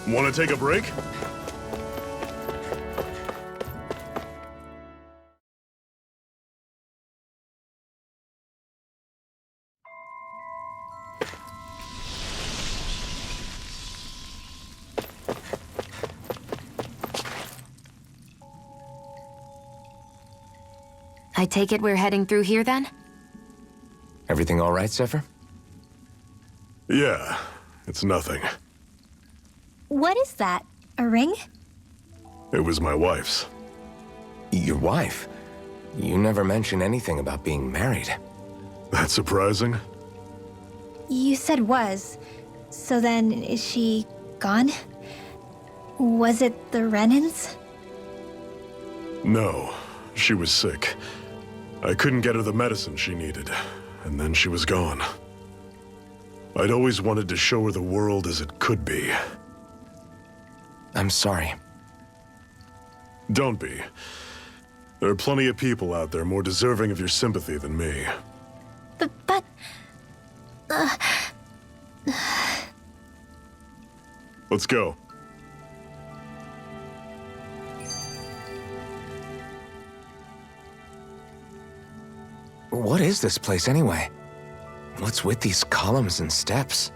Want to take a break? I take it we're heading through here then? Everything all right, Zephyr? Yeah, it's nothing. What is that? A ring? It was my wife's. Your wife? You never mentioned anything about being married. That's surprising? You said was. So then, is she gone? Was it the Renans? No, she was sick. I couldn't get her the medicine she needed, and then she was gone. I'd always wanted to show her the world as it could be. I'm sorry. Don't be. There are plenty of people out there more deserving of your sympathy than me. But... Let's go. What is this place anyway? What's with these columns and steps?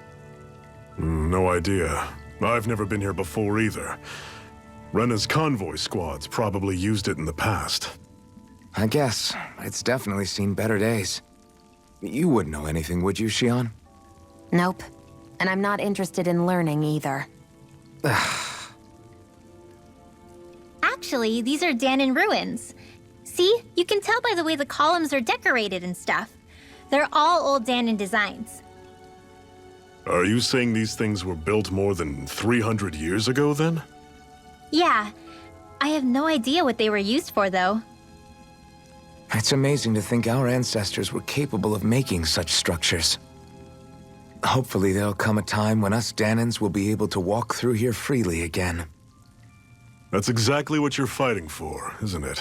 No idea. I've never been here before either. Rena's convoy squads probably used it in the past. I guess. It's definitely seen better days. You wouldn't know anything, would you, Xion? Nope. And I'm not interested in learning either. Actually, these are Dahnan ruins. See? You can tell by the way the columns are decorated and stuff. They're all old Dahnan designs. Are you saying these things were built more than 300 years ago, then? Yeah. I have no idea what they were used for, though. It's amazing to think our ancestors were capable of making such structures. Hopefully there'll come a time when us Dahnans will be able to walk through here freely again. That's exactly what you're fighting for, isn't it?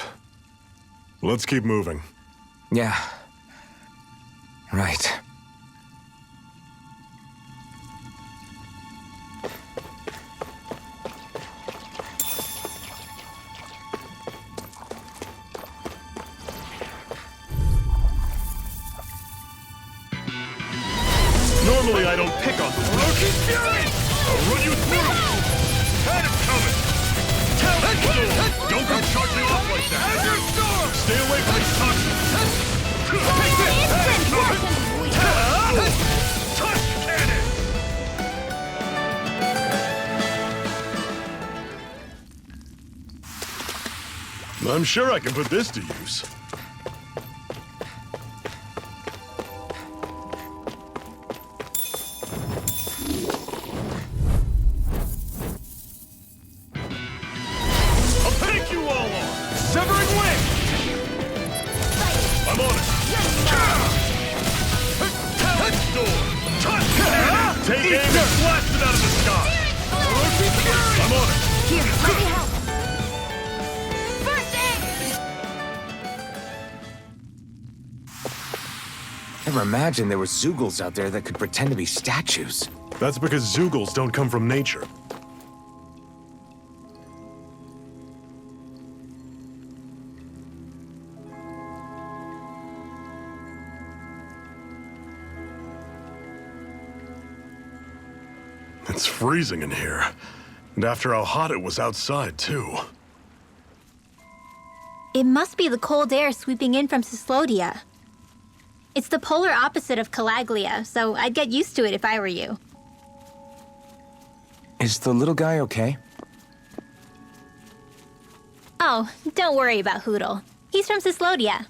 Let's keep moving. Yeah. Right. Normally I don't pick on them. I'll run you through! Had it coming! Tell it! Don't come charging off like that! Stay away from these toxins! Touch cannon! I'm sure I can put this to use. Take aim and blast it out of the sky! I'm on it! Here, let me help! First aid! Never imagined there were Zeugles out there that could pretend to be statues. That's because Zeugles don't come from nature. It's freezing in here. And after how hot it was outside, too. It must be the cold air sweeping in from Cyslodia. It's the polar opposite of Calaglia, so I'd get used to it if I were you. Is the little guy okay? Oh, don't worry about Hootle. He's from Cyslodia.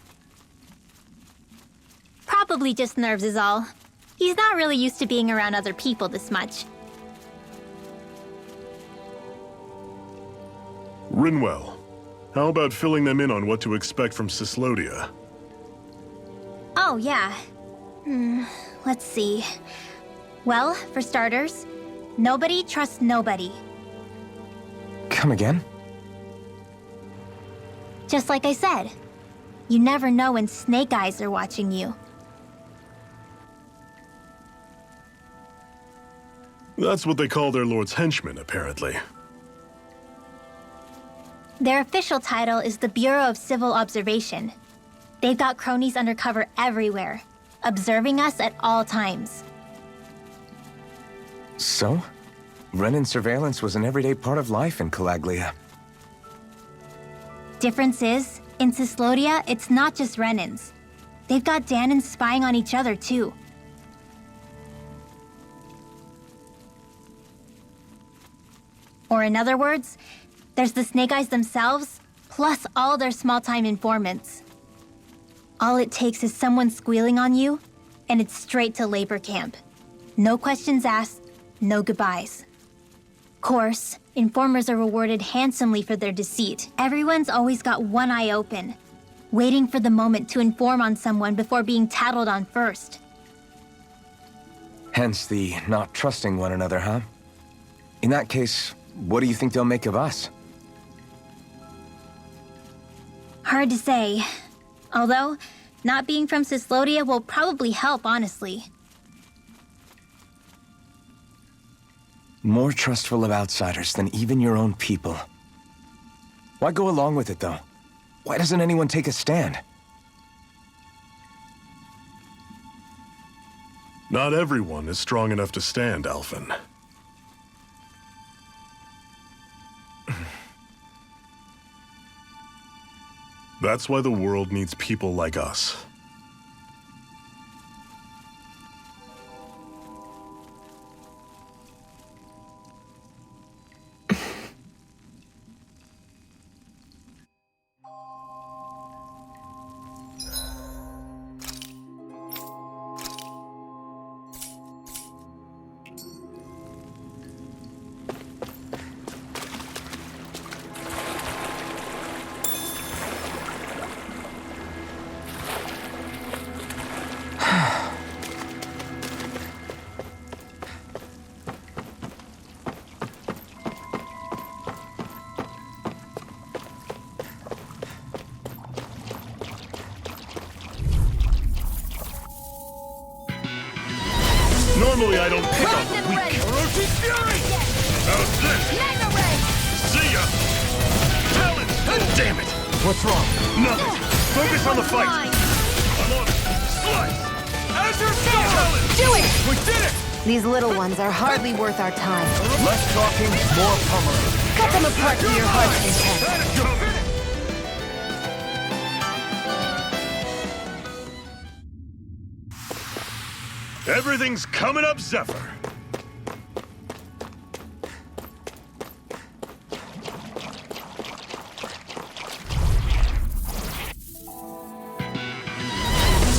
Probably just nerves is all. He's not really used to being around other people this much. Rinwell, how about filling them in on what to expect from Cyslodia? Oh, yeah. Let's see. Well, for starters, nobody trusts nobody. Come again? Just like I said, you never know when Snake Eyes are watching you. That's what they call their lord's henchmen, apparently. Their official title is the Bureau of Civil Observation. They've got cronies undercover everywhere, observing us at all times. So? Renan surveillance was an everyday part of life in Calaglia. Difference is, in Cyslodia, it's not just Renans. They've got Dahnans spying on each other, too. Or in other words, there's the Snake Eyes themselves, plus all their small-time informants. All it takes is someone squealing on you, and it's straight to labor camp. No questions asked, no goodbyes. Course, informers are rewarded handsomely for their deceit. Everyone's always got one eye open, waiting for the moment to inform on someone before being tattled on first. Hence the not trusting one another, huh? In that case, what do you think they'll make of us? Hard to say. Although, not being from Cyslodia will probably help, honestly. More trustful of outsiders than even your own people. Why go along with it, though? Why doesn't anyone take a stand? Not everyone is strong enough to stand, Ulvhan. That's why the world needs people like us. Normally I don't pick on the weak. How's this? See ya! Talent! Damn it! What's wrong? Nothing! Focus on the fight! I'm on it! Slice! Azure Talent! Do it! We did it! These little ones are hardly worth our time. Less talking, more pummeling. Cut them apart to your heart's content. That is coming! Everything's coming up, Zephyr.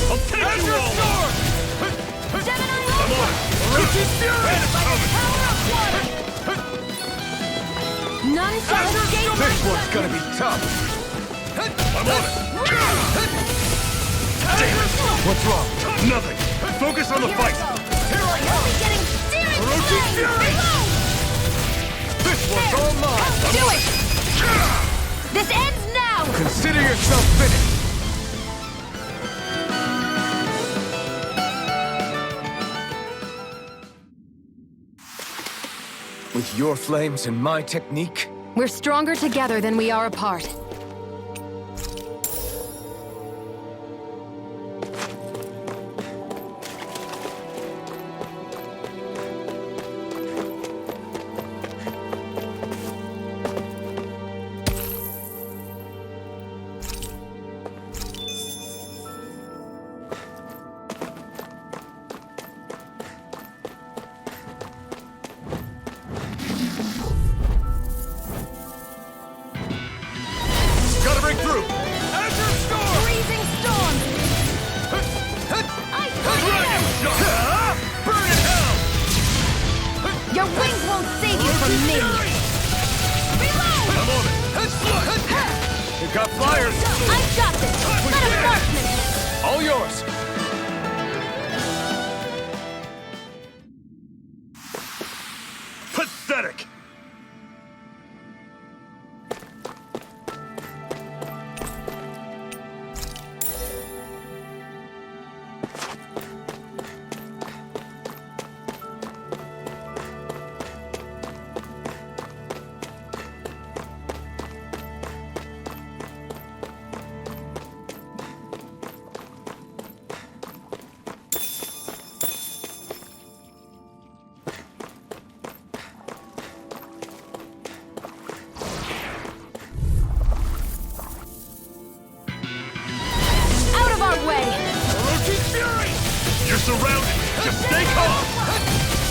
I'll take you all! I'm on it! Roach's Fury! None shall escape my This one's gonna be tough. I'm on it! Damn it! What's wrong? Nothing! Focus on the fight! Here I am! Roach's Fury! This one's all mine. Do it! This ends now! Consider yourself finished. With your flames and my technique, We're stronger together than we are apart. Gotta break through! Azure Storm! Freezing storm! Dragon Shot! Burn in hell! Your wings won't save you from me! I'm on it! Slice! you got flyers. I've got this! Let him marksman! All yours. Pathetic! surrounded! Just stay calm!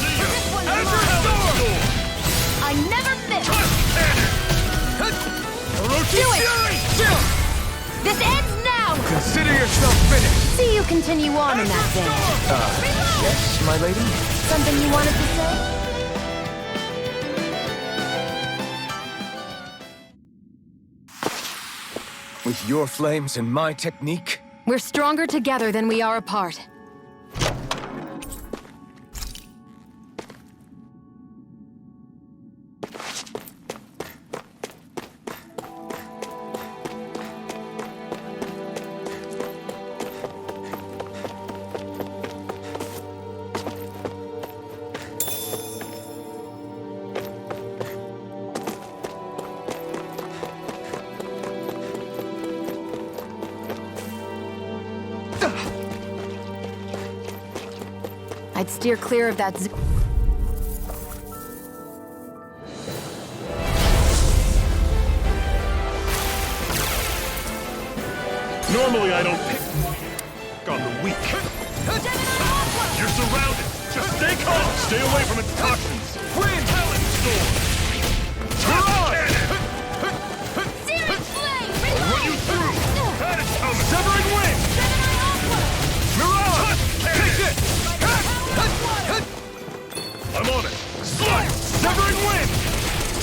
See ya! Azure Storm! I never miss! Tusk Cannon! Orochi Do it! Fury! This ends now! Consider yourself finished! See you continue on in that vein. Yes, my lady? Something you wanted to say? With your flames and my technique? We're stronger together than we are apart. I'd steer clear of that Normally I don't pick on the weak. You're surrounded! Just stay calm! Stay away from its toxins! Wind! Talon Storm! Cannon! Searing Flame! I'll run you through! That is coming! Severing Wind! Mirage! Take it! I'm on it! Slug! Severing Wind!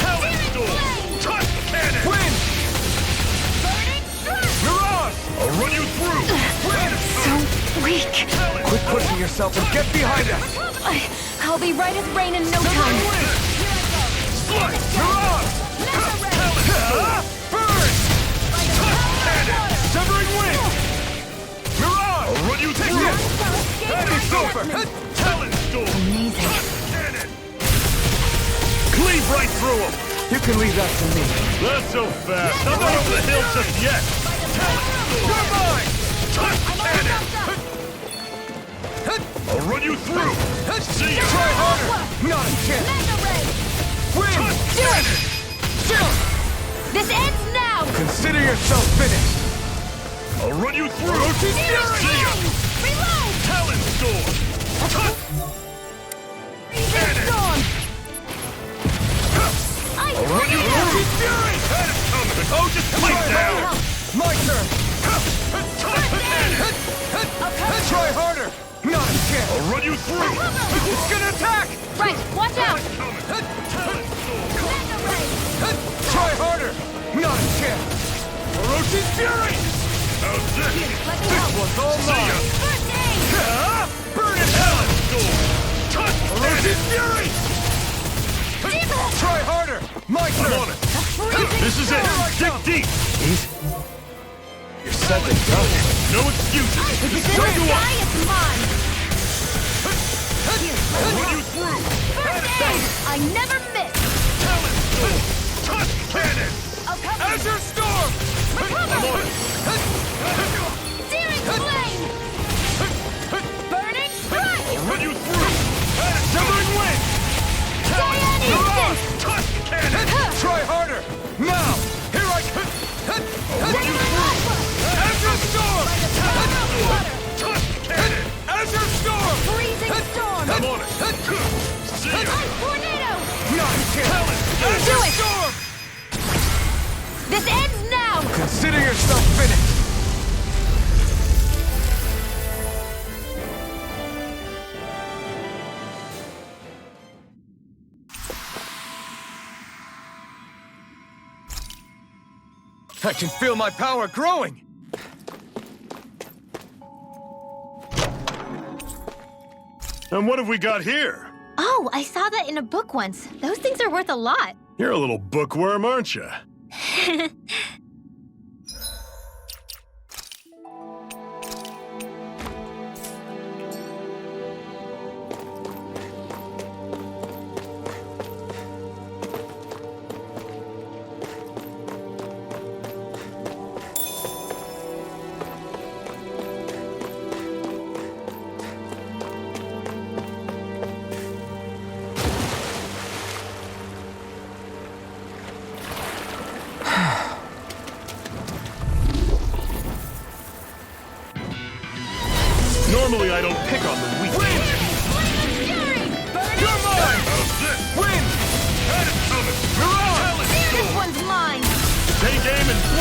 Talon Storm! Tusk Cannon! Wind! Mirage! I'll run you through! so weak. Quit pushing yourself and get behind us! I'll be right as rain in no Severing time. Wind! Slug! Mirage! Talon Storm! Burn! Tusk Cannon! Severing Wind! Mirage! I'll run you through! That is over! Talon Storm! Amazing. Tusk Cannon! Cleave right through him! You can leave that to me. Not so fast! I'm not over the hill just yet! Talon Storm! You're mine! Tusk Cannon! I'll run you through! See ya! Try harder! Not a chance! Win! Tusk Cannon! This ends now! Consider yourself finished! I'll run you through! See ya! Reload! Talon Storm! Tusk Cannon! Storm! I'll run you through! Fury! That is coming! Oh, just lay down! My turn! Tusk Cannon! Try harder! Not a chance! I'll run you through! It's gonna attack! Right, watch out! Coming! Talon Storm! Try harder! Not a chance! Orochi Fury! How's this? This one's all mine! First aid! Burn it, Talon Storm! Tusk Orochi Fury! Try harder! My I'm turn! on it! This is it! Dig deep! You're set to go. No excuses! If it's in Don't the go up! sky, it's mine! I'll run you through! First aid! I never miss! Talon Storm! Tusk Cannon! I'll cover you! Azure Storm! I'm on it! Searing Flame! Burning Strike! I'll run you through! Severing Wind! Talon Giant Storm! Instant! Tusk Cannon! Try harder! Now! Here I come! I'll run you through! Azure Storm! Tusk Cannon! Azure Storm! Freezing Storm! I'm on it! See ya! Tornado! Not a chance! Talon Storm! Do it! Storm! This ends now! Consider yourself finished! I can feel my power growing! And what have we got here? Oh, I saw that in a book once. Those things are worth a lot. You're a little bookworm, aren't you?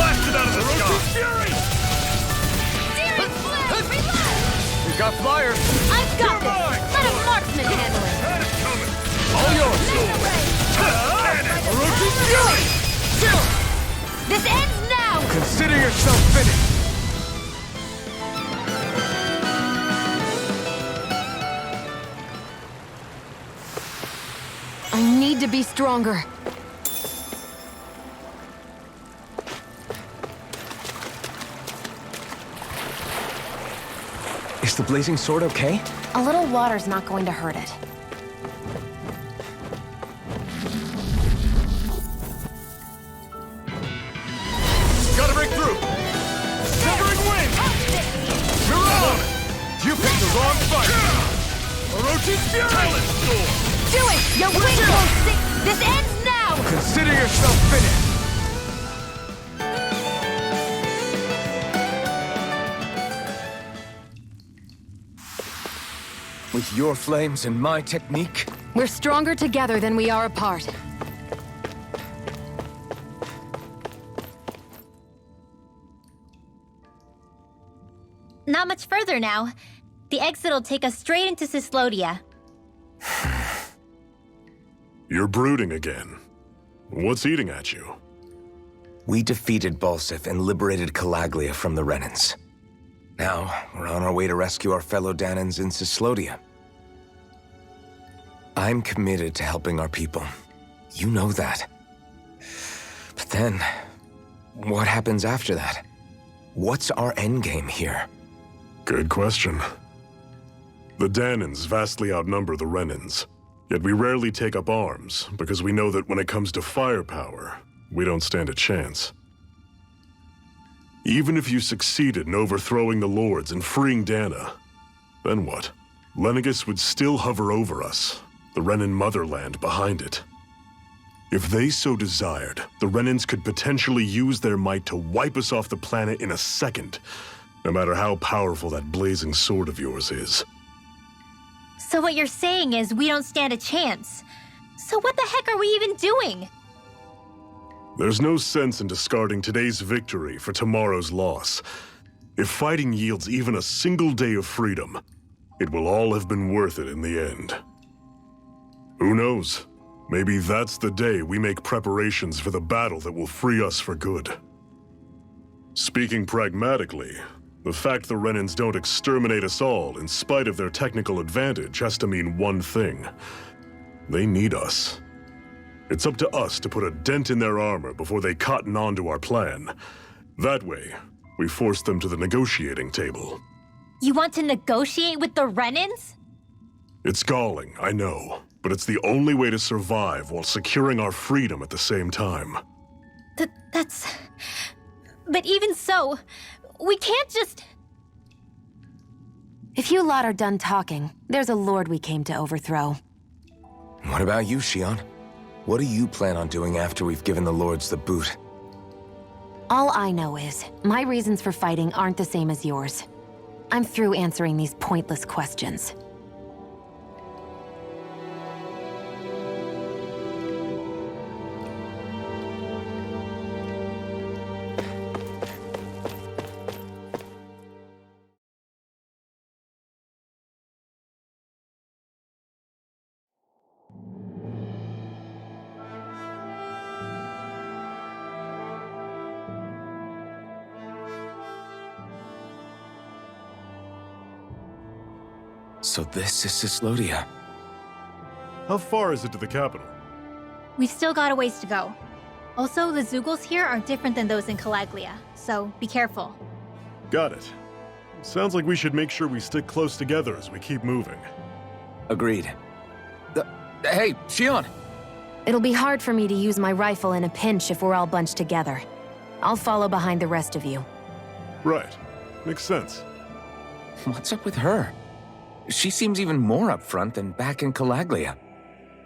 blasted out of the sky! Fury! Searing flare! Reload! We got flyers! I've got this! Let a marksman handle it! That is coming! All yours! Orochi's Fury! This ends now! Consider yourself finished! I need to be stronger. Is the blazing sword okay? A little water's not going to hurt it. Gotta break through! Severing wind! You're on! You picked the wrong fight! Orochi's Fury! Do it! Your wings won't sink! This ends now! Consider yourself finished! With your flames and my technique? We're stronger together than we are apart. Not much further now. The exit'll take us straight into Cyslodia. You're brooding again. What's eating at you? We defeated Balsif and liberated Calaglia from the Renans. Now, we're on our way to rescue our fellow Dahnans in Cyslodia. I'm committed to helping our people. You know that. But then, what happens after that? What's our endgame here? Good question. The Dahnans vastly outnumber the Renans, yet we rarely take up arms because we know that when it comes to firepower, we don't stand a chance. Even if you succeeded in overthrowing the Lords and freeing Dahna, then what? Lenegis would still hover over us, the Renan motherland behind it. If they so desired, the Renans could potentially use their might to wipe us off the planet in a second, no matter how powerful that blazing sword of yours is. So what you're saying is we don't stand a chance. So what the heck are we even doing? There's no sense in discarding today's victory for tomorrow's loss. If fighting yields even a single day of freedom, it will all have been worth it in the end. Who knows? Maybe that's the day we make preparations for the battle that will free us for good. Speaking pragmatically, the fact the Renans don't exterminate us all in spite of their technical advantage has to mean one thing. They need us. It's up to us to put a dent in their armor before they cotton on to our plan. That way, we force them to the negotiating table. You want to negotiate with the Renans? It's galling, I know, but it's the only way to survive while securing our freedom at the same time. That's... But even so, we can't just... If you lot are done talking, there's a lord we came to overthrow. What about you, Xion? What do you plan on doing after we've given the Lords the boot? All I know is, my reasons for fighting aren't the same as yours. I'm through answering these pointless questions. So this is Cyslodia. How far is it to the capital? We've still got a ways to go. Also, the Zeugles here are different than those in Calaglia, so be careful. Got it. Sounds like we should make sure we stick close together as we keep moving. Agreed. Hey, Xion! It'll be hard for me to use my rifle in a pinch if we're all bunched together. I'll follow behind the rest of you. Right. Makes sense. What's up with her? She seems even more upfront than back in Calaglia.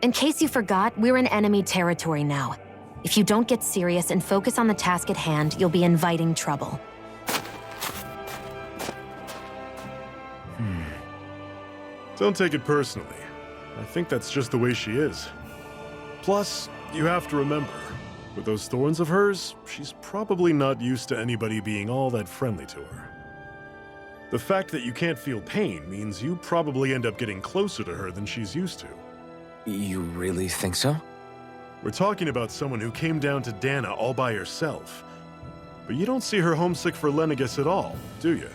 In case you forgot, we're in enemy territory now. If you don't get serious and focus on the task at hand, you'll be inviting trouble. Don't take it personally. I think that's just the way she is. Plus, you have to remember, With those thorns of hers, she's probably not used to anybody being all that friendly to her. The fact that you can't feel pain means you probably end up getting closer to her than she's used to. You really think so? We're talking about someone who came down to Dahnan all by herself. But you don't see her homesick for Lenegis at all, do you?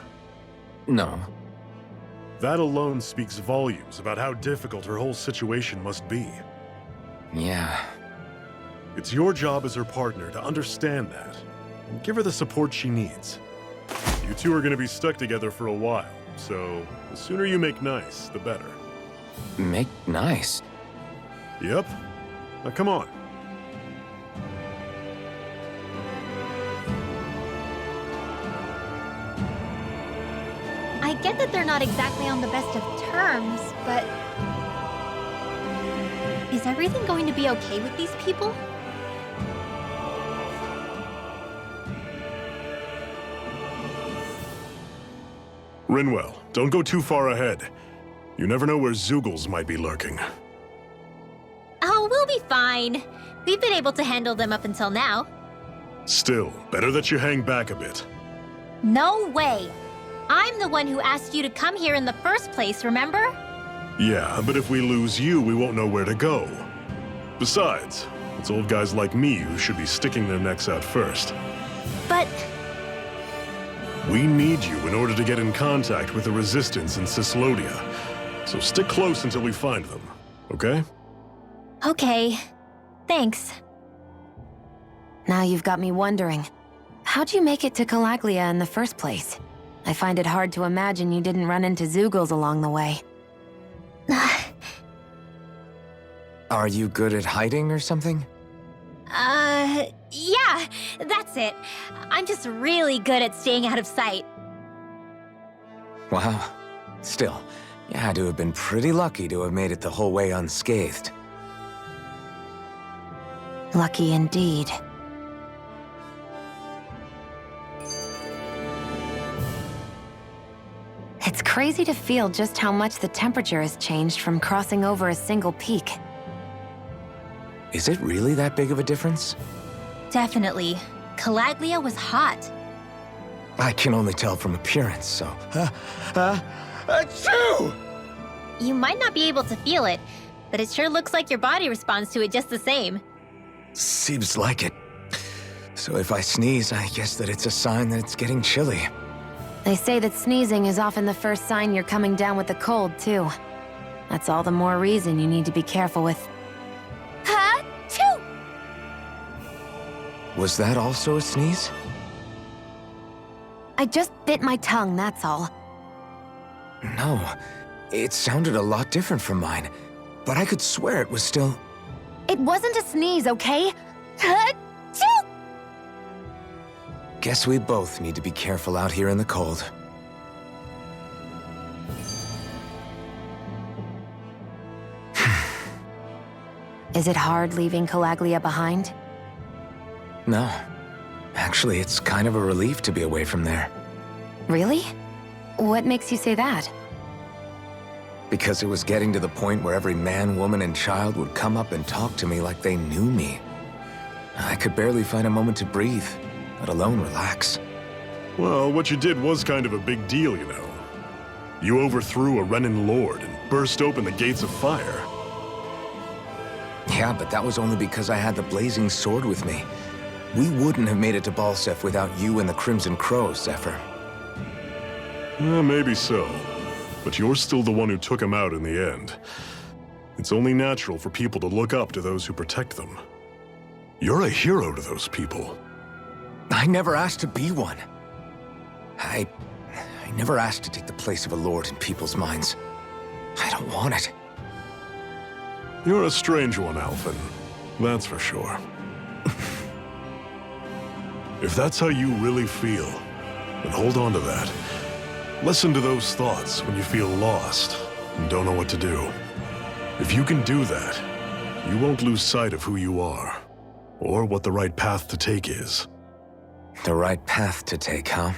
No. That alone speaks volumes about how difficult her whole situation must be. Yeah. It's your job as her partner to understand that, and give her the support she needs. You two are going to be stuck together for a while, so the sooner you make nice, the better. Make nice? Yep. Now come on. I get that they're not exactly on the best of terms, but... is everything going to be okay with these people? Rinwell, don't go too far ahead. You never know where Zeugles might be lurking. Oh, we'll be fine. We've been able to handle them up until now. Still, better that you hang back a bit. No way! I'm the one who asked you to come here in the first place, remember? Yeah, but if we lose you, we won't know where to go. Besides, it's old guys like me who should be sticking their necks out first. But... we need you in order to get in contact with the Resistance in Cyslodia. So stick close until we find them, okay? okay. Thanks. Now you've got me wondering. How'd you make it to Calaglia in the first place? I find it hard to imagine you didn't run into Zeugles along the way. Are you good at hiding or something? Yeah, that's it. I'm just really good at staying out of sight. Wow. Still, you had to have been pretty lucky to have made it the whole way unscathed. Lucky indeed. It's crazy to feel just how much the temperature has changed from crossing over a single peak. Is it really that big of a difference? Definitely. Calaglia was hot. I can only tell from appearance, so... Achoo! You might not be able to feel it, but it sure looks like your body responds to it just the same. Seems like it. So if I sneeze, I guess that it's a sign that it's getting chilly. They say that sneezing is often the first sign you're coming down with the cold, too. That's all the more reason you need to be careful with... Ha-choo! Was that also a sneeze? I just bit my tongue, that's all. No, it sounded a lot different from mine, but I could swear it was still... It wasn't a sneeze, okay? Ha-choo! Guess we both need to be careful out here in the cold. Is it hard leaving Calaglia behind? No. Actually, it's kind of a relief to be away from there. Really? What makes you say that? Because it was getting to the point where every man, woman, and child would come up and talk to me like they knew me. I could barely find a moment to breathe, let alone relax. Well, what you did was kind of a big deal, you know. You overthrew a Renin lord and burst open the gates of fire. Yeah, but that was only because I had the blazing sword with me. We wouldn't have made it to Balsef without you and the Crimson Crows, Zephyr. Maybe so. But you're still the one who took him out in the end. It's only natural for people to look up to those who protect them. You're a hero to those people. I never asked to be one. I never asked to take the place of a lord in people's minds. I don't want it. You're a strange one, Ulvhan. That's for sure. If that's how you really feel, then hold on to that. Listen to those thoughts when you feel lost and don't know what to do. If you can do that, you won't lose sight of who you are, or what the right path to take is. The right path to take, huh?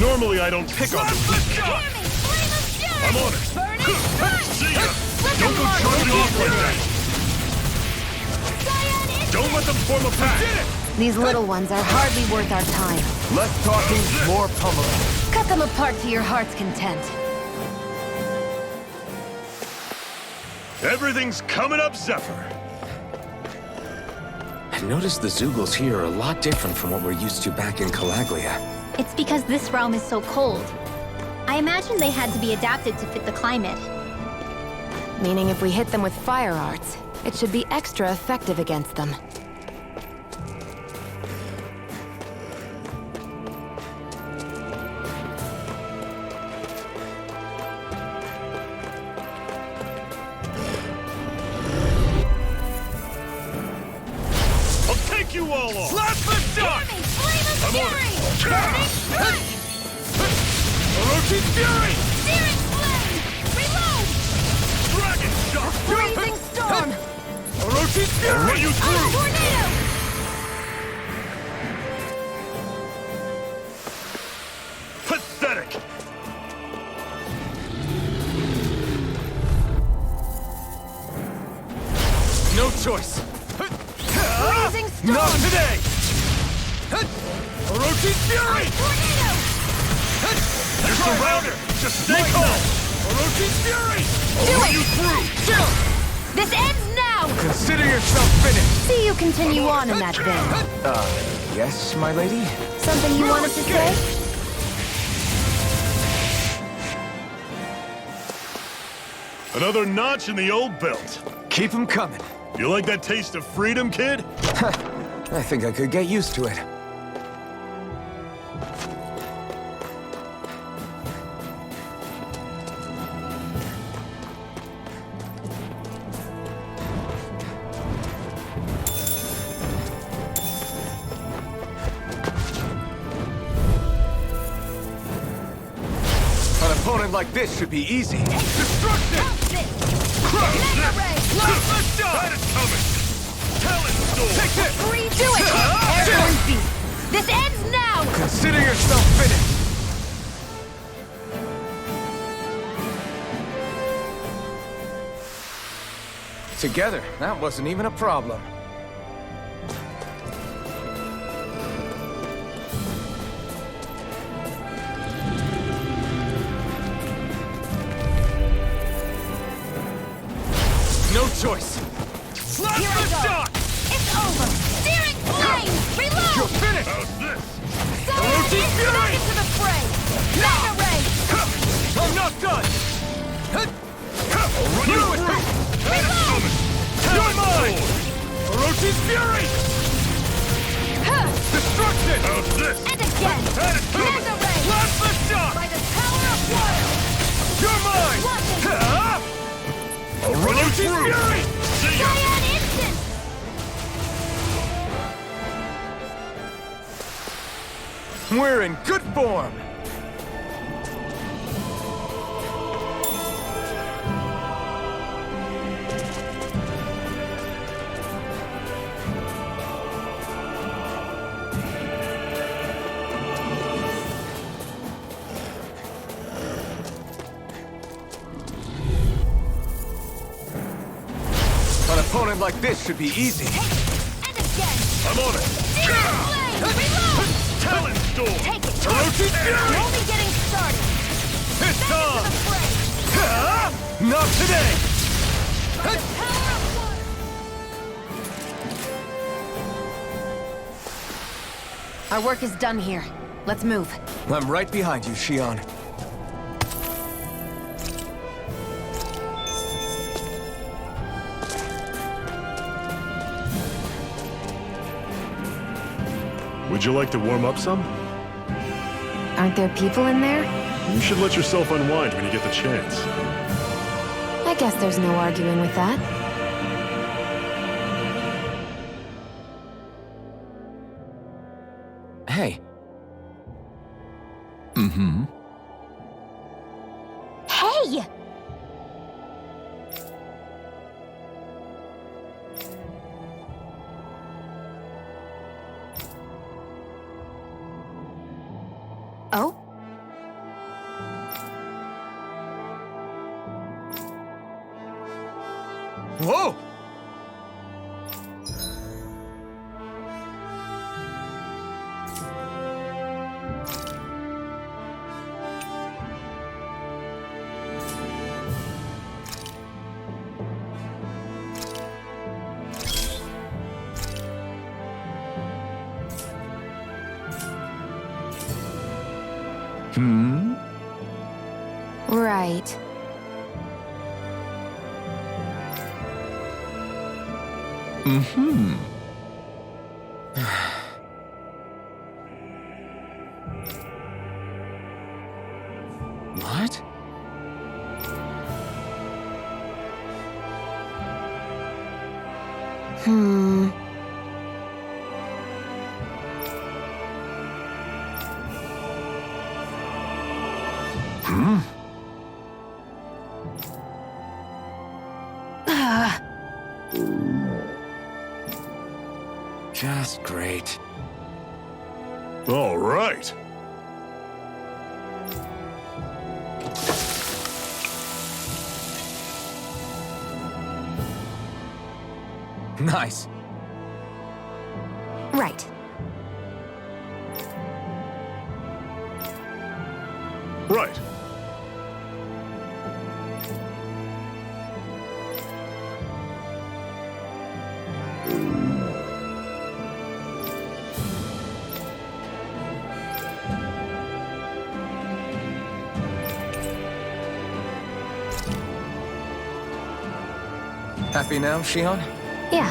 Normally I don't pick on the weak. I'm on it. See ya. Don't go charging off like that. Don't let them form a pack. These little ones are hardly worth our time. Less talking, more pummeling. Cut them apart to your heart's content. Everything's coming up, Zephyr. I noticed the Zeugles here are a lot different from what we're used to back in Calaglia. It's because this realm is so cold. I imagine they had to be adapted to fit the climate. Meaning if we hit them with fire arts, it should be extra effective against them. You all off! Slap the shot! I'm on it! Orochi's Fury! Searing flame! Reload! Dragon shot! Freezing storm! Orochi's I'll Fury! run you through! Tornado! Pathetic! No choice! Freezing storm! Not today! Orochi's Fury! Tornado! You're surrounded! Just stay calm! Orochi's Fury! I'll run you through! This ends now! Consider yourself finished! See you continue on in that vein. Yes, my lady? Something you wanted to say? Another notch in the old belt. Keep them coming. You like that taste of freedom, kid? I think I could get used to it. An opponent like this should be easy. Destruction! Crush this! Slap the shot! That is coming! Talent storm! Take this! Do it! Everyone cease! This ends now! Consider yourself finished! Together, that wasn't even a problem. No choice! Slap Here I the go. shot! It's over! Searing flame! Reload! You're finished! How's this? Orochi's Fury! Into the fray! Mega ray! I'm not done! I'll run you through! That is coming! You're Talent mine! storm! Orochi's Fury! Destruction! How's this? And again! That is coming! Mega ray! Slap the shot! By the power of water! You're mine! Watching! I'll run you Orochi's through! Fury! See ya! Cyan instant! We're in good form! An opponent like this should be easy. And again! I'm on it! Searing flame! Reload! Talent storm! Take it! Orochi's We're Fury! only getting started! It's Into time! the fray! Not today! By the power of water! Our work is done here. Let's move. I'm right behind you, Shion. Would you like to warm up some? Aren't there people in there? You should let yourself unwind when you get the chance. I guess there's no arguing with that. Hey. Hey! Oh? Whoa! Right. What? Just great. All right. Nice. Right. Right. Happy now, Shion? Yeah,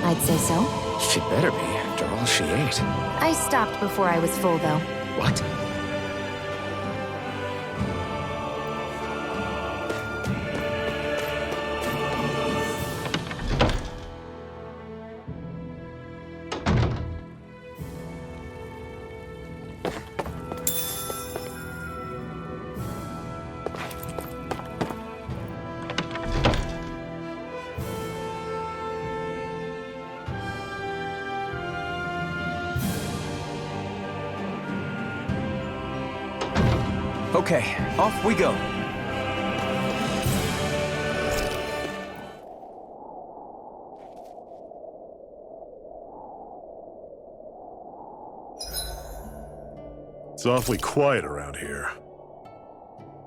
I'd say so. She better be, after all she ate. I stopped before I was full, though. What? Okay, off we go. It's awfully quiet around here.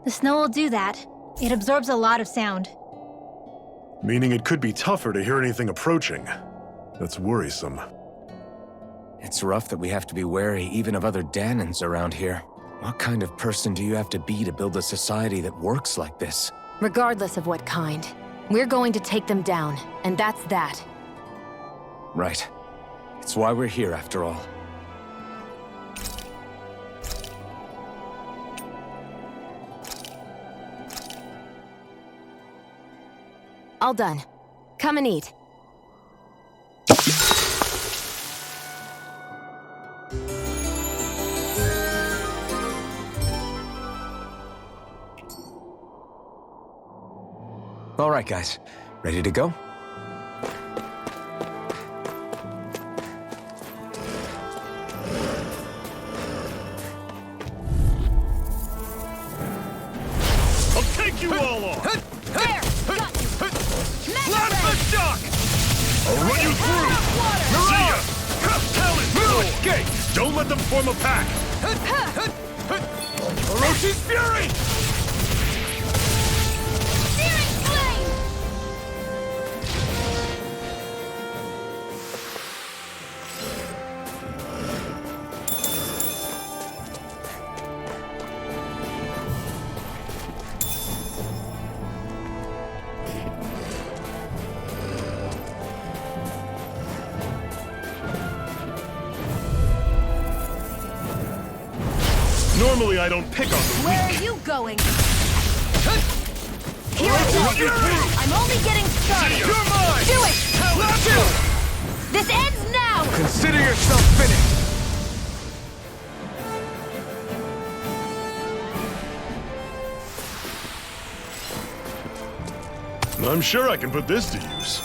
The snow will do that. It absorbs a lot of sound. Meaning it could be tougher to hear anything approaching. That's worrisome. It's rough that we have to be wary even of other Dahnans around here. What kind of person do you have to be to build a society that works like this? Regardless of what kind. We're going to take them down, and that's that. Right. It's why we're here, after all. All done. Come and eat. All right, guys. Ready to go? I'll take you all on! There! Got you! Blast the shock! I'll run you through! See ya! Talon! Gate! Don't let them form a pack! Oroshi's Fury! Normally I don't pick on the weak. Where are you going? Here Run I you go! through! I'm only getting started! You're mine! Do it! Let's go! This ends now! Consider yourself finished! I'm sure I can put this to use.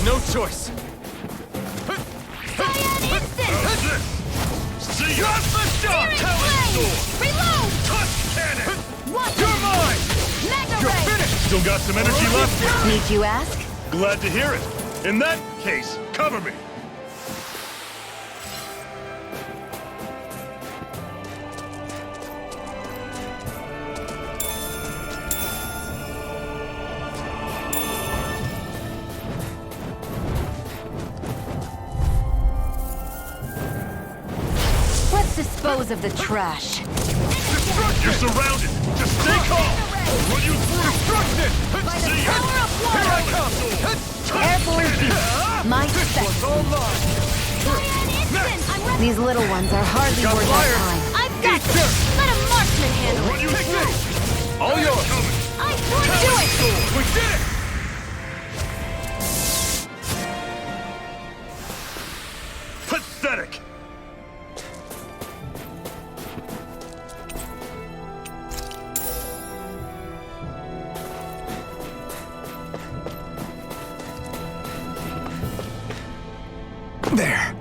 No choice. How's this? See ya! Drop the shot! Talent sword! Reload! Touch cannon! You're mine! Mega You're Ray! finished! Still got some energy left? Need you ask? Glad to hear it. In that case, cover me. Let's dispose of the trash. You're surrounded. Just stay calm. I'll run you through. Destruction! See ya! Here I come! Airborne beast. My This spec. one's all mine! These little ones are hardly Got worth our fire. time. I've got Eat this! dirt. Let a marksman I'll handle run it! you Take through. this! All yours! Coming. I would do it! We did it! Pathetic. There.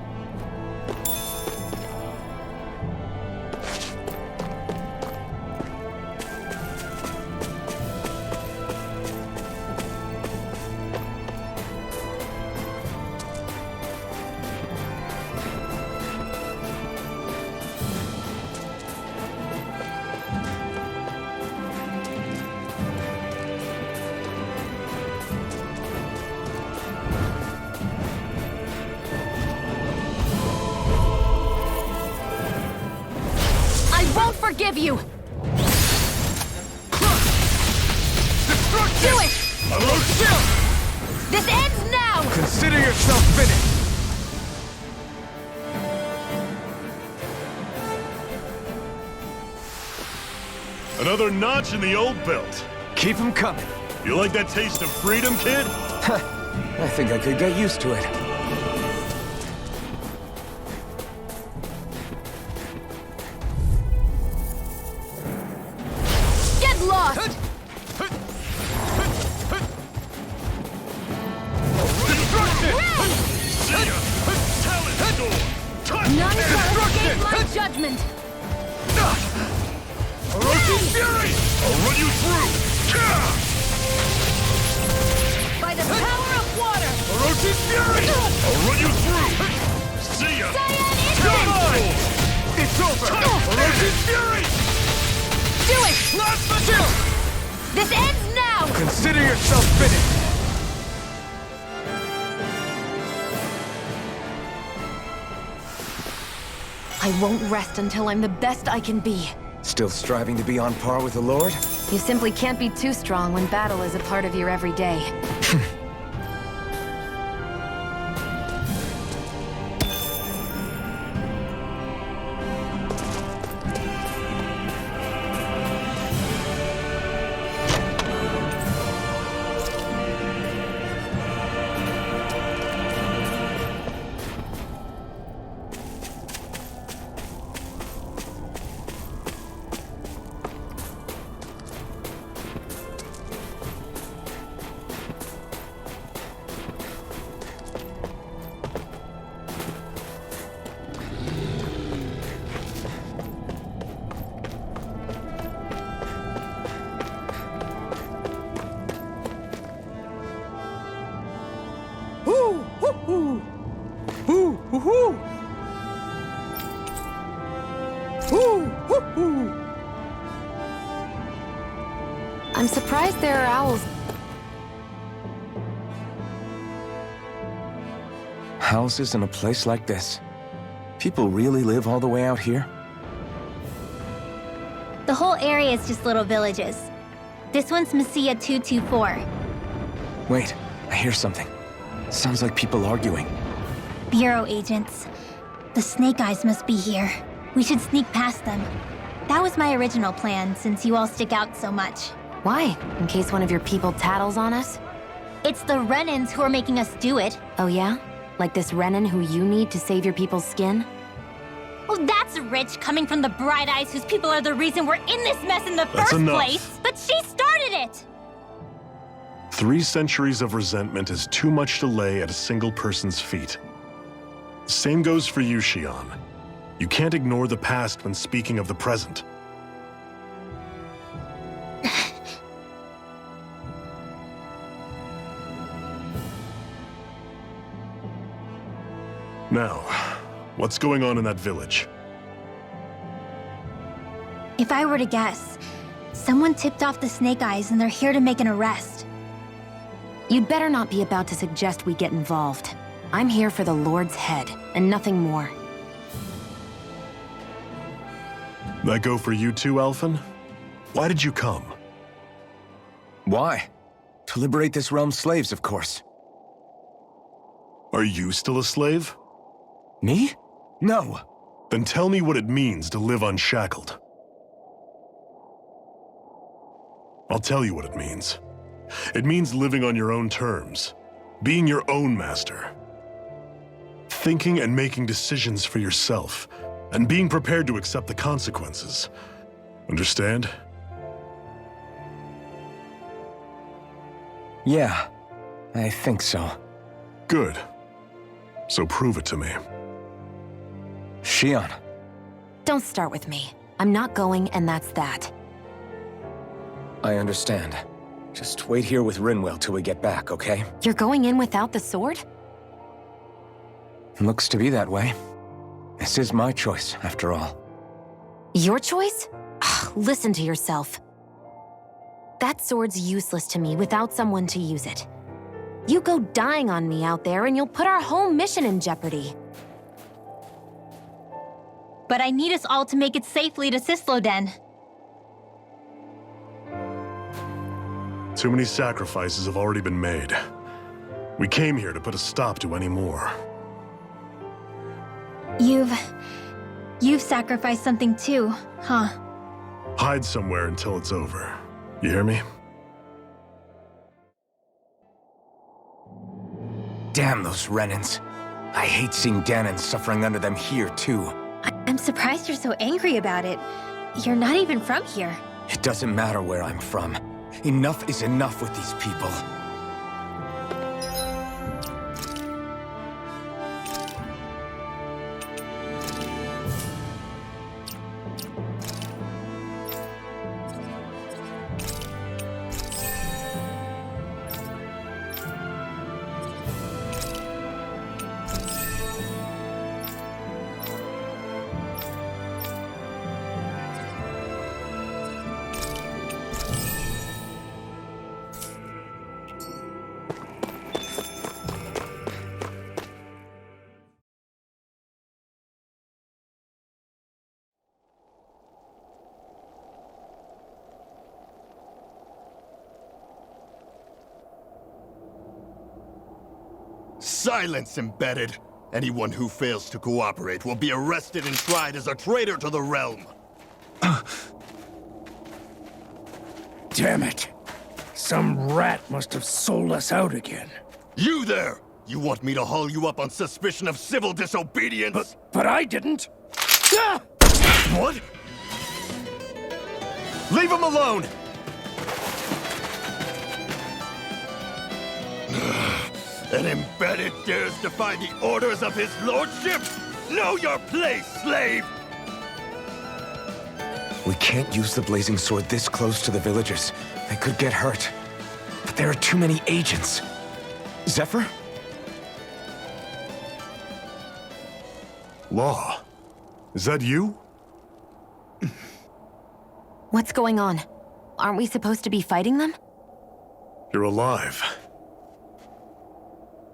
I won't forgive you! Destruction! Do it! Hello, still! This ends now! Consider yourself finished! Another notch in the old belt. Keep them coming. You like that taste of freedom, kid? I think I could get used to it. Get lost! Destruction! See ya! Talent sword! Touch None cannon! shall escape my judgment! Orochi's fury! I'll run you through! Kah! By the power of water! Orochi's fury! I'll run you through! See ya! You're mine! It's over! Orochi's fury! Do it! Plasma shield! This ends now! Consider yourself finished! I won't rest until I'm the best I can be. Still striving to be on par with the Lord? You simply can't be too strong when battle is a part of your everyday. I'm surprised there are owls. Houses in a place like this. People really live all the way out here? The whole area is just little villages. This one's Messia 224. Wait, I hear something. Sounds like people arguing. Bureau agents. The Snake Eyes must be here. We should sneak past them. That was my original plan, since you all stick out so much. Why? In case one of your people tattles on us? It's the Renans who are making us do it. Oh yeah? Like this Renan who you need to save your people's skin? Oh, that's rich coming from the Bright Eyes whose people are the reason we're in this mess in the That's first enough. place. But she started it! 3 centuries of resentment is too much to lay at a single person's feet. The same goes for you, Xion. You can't ignore the past when speaking of the present. Now, what's going on in that village? If I were to guess, someone tipped off the Snake Eyes and they're here to make an arrest. You'd better not be about to suggest we get involved. I'm here for the Lord's head, and nothing more. That go for you too, Ulvhan? Why did you come? Why? To liberate this realm's slaves, of course. Are you still a slave? Me? No. Then tell me what it means to live unshackled. I'll tell you what it means. It means living on your own terms, being your own master. Thinking and making decisions for yourself, and being prepared to accept the consequences. Understand? Yeah, I think so. Good. So prove it to me. Xion. Don't start with me. I'm not going, and that's that. I understand. Just wait here with Rinwell till we get back, okay? You're going in without the sword? Looks to be that way. This is my choice, after all. Your choice? Ugh, listen to yourself. That sword's useless to me without someone to use it. You go dying on me out there and you'll put our whole mission in jeopardy. But I need us all to make it safely to Cysloden. Too many sacrifices have already been made. We came here to put a stop to any more. You've sacrificed something too, huh? Hide somewhere until it's over. You hear me? Damn those Renans. I hate seeing Dahnan suffering under them here, too. I'm surprised you're so angry about it. You're not even from here. It doesn't matter where I'm from. Enough is enough with these people. Silence, embedded! Anyone who fails to cooperate will be arrested and tried as a traitor to the realm. Damn it. Some rat must have sold us out again. You there! You want me to haul you up on suspicion of civil disobedience? But I didn't. Ah! What? Leave him alone! An embedded dares defy the orders of his lordship? Know your place, slave! We can't use the blazing sword this close to the villagers. They could get hurt. But there are too many agents. Zephyr? Law. Is that you? What's going on? Aren't we supposed to be fighting them? You're alive.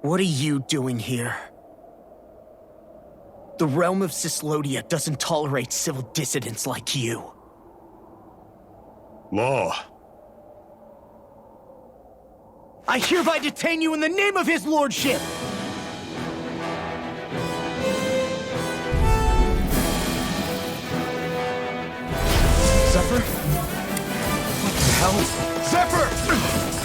What are you doing here? The realm of Cyslodia doesn't tolerate civil dissidents like you. Law. I hereby detain you in the name of his lordship! Zephyr? What the hell? Zephyr!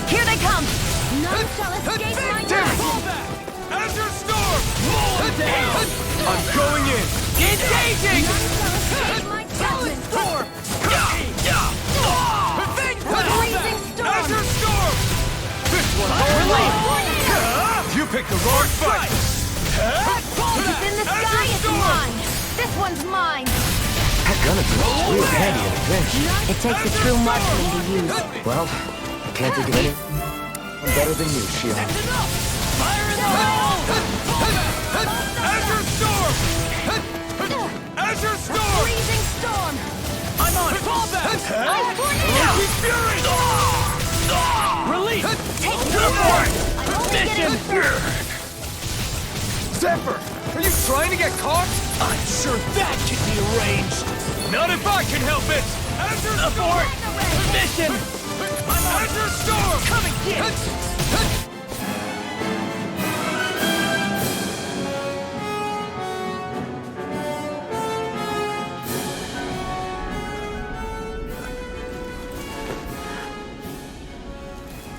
Here they come! None shall escape my grasp! Pull back! Azure Storm! Pull down! I'm going in! Engaging! None shall escape my judgment! Blazing Storm! Blazing storm! Azure Storm! wrong fight! It's in the sky, it's mine! This one's mine! That Ganabelt's real handy in a pinch. It takes a true marksman to use. Well, can't think of anyone better than you, Shion. Fire in the hole! Azure Storm! Azure Storm! Freezing storm! I'm on! Fall back! Tornado! Fury! Release! Take Mission! Zephyr! Are you trying to get caught? I'm sure that can be arranged! Not if I can help it! Azure Storm! Mission! I'm on! Azure Storm! Come and get it!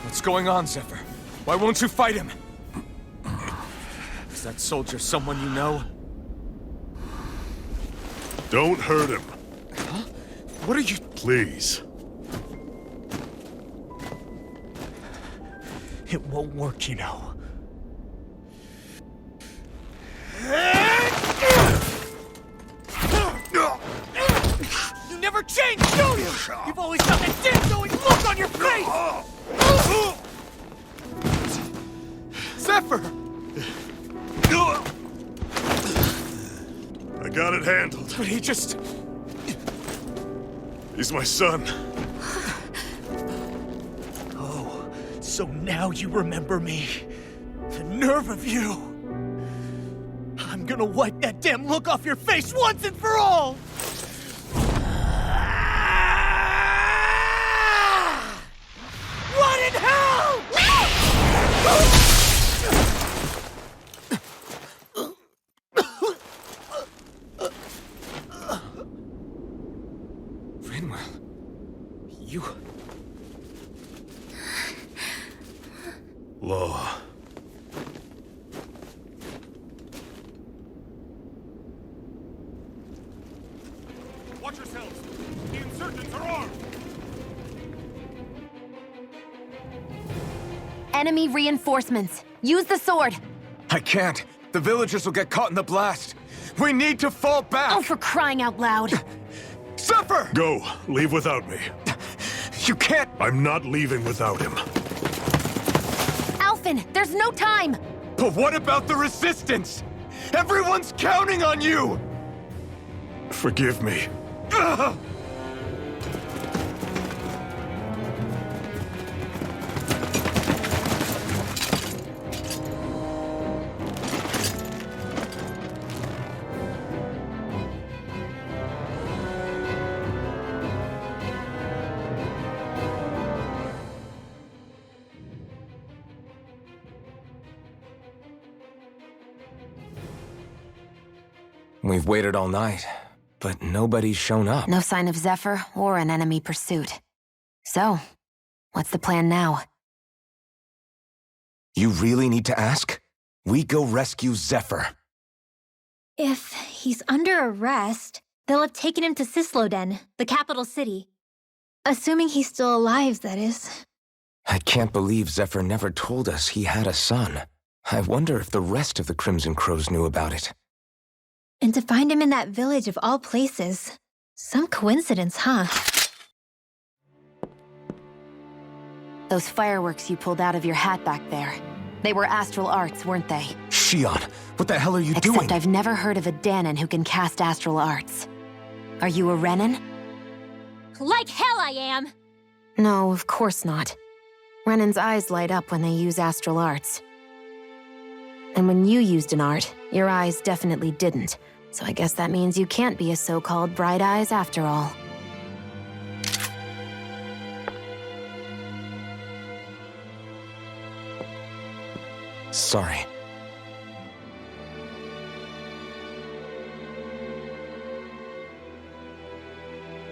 What's going on, Zephyr? Why won't you fight him? Is that soldier someone you know? Don't hurt him, Huh? What are you... please. It won't work, you know. You never change, do you? You've always got that damn knowing look on your face! Zephyr! I got it handled. But he just... He's my son. Oh, so now you remember me. The nerve of you! I'm gonna wipe that damn look off your face once and for all! What in hell?! Rinwell, you... Law. Watch yourselves! The insurgents are armed! Enemy reinforcements. Use the sword. I can't. The villagers will get caught in the blast. We need to fall back! Oh, for crying out loud. Zephyr! Go. Leave without me. You can't... I'm not leaving without him. Alphen, there's no time. But what about the resistance? Everyone's counting on you! Forgive me. Ugh! We've waited all night, but nobody's shown up. No sign of Zephyr or an enemy pursuit. So, what's the plan now? You really need to ask? We go rescue Zephyr. If he's under arrest, they'll have taken him to Cysloden, the capital city. Assuming he's still alive, that is. I can't believe Zephyr never told us he had a son. I wonder if the rest of the Crimson Crows knew about it. And to find him in that village of all places. Some coincidence, huh? Those fireworks you pulled out of your hat back there. They were astral arts, weren't they? Shion, what the hell are you doing? Except I've never heard of a Dahnan who can cast astral arts. Are you a Renan? Like hell I am! No, of course not. Renan's eyes light up when they use astral arts. And when you used an art, your eyes definitely didn't. So I guess that means you can't be a so-called bright eyes after all. Sorry.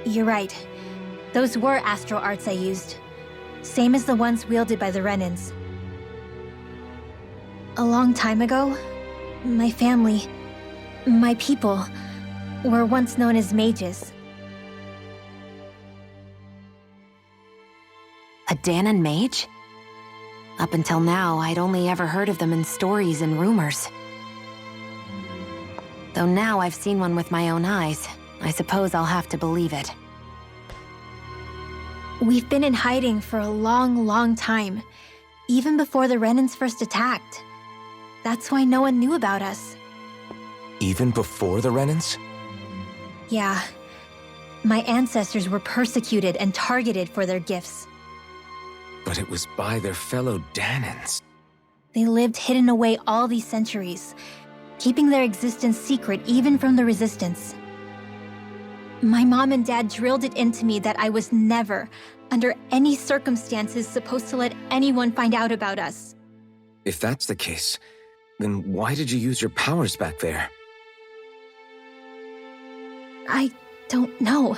You're right. Those were astral arts I used. Same as the ones wielded by the Renans. A long time ago, my family, my people, were once known as mages. A Dahnan mage? Up until now, I'd only ever heard of them in stories and rumors. Though now I've seen one with my own eyes, I suppose I'll have to believe it. We've been in hiding for a long, long time, even before the Renans first attacked. That's why no one knew about us. Even before the Renans? Yeah. My ancestors were persecuted and targeted for their gifts. But it was by their fellow Dahnans. They lived hidden away all these centuries, keeping their existence secret even from the Resistance. My mom and dad drilled it into me that I was never, under any circumstances, supposed to let anyone find out about us. If that's the case, then why did you use your powers back there? I don't know.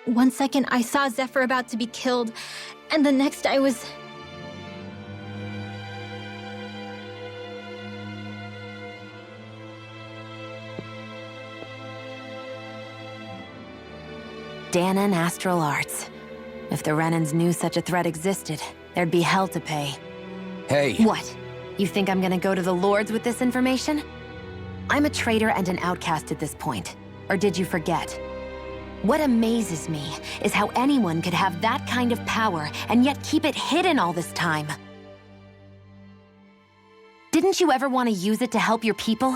One second I saw Zephyr about to be killed, and the next I was... Dahnan Astral Arts. If the Renans knew such a threat existed, there'd be hell to pay. Hey! What? You think I'm gonna go to the Lords with this information? I'm a traitor and an outcast at this point. Or did you forget? What amazes me is how anyone could have that kind of power and yet keep it hidden all this time. Didn't you ever want to use it to help your people?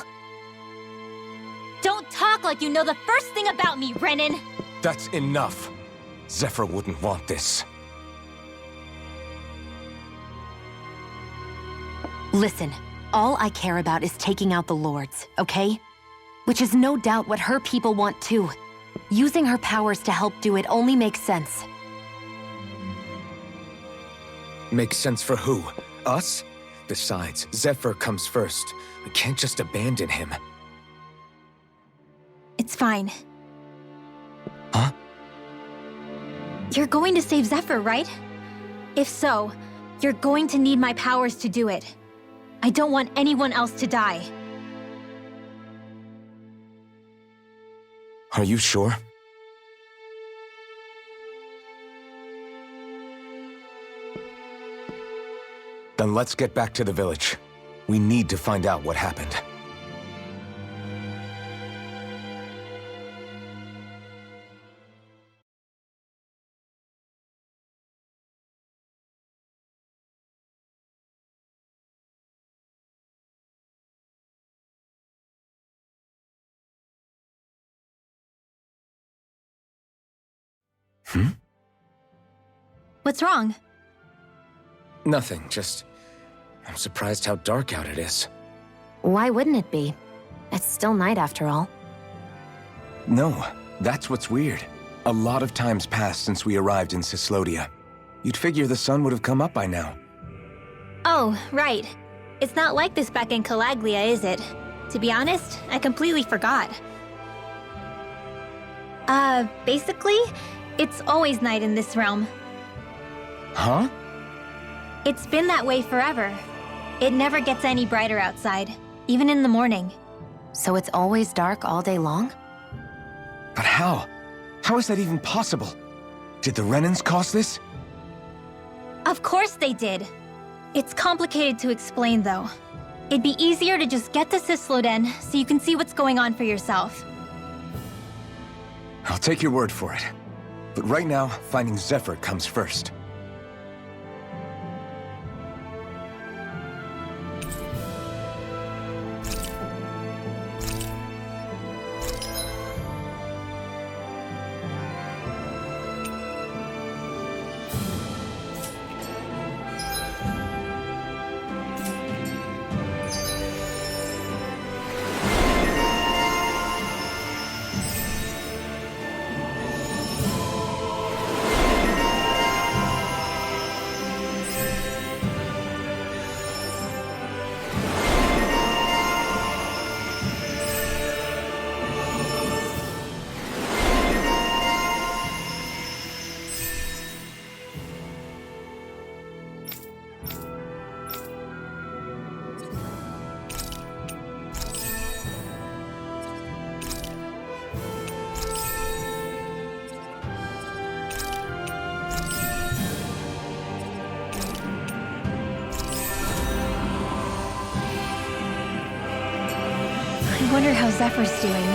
Don't talk like you know the first thing about me, Renan! That's enough. Zephyr wouldn't want this. Listen, all I care about is taking out the Lords, okay? Which is no doubt what her people want too. Using her powers to help do it only makes sense. Makes sense for who? Us? Besides, Zephyr comes first. We can't just abandon him. It's fine. Huh? You're going to save Zephyr, right? If so, you're going to need my powers to do it. I don't want anyone else to die. Are you sure? Then let's get back to the village. We need to find out what happened. What's wrong? Nothing, just... I'm surprised how dark out it is. Why wouldn't it be? It's still night after all. No, that's what's weird. A lot of time's passed since we arrived in Cyslodia. You'd figure the sun would have come up by now. Oh, right. It's not like this back in Calaglia, is it? To be honest, I completely forgot. Basically, it's always night in this realm. Huh? It's been that way forever. It never gets any brighter outside, even in the morning. So it's always dark all day long? But how? How is that even possible? Did the Renans cause this? Of course they did. It's complicated to explain, though. It'd be easier to just get to Cysloden so you can see what's going on for yourself. I'll take your word for it. But right now, finding Zephyr comes first. wonder how Zephyr's doing.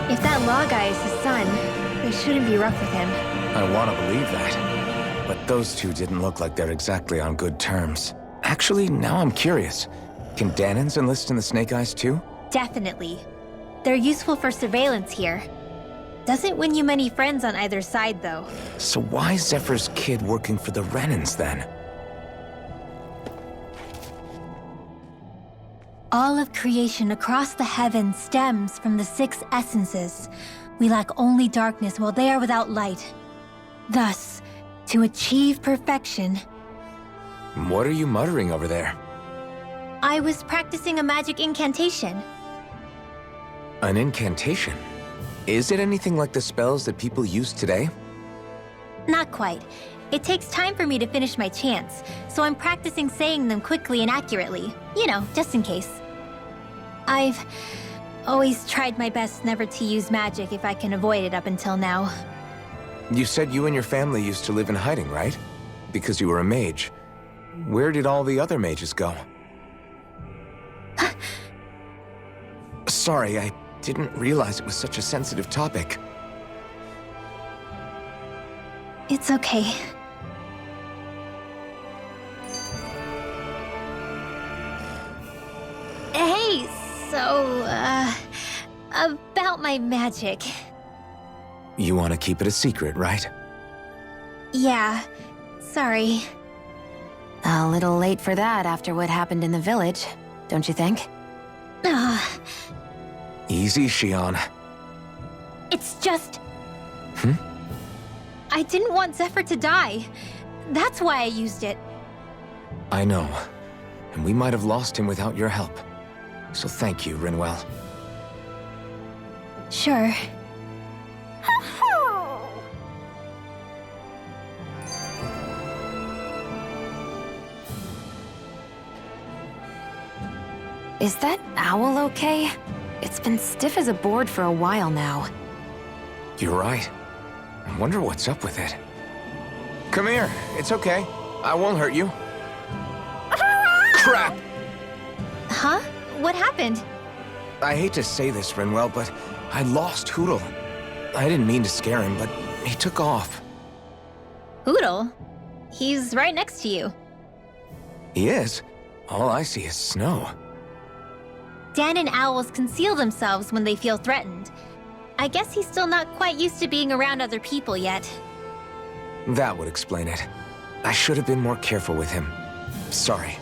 If that law guy is his son, they shouldn't be rough with him. I want to believe that. But those two didn't look like they're exactly on good terms. Actually, now I'm curious. Can Dahnans enlist in the Snake Eyes too? Definitely. They're useful for surveillance here. Doesn't win you many friends on either side, though. So why is Zephyr's kid working for the Renans then? All of creation across the heavens stems from the 6 essences. We lack only darkness while they are without light. Thus, to achieve perfection... What are you muttering over there? I was practicing a magic incantation. An incantation? Is it anything like the spells that people use today? Not quite. It takes time for me to finish my chants, so I'm practicing saying them quickly and accurately. You know, just in case. I've always tried my best never to use magic if I can avoid it up until now. You said you and your family used to live in hiding, right? Because you were a mage. Where did all the other mages go? Sorry, I didn't realize it was such a sensitive topic. It's okay. Hey, so, about my magic. You want to keep it a secret, right? Yeah, sorry. A little late for that after what happened in the village, don't you think? Easy, Shion. It's just... I didn't want Zephyr to die. That's why I used it. I know. And we might have lost him without your help. So thank you, Rinwell. Sure. Is that owl okay? It's been stiff as a board for a while now. You're right. I wonder what's up with it. Come here. It's okay. I won't hurt you. Crap! Huh? What happened? I hate to say this, Rinwell, but I lost Hootle. I didn't mean to scare him, but he took off. Hootle? He's right next to you. He is? All I see is snow. Dahnan owls conceal themselves when they feel threatened. I guess he's still not quite used to being around other people yet. That would explain it. I should have been more careful with him. Sorry.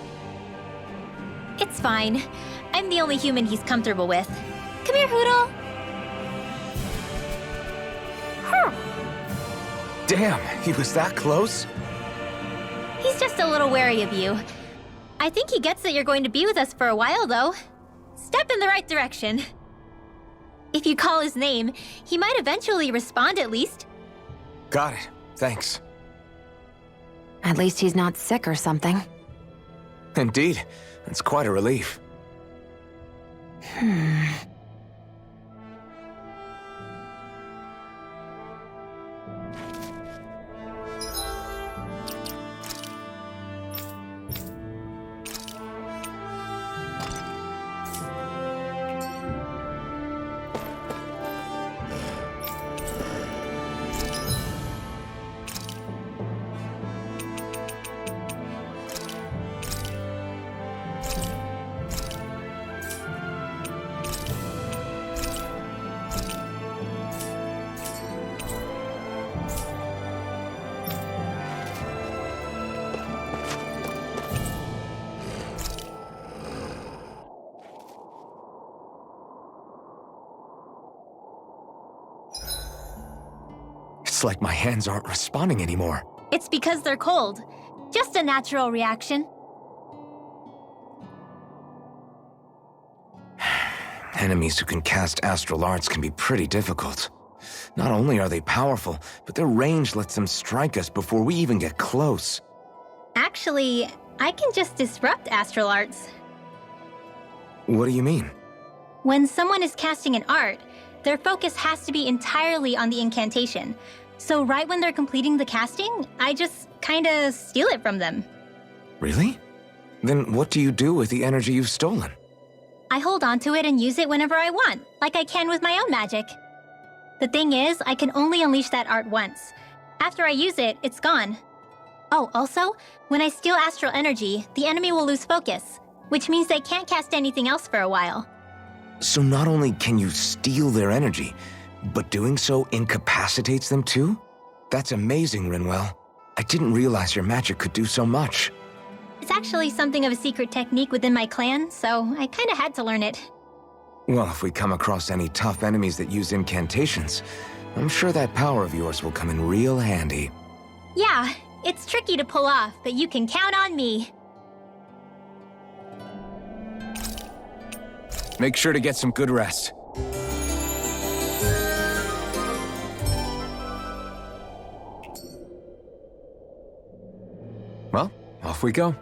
It's fine. I'm the only human he's comfortable with. Come here, Hootle. Damn, he was that close? He's just a little wary of you. I think he gets that you're going to be with us for a while, though. Step in the right direction. If you call his name, he might eventually respond at least. Got it. Thanks. At least he's not sick or something. Indeed. That's quite a relief. It's like my hands aren't responding anymore. It's because they're cold. Just a natural reaction. Enemies who can cast astral arts can be pretty difficult. Not only are they powerful, but their range lets them strike us before we even get close. Actually, I can just disrupt astral arts. What do you mean? When someone is casting an art, their focus has to be entirely on the incantation. So right when they're completing the casting, I just kinda steal it from them. Really? Then what do you do with the energy you've stolen? I hold on to it and use it whenever I want, like I can with my own magic. The thing is, I can only unleash that art once. After I use it, it's gone. Oh, also, when I steal astral energy, the enemy will lose focus, which means they can't cast anything else for a while. So not only can you steal their energy, but doing so incapacitates them too? That's amazing, Rinwell. I didn't realize your magic could do so much. It's actually something of a secret technique within my clan, so I kinda had to learn it. Well, if we come across any tough enemies that use incantations, I'm sure that power of yours will come in real handy. Yeah, it's tricky to pull off, but you can count on me. Make sure to get some good rest. Well, off we go.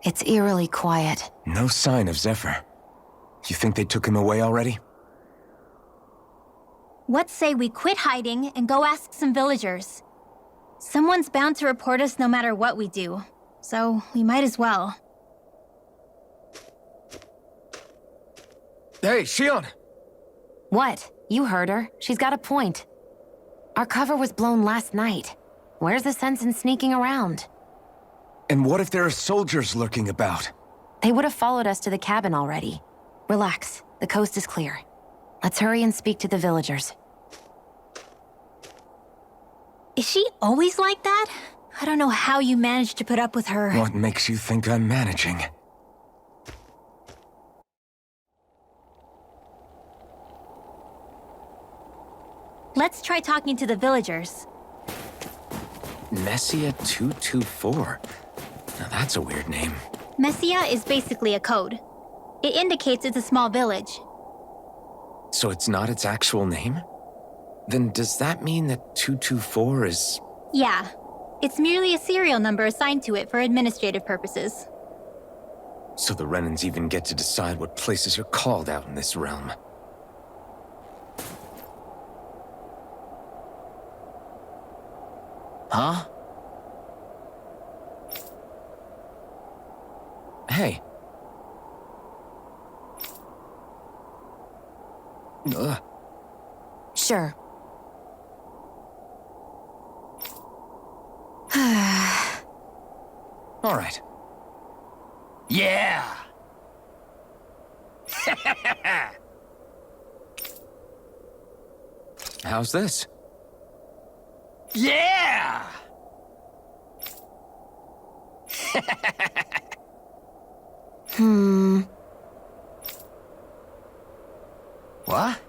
It's eerily quiet. No sign of Zephyr. You think they took him away already? What say we quit hiding and go ask some villagers? Someone's bound to report us no matter what we do, so we might as well. Hey, Shion! What? You heard her. She's got a point. Our cover was blown last night. Where's the sense in sneaking around? And what if there are soldiers lurking about? They would have followed us to the cabin already. Relax. The coast is clear. Let's hurry and speak to the villagers. Is she always like that? I don't know how you managed to put up with her. What makes you think I'm managing? Let's try talking to the villagers. Messia 224. Now that's a weird name. Messia is basically a code. It indicates it's a small village. So it's not its actual name? Then does that mean that 224 is... Yeah. It's merely a serial number assigned to it for administrative purposes. So the Renans even get to decide what places are called out in this realm. Huh? Hey. Ugh. Sure. All right. Yeah! How's this? Yeah! What?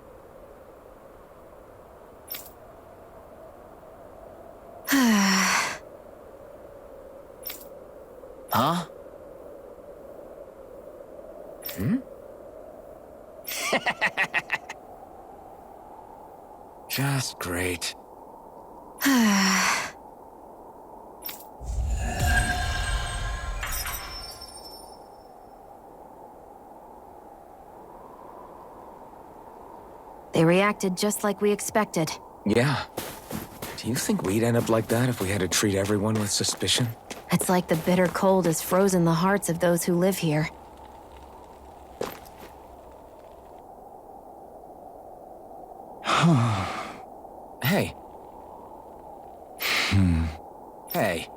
Huh? Just great. They reacted just like we expected. Yeah. Do you think we'd end up like that if we had to treat everyone with suspicion? It's like the bitter cold has frozen the hearts of those who live here. Hey. Hey.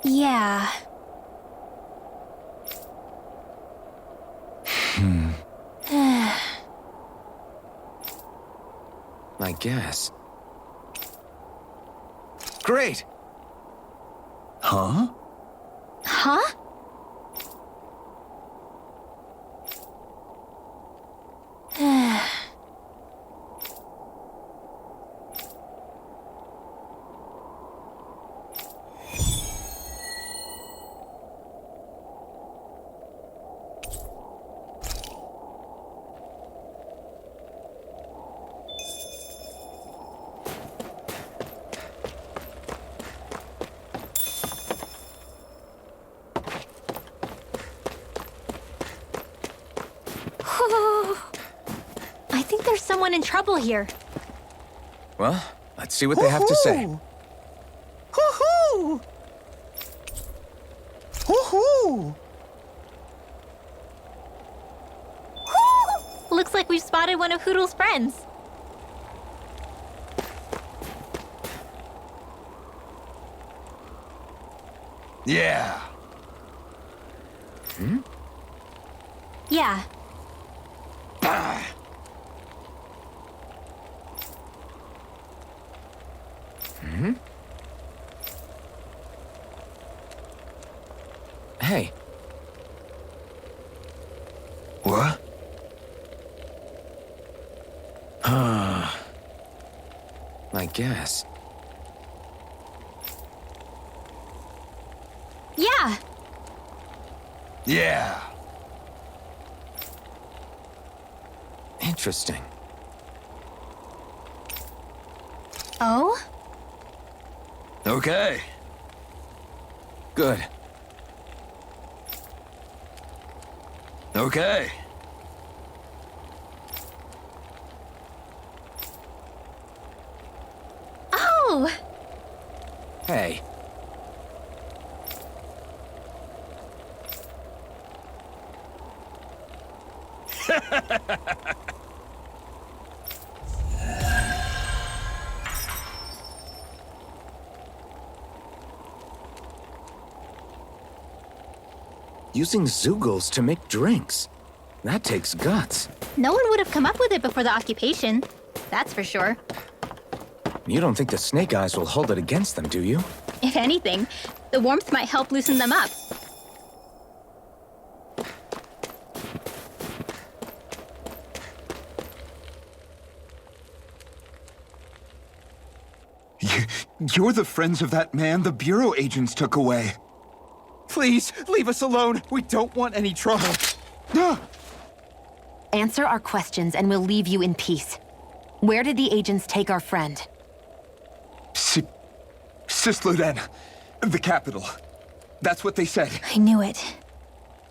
Yeah. I guess. Great! Huh? Huh? I think there's someone in trouble here. Well, let's see what they have to say. Hoo-hoo! Hoo-hoo! Looks like we've spotted one of Hoodle's friends. Yeah. Yeah. Hey, What? I guess. Yeah. Yeah. Interesting. Oh? Okay. Good. Okay. Oh! Hey. Using Zeugles to make drinks. That takes guts. No one would have come up with it before the occupation. That's for sure. You don't think the Snake Eyes will hold it against them, do you? If anything, the warmth might help loosen them up. You're the friends of that man the Bureau agents took away. Please, leave us alone. We don't want any trouble. Answer our questions and we'll leave you in peace. Where did the agents take our friend? Cysloden, the capital. That's what they said. I knew it.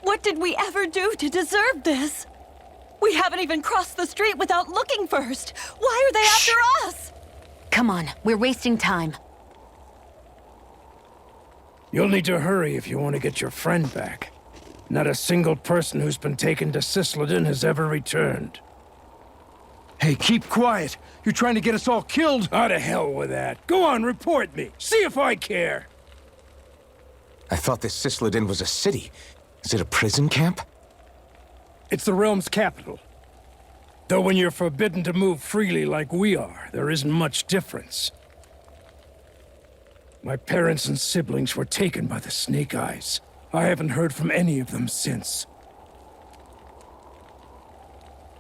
What did we ever do to deserve this? We haven't even crossed the street without looking first. Why are they after us? Come on, we're wasting time. You'll need to hurry if you want to get your friend back. Not a single person who's been taken to Cysloden has ever returned. Hey, keep quiet. You're trying to get us all killed. How to hell with that. Go on, report me. See if I care. I thought this Cysloden was a city. Is it a prison camp? It's the realm's capital. Though when you're forbidden to move freely like we are, there isn't much difference. My parents and siblings were taken by the Snake Eyes. I haven't heard from any of them since.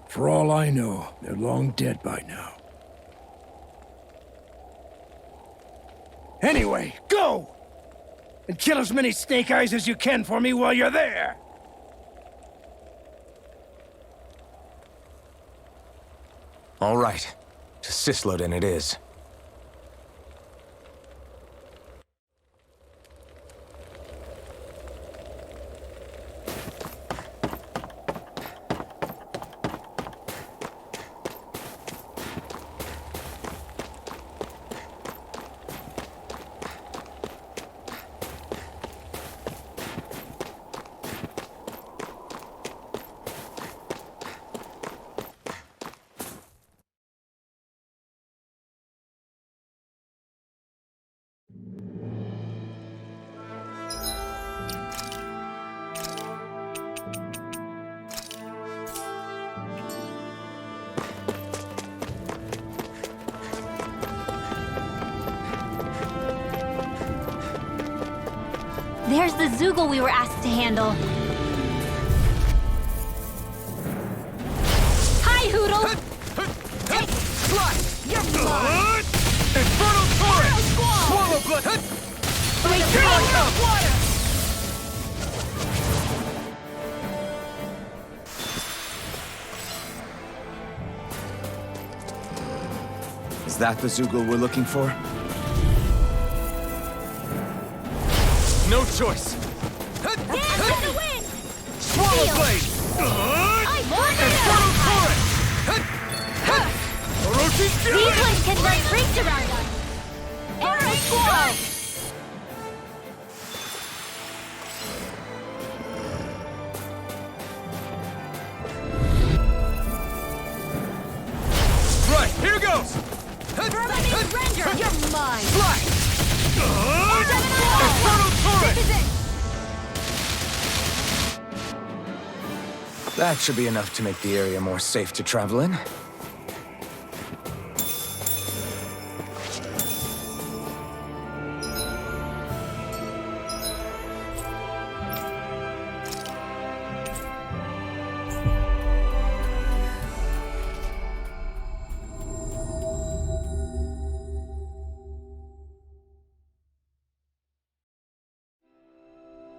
For all I know, they're long dead by now. Anyway, go! And kill as many Snake Eyes as you can for me while you're there! All right. To Cysloden it is. There's the Zeugle we were asked to handle. Hi, Hoodle! Slide! You're mine! Infernal Torrent! Swallow blood! Water! Is that the Zeugle we're looking for? No choice! Dance in the wind! Swallow Feel. blade! Infernal Torrent! Lohikietto! These ones can run rings around us! Arrow Squall! Right, here goes! Render! You're mine! Fly! Infernal Torrent! This is it! That should be enough to make the area more safe to travel in.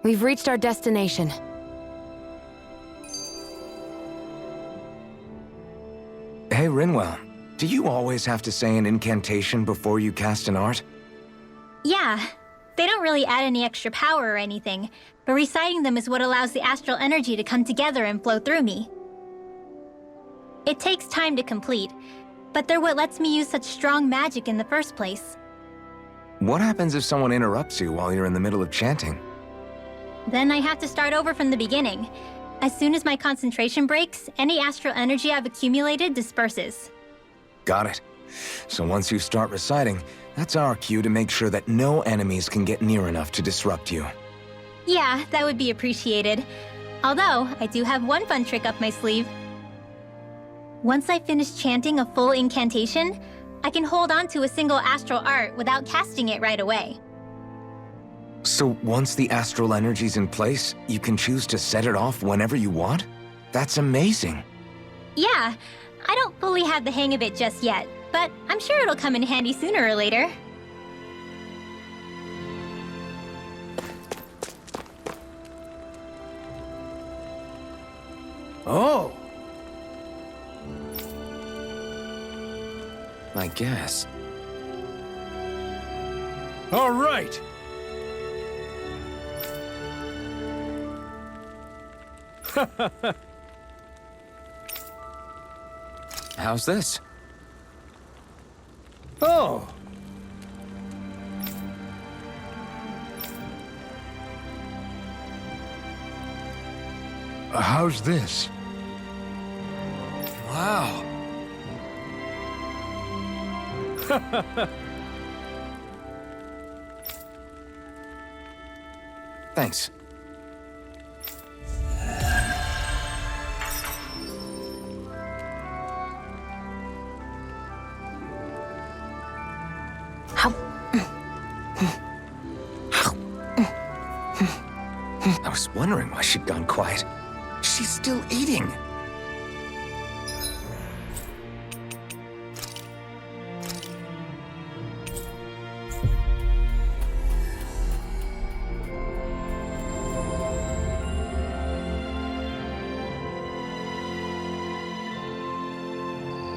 We've reached our destination. Hey, Rinwell, do you always have to say an incantation before you cast an art? Yeah, they don't really add any extra power or anything, but reciting them is what allows the astral energy to come together and flow through me. It takes time to complete, but they're what lets me use such strong magic in the first place. What happens if someone interrupts you while you're in the middle of chanting? Then I have to start over from the beginning. As soon as my concentration breaks, any astral energy I've accumulated disperses. Got it. So once you start reciting, that's our cue to make sure that no enemies can get near enough to disrupt you. Yeah, that would be appreciated. Although, I do have one fun trick up my sleeve. Once I finish chanting a full incantation, I can hold on to a single astral art without casting it right away. So once the astral energy's in place, you can choose to set it off whenever you want? That's amazing. Yeah, I don't fully have the hang of it just yet, but I'm sure it'll come in handy sooner or later. Oh, I guess. all right. How's this? Oh. How's this? Wow. Thanks. I was wondering why she'd gone quiet. She's still eating.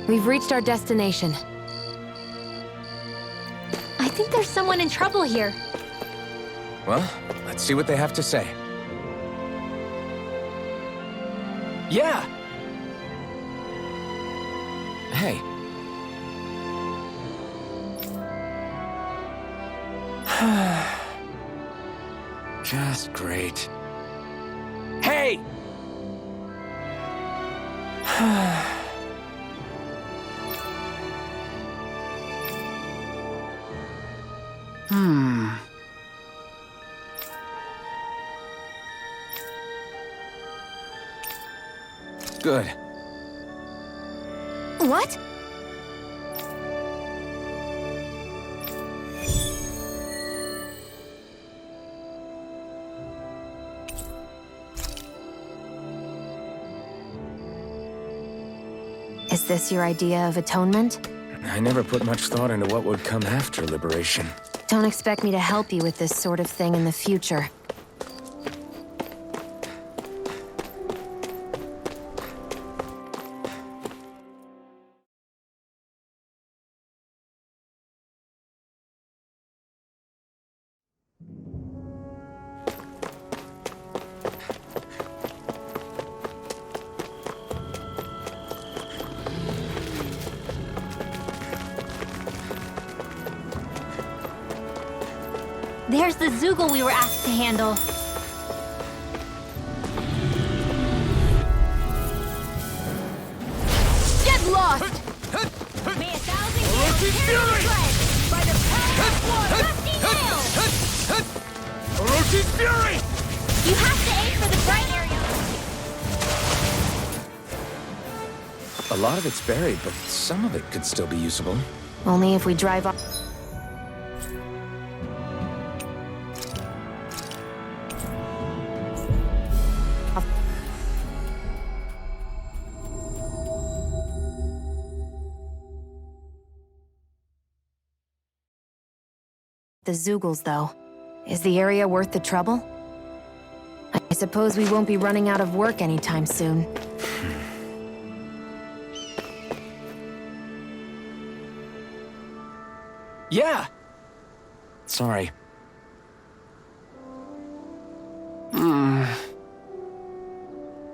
We've reached our destination. I think there's someone in trouble here. Well, let's see what they have to say. Yeah! Hey. Just great. Hey! Good. What? Is this your idea of atonement? I never put much thought into what would come after liberation. Don't expect me to help you with this sort of thing in the future. There's the Zeugle we were asked to handle. Get lost! May 1,000 gales carry the thread by the power of one rusty nail! Orochi's Fury! You have to aim for the bright area. A lot of it's buried, but some of it could still be usable. Only if we drive off. The Zeugles, though. Is the area worth the trouble? I suppose we won't be running out of work anytime soon. Yeah! Sorry.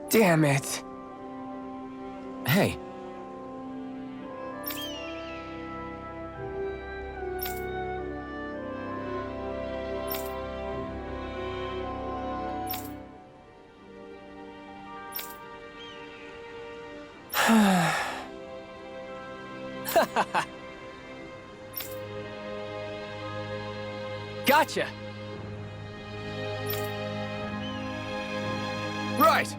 Damn it. Hey. Gotcha! Right!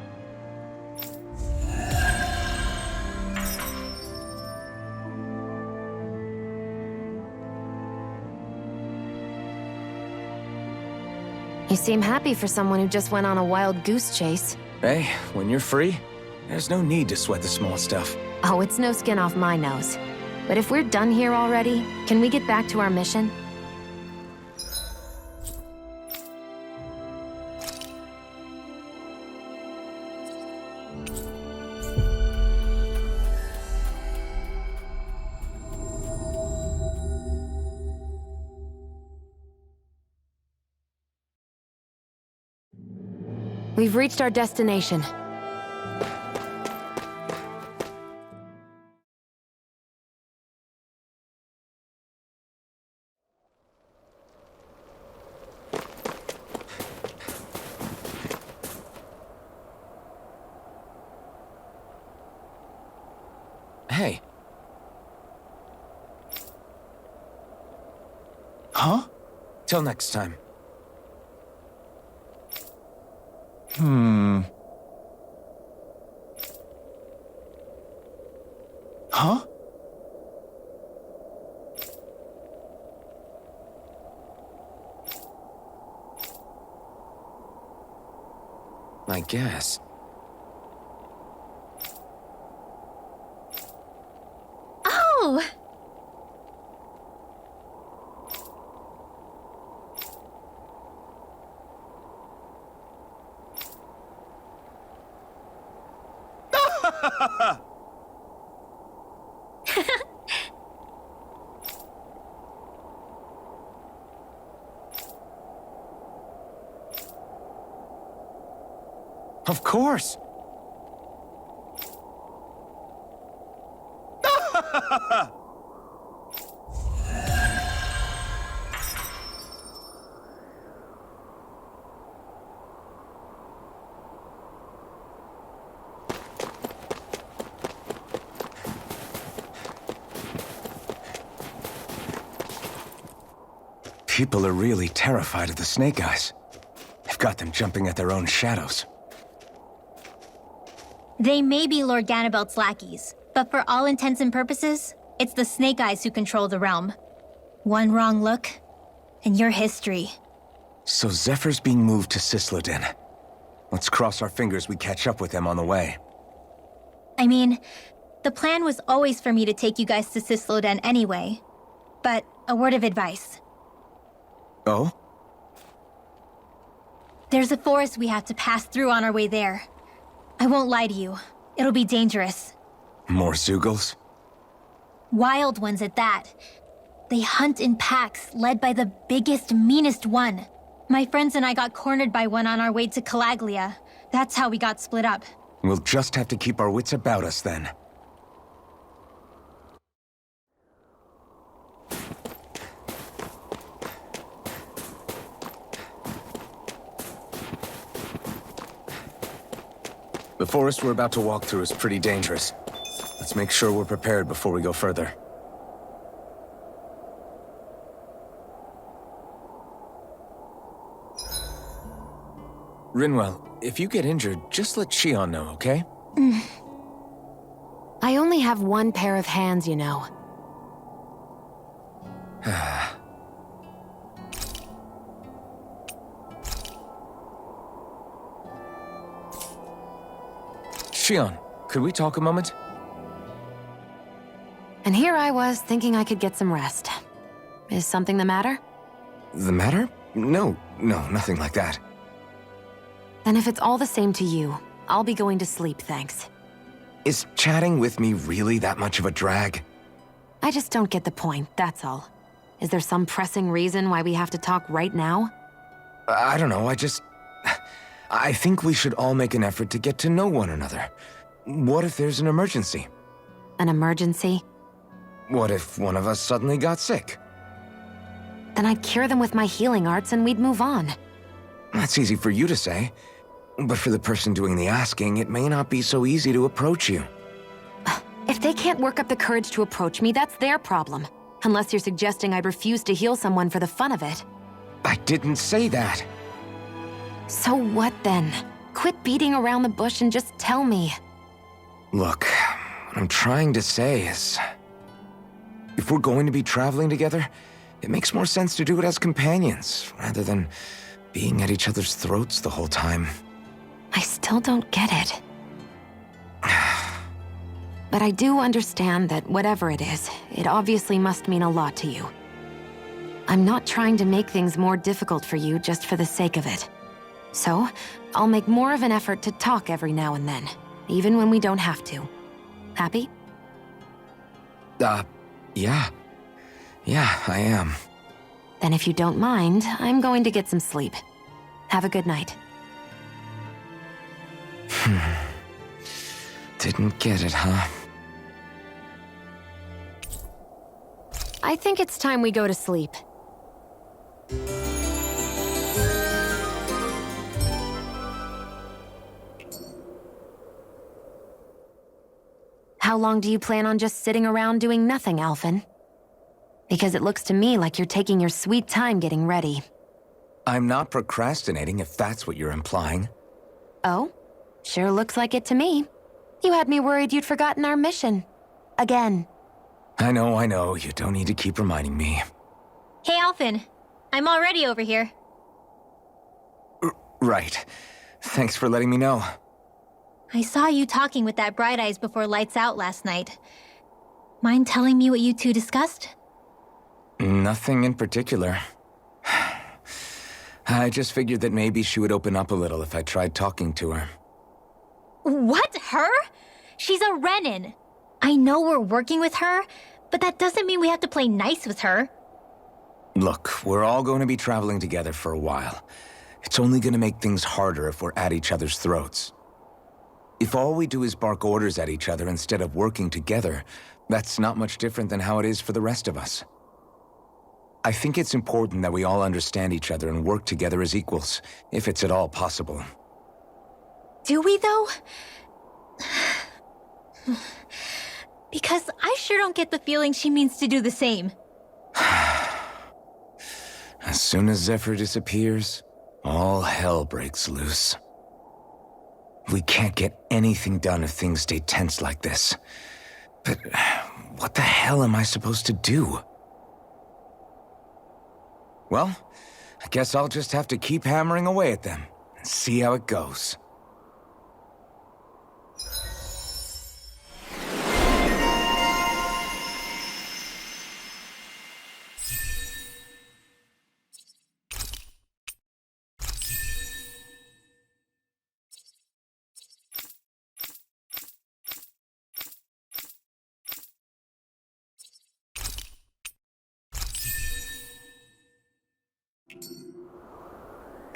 You seem happy for someone who just went on a wild goose chase. Hey, when you're free, there's no need to sweat the small stuff. Oh, it's no skin off my nose. But if we're done here already, can we get back to our mission? We've reached our destination. Hey. Huh? Till next time. Huh? I guess. Oh! Of course. People are really terrified of the Snake Eyes. They've got them jumping at their own shadows. They may be Lord Ganabelt's lackeys, but for all intents and purposes, it's the Snake Eyes who control the realm. One wrong look, and your history. So Zephyr's being moved to Cysloden. Let's cross our fingers we catch up with him on the way. I mean, The plan was always for me to take you guys to Cysloden anyway. But a word of advice. Oh? There's a forest we have to pass through on our way there. I won't lie to you. It'll be dangerous. More Zeugles? Wild ones at that. They hunt in packs, led by the biggest, meanest one. My friends and I got cornered by one on our way to Calaglia. That's how we got split up. We'll just have to keep our wits about us then. The forest we're about to walk through is pretty dangerous. Let's make sure we're prepared before we go further. Rinwell, if you get injured, just let Shion know, okay? I only have one pair of hands, you know. Shion, could we talk a moment? And here I was, thinking I could get some rest. Is something the matter? The matter? No, nothing like that. Then if it's all the same to you, I'll be going to sleep, thanks. Is chatting with me really that much of a drag? I just don't get the point, that's all. Is there some pressing reason why we have to talk right now? I don't know, I think we should all make an effort to get to know one another. What if there's an emergency? An emergency? What if one of us suddenly got sick? Then I'd cure them with my healing arts and we'd move on. That's easy for you to say. But for the person doing the asking, it may not be so easy to approach you. If they can't work up the courage to approach me, that's their problem. Unless you're suggesting I'd refuse to heal someone for the fun of it. I didn't say that. So what then? Quit beating around the bush and just tell me. Look, what I'm trying to say is... if we're going to be traveling together, it makes more sense to do it as companions, rather than being at each other's throats the whole time. I still don't get it. But I do understand that whatever it is, it obviously must mean a lot to you. I'm not trying to make things more difficult for you just for the sake of it. So, I'll make more of an effort to talk every now and then, even when we don't have to. Happy? Yeah. Yeah, I am. Then if you don't mind, I'm going to get some sleep. Have a good night. Didn't get it, huh? I think it's time we go to sleep. How long do you plan on just sitting around doing nothing, Ulvhan? Because it looks to me like you're taking your sweet time getting ready. I'm not procrastinating, if that's what you're implying. Oh? Sure looks like it to me. You had me worried you'd forgotten our mission. Again. I know. You don't need to keep reminding me. Hey, Ulvhan. I'm already over here. Right. Thanks for letting me know. I saw you talking with that Bright Eyes before lights out last night. Mind telling me what you two discussed? Nothing in particular. I just figured that maybe she would open up a little if I tried talking to her. What? Her? She's a Renin. I know we're working with her, but that doesn't mean we have to play nice with her. Look, we're all going to be traveling together for a while. It's only going to make things harder if we're at each other's throats. If all we do is bark orders at each other instead of working together, that's not much different than how it is for the rest of us. I think it's important that we all understand each other and work together as equals, if it's at all possible. Do we, though? Because I sure don't get the feeling she means to do the same. As soon as Zephyr disappears, all hell breaks loose. We can't get anything done if things stay tense like this. But what the hell am I supposed to do? Well, I guess I'll just have to keep hammering away at them and see how it goes.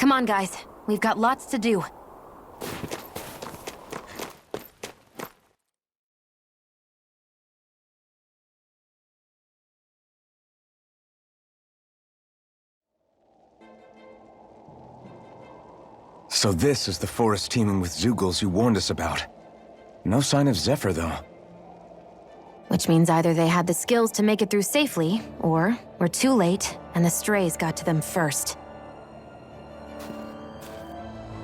Come on, guys. We've got lots to do. So this is the forest teeming with Zeugles you warned us about. No sign of Zephyr, though. Which means either they had the skills to make it through safely, or we're too late, and the strays got to them first.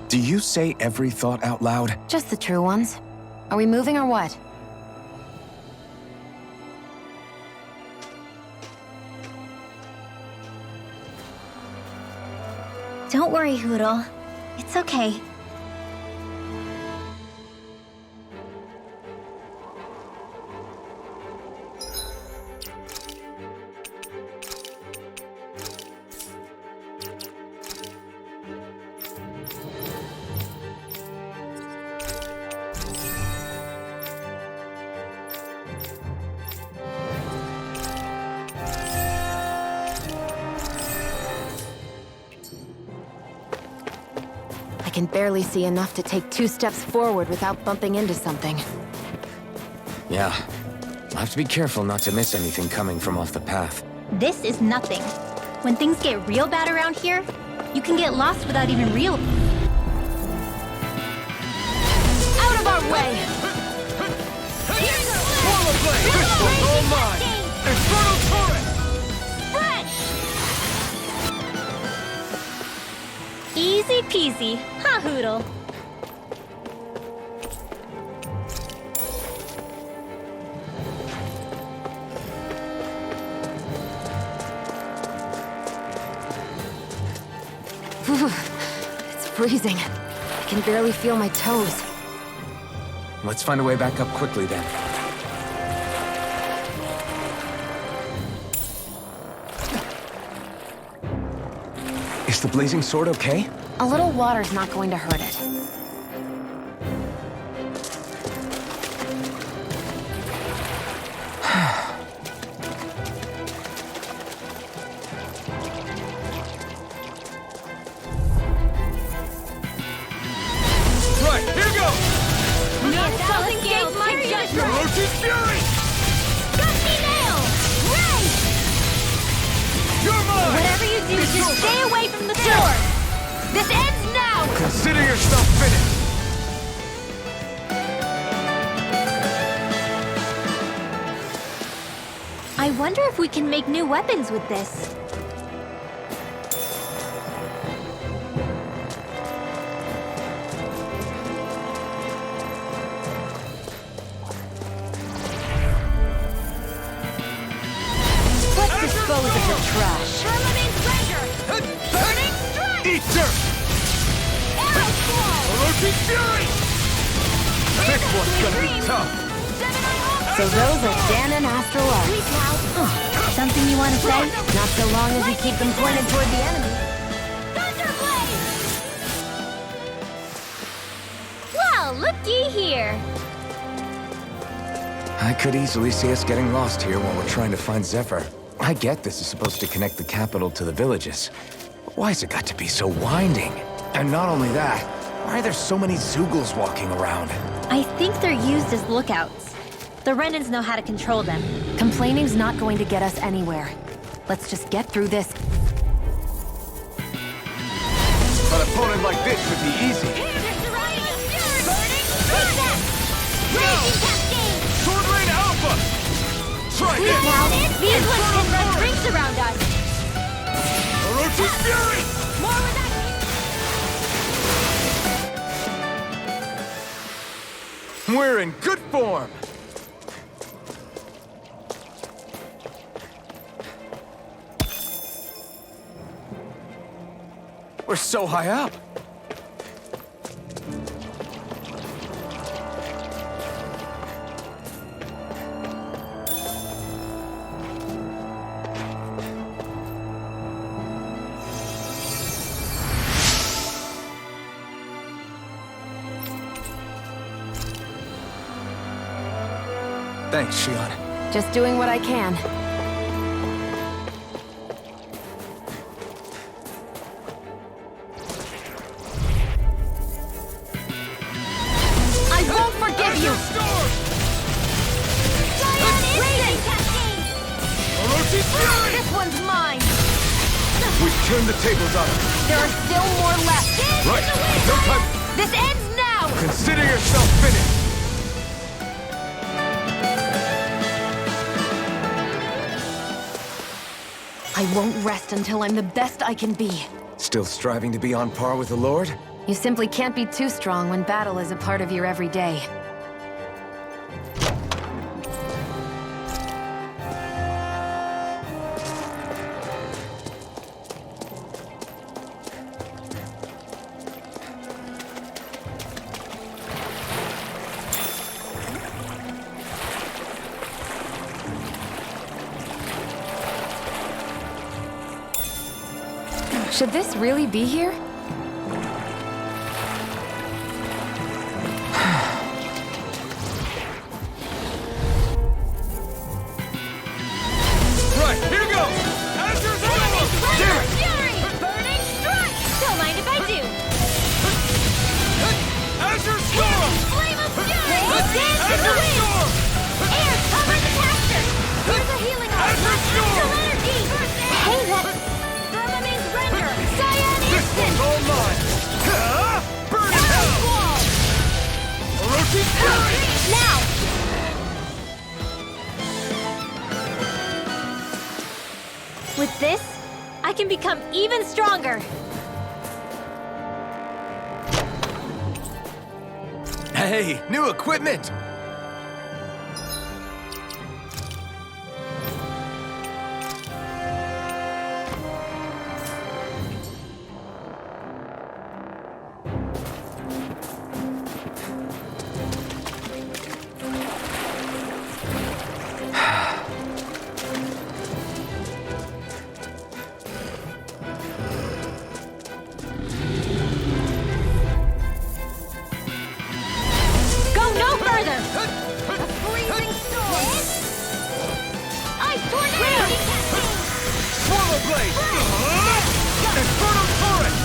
Do you say every thought out loud? Just the true ones. Are we moving or what? Don't worry, Hoodle. It's okay. I can barely see enough to take 2 steps forward without bumping into something. Yeah. I'll have to be careful not to miss anything coming from off the path. This is nothing. When things get real bad around here, you can get lost without even real. Out of our way! Swallow blade! This one's all mine! Infernal torrent! Easy peasy, huh, Hoodle? It's freezing. I can barely feel my toes. Let's find a way back up quickly, then. Is the blazing sword okay? A little water's not going to hurt it. Right, here goes! Nothing escapes my judgment! Roach's fury! Gusty nail! Ray! You're mine! Whatever you do, just stay away from the sword! This ends now! Consider yourself finished! I wonder if we can make new weapons with this. Let's dispose of the trash. Burning strike! Eat dirt! Arrow squall! Roach's fury! This one's gonna be tough! So those are Dahnan astral arcs. Something you want to say? Not so long as you keep them pointed toward the enemy. Well, looky here. I could easily see us getting lost here while we're trying to find Zephyr. I get this is supposed to connect the capital to the villages. But why's it got to be so winding? And not only that, why are there so many Zeugles walking around? I think they're used as lookouts. The Renans know how to control them. Complaining's not going to get us anywhere. Let's just get through this. An opponent like this should be easy. Sword Rain Alpha! Try Please this! now, these ones can run rings around us. Roach's fury! More with that. We're in good form! We're so high up! Thanks, Shion. Just doing what I can. This one's mine! We've turned the tables on him. There are still more left. Right. No time. This ends now! Consider yourself finished. I won't rest until I'm the best I can be. Still striving to be on par with the Lord? You simply can't be too strong when battle is a part of your everyday. Should this really be here? Right, here goes! Azure Zeugle! Damn it! Fury! Burning strike! Don't mind if I do. Azure Storm! Flame of fury! Dance in the wind! Storm! Air, cover the caster! Here's a healing orb! Azure Storm! Still energy! Hey, what? Thermamine's render! Cyan This one's instant! all mine! Burn in hell! Wall! Orochi Fury! Now! With this, I can become even stronger. Hey, new equipment! Go no further! A freezing storm! Ice tornado! Swallow Blade! Inferno Torrent!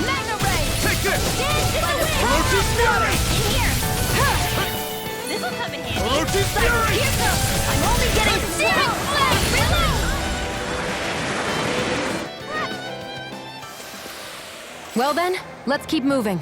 Magna ray! Take this! Dance in the wind! Orochi Fury! In here! This'll come in handy! Orochi But Fury! here goes! I'm only getting secret flame! Well then, let's keep moving.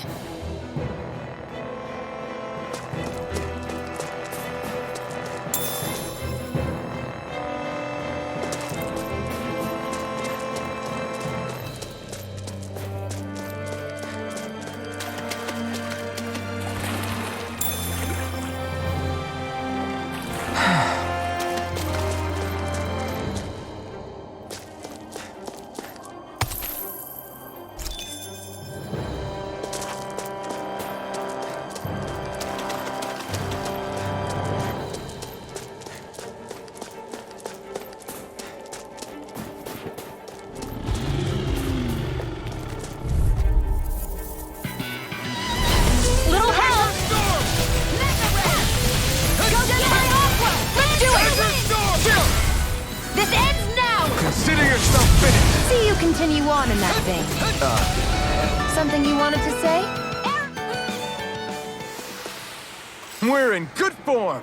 Little help! Go down my aqua! Let's do it! This ends now! Consider yourself finished! See you continue on in that vein. Something you wanted to say? We're in good form!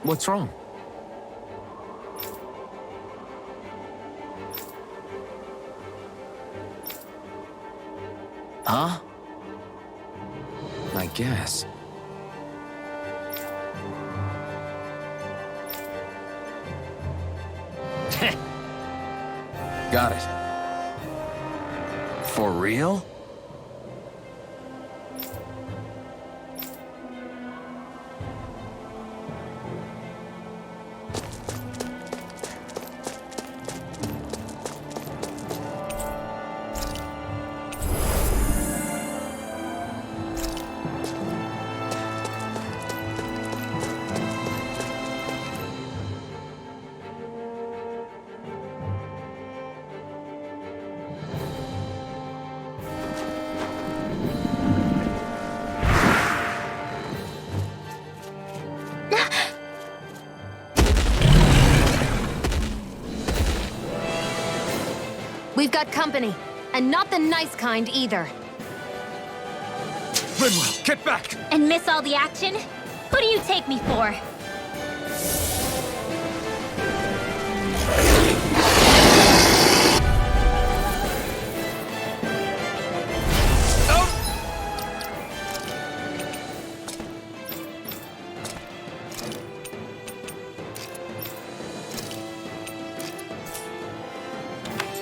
What's wrong? Huh? I guess. Got it. For real? We've got company, and not the nice kind either. Rinwell, get back! And miss all the action? Who do you take me for?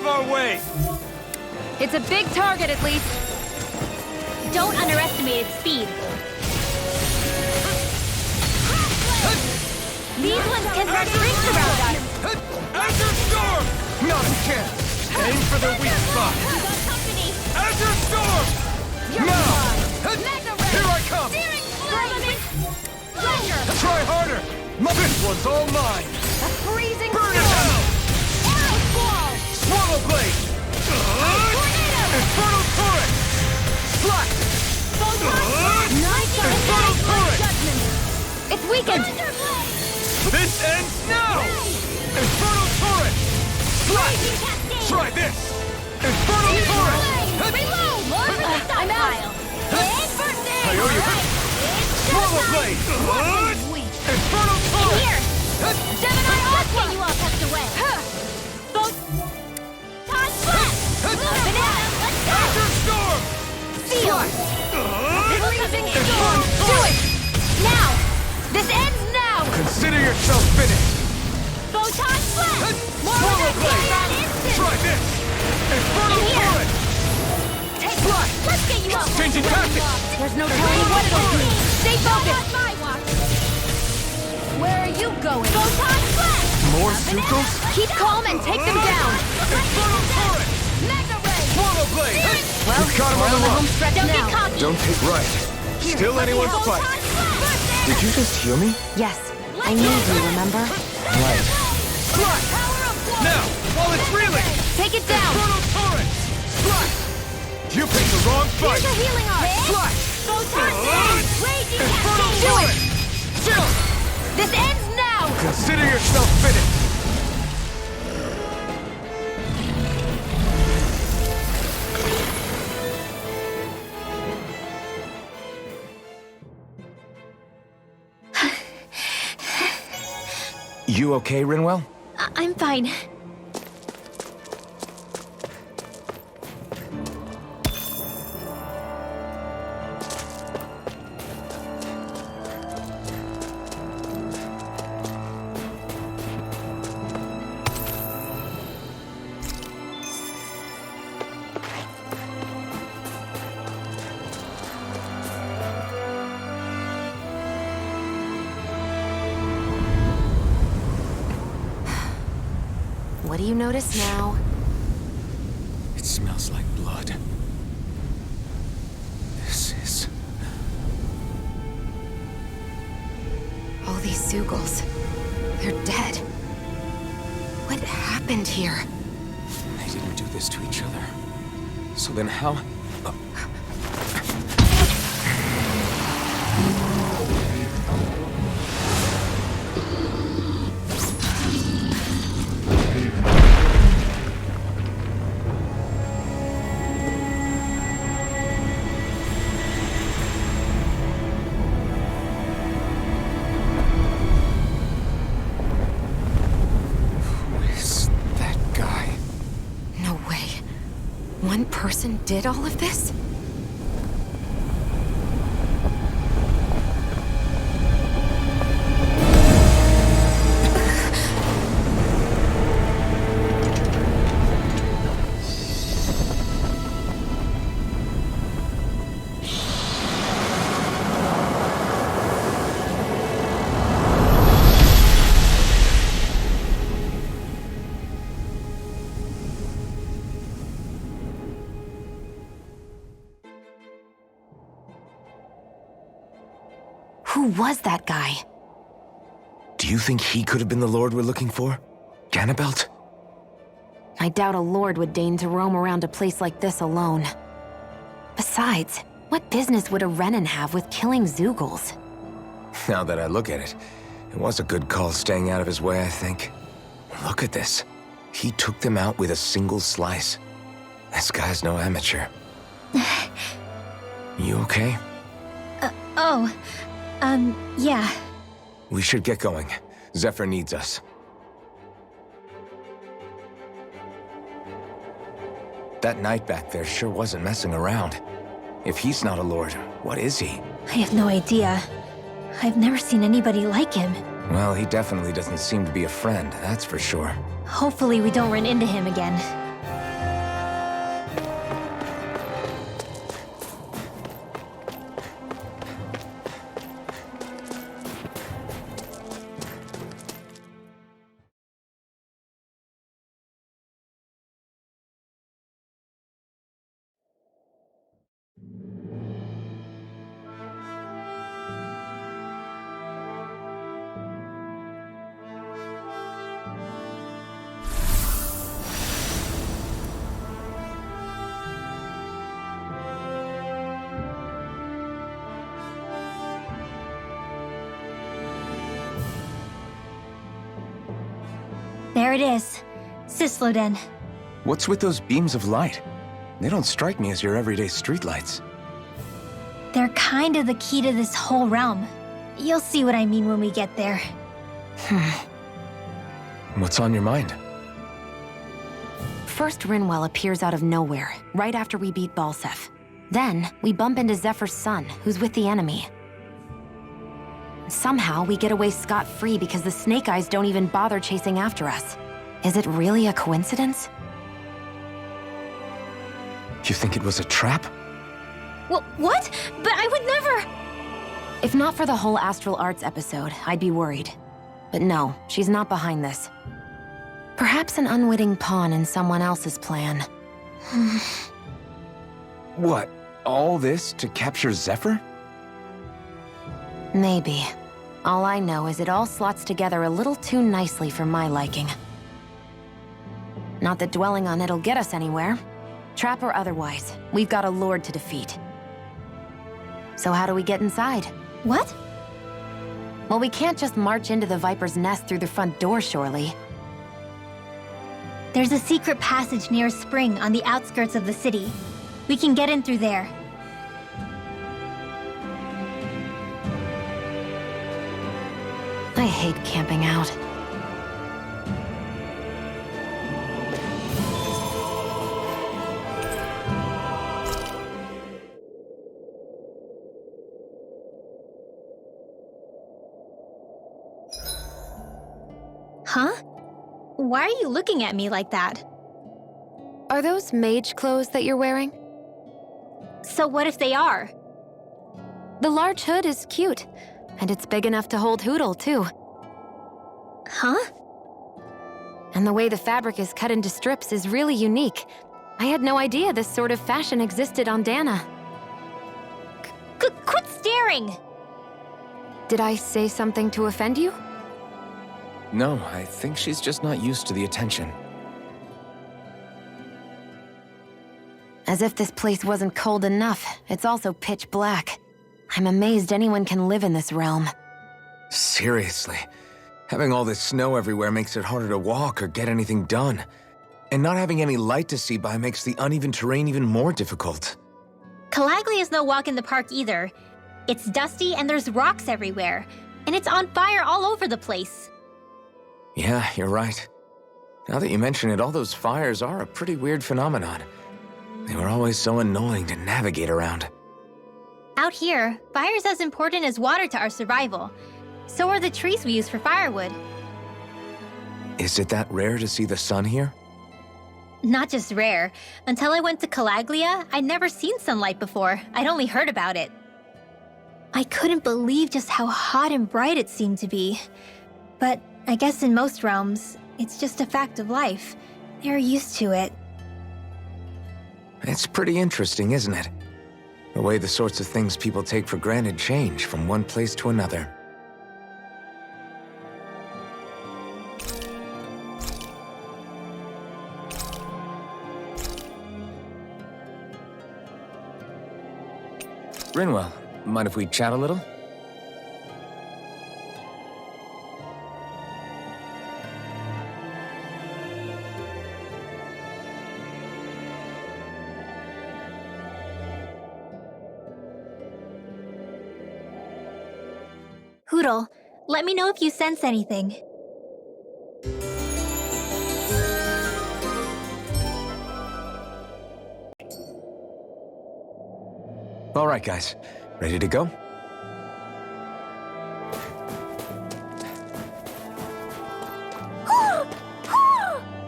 Our way! It's a big target, at least. Don't underestimate its speed. These ones can run rings around us. Azure Storm! Not a chance! Aim for the weak spot! We got company. Azure Storm! Now! Here I come! Try harder! This one's all mine! A freezing Burn it storm! down! Arrow squall! Swallow Blade! Infernal Turret! Slack! Infernal Turret! It's weakened! This ends now! Infernal Turret! Slack! Try this! Infernal Turret! I'm out! I owe you! Swallow Blade! Infernal Turret! Here! Gemini Arc! Get you all tucked away! Todd Flash! Banana, let's go! Azure Storm! Seal! Freezing storm! Do it! Now! This ends now! Consider yourself finished! Photon Flash! Swallow Blade! Try this! Infernal Turret! Take one! Let's get you all Changing tactics! There's no telling what it'll do! Stay focused! my watch! Where are you going? Photon Flash! More Zeugles? Keep calm and take them down! Infernal Turret! Mega Ray! Swallow Blade! Well, We've got him on the home run! stretch Don't now. get cocky! Don't take right. Still anyone's fight. Did you just hear me? Yes, I need you, remember? Right. Slack! Now, while it's reeling! Take it down! Infernal Turret! Slack! You picked the wrong fight! Here's your healing arc! Slack! Raging Infernal Do Turret! it! Chill! This ends now! Consider yourself finished! You okay, Rinwell? I'm fine. What do you notice now? It smells like blood. This is... All these Zeugles. They're dead. What happened here? They didn't do this to each other. So then how... One person did all of this? Who was that guy? Do you think he could have been the Lord we're looking for? Ganabelt? I doubt a lord would deign to roam around a place like this alone. Besides, what business would a Renan have with killing Zeugles? Now that I look at it, it was a good call staying out of his way, I think. Look at this. He took them out with a single slice. This guy's no amateur. You okay? Yeah. We should get going. Zephyr needs us. That knight back there sure wasn't messing around. If he's not a lord, what is he? I have no idea. I've never seen anybody like him. Well, he definitely doesn't seem to be a friend, that's for sure. Hopefully we don't run into him again. There it is. Cysloden. What's with those beams of light? They don't strike me as your everyday streetlights. They're kind of the key to this whole realm. You'll see what I mean when we get there. What's on your mind? First, Rinwell appears out of nowhere, right after we beat Balseph. Then, we bump into Zephyr's son, who's with the enemy. Somehow, we get away scot-free because the Snake Eyes don't even bother chasing after us. Is it really a coincidence? You think it was a trap? What? But I would never... If not for the whole Astral Arts episode, I'd be worried. But no, she's not behind this. Perhaps an unwitting pawn in someone else's plan. What? All this to capture Zephyr? Maybe. All I know is it all slots together a little too nicely for my liking. Not that dwelling on it'll get us anywhere. Trap or otherwise, we've got a lord to defeat. So how do we get inside? What? Well, we can't just march into the Viper's nest through the front door, surely. There's a secret passage near a spring on the outskirts of the city. We can get in through there. I hate camping out. Huh? Why are you looking at me like that? Are those mage clothes that you're wearing? So what if they are? The large hood is cute, and it's big enough to hold Hootle, too. Huh? And the way the fabric is cut into strips is really unique. I had no idea this sort of fashion existed on Dahnan. Quit staring! Did I say something to offend you? No, I think she's just not used to the attention. As if this place wasn't cold enough, it's also pitch black. I'm amazed anyone can live in this realm. Seriously. Having all this snow everywhere makes it harder to walk or get anything done. And not having any light to see by makes the uneven terrain even more difficult. Calaglia is no walk in the park either. It's dusty and there's rocks everywhere. And it's on fire all over the place. Yeah, you're right. Now that you mention it, all those fires are a pretty weird phenomenon. They were always so annoying to navigate around. Out here, fire's as important as water to our survival. So are the trees we use for firewood. Is it that rare to see the sun here? Not just rare. Until I went to Calaglia, I'd never seen sunlight before. I'd only heard about it. I couldn't believe just how hot and bright it seemed to be. But I guess in most realms, it's just a fact of life. They're used to it. It's pretty interesting, isn't it? The way the sorts of things people take for granted change from one place to another. Rinwell, mind if we chat a little? Hoodle, let me know if you sense anything. All right, guys. Ready to go?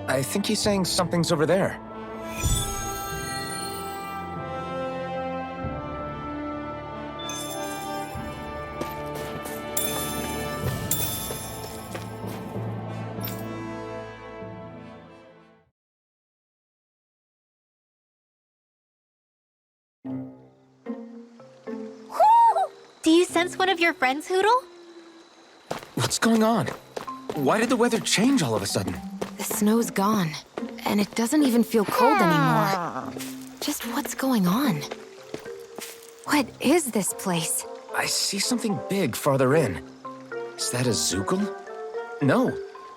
I think he's saying something's over there. Do you sense one of your friends, Hoodle? What's going on? Why did the weather change all of a sudden? The snow's gone, and it doesn't even feel cold anymore. Just what's going on? What is this place? I see something big farther in. Is that a Zeugle? No,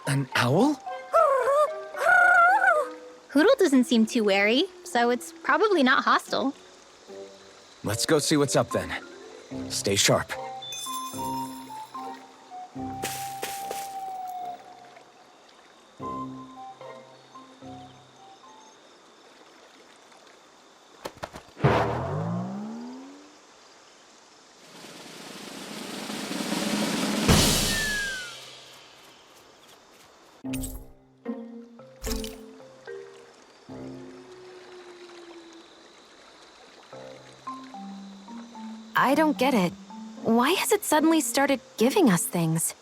an owl? Hoodle doesn't seem too wary, so it's probably not hostile. Let's go see what's up then. Stay sharp. I don't get it. Why has it suddenly started giving us things?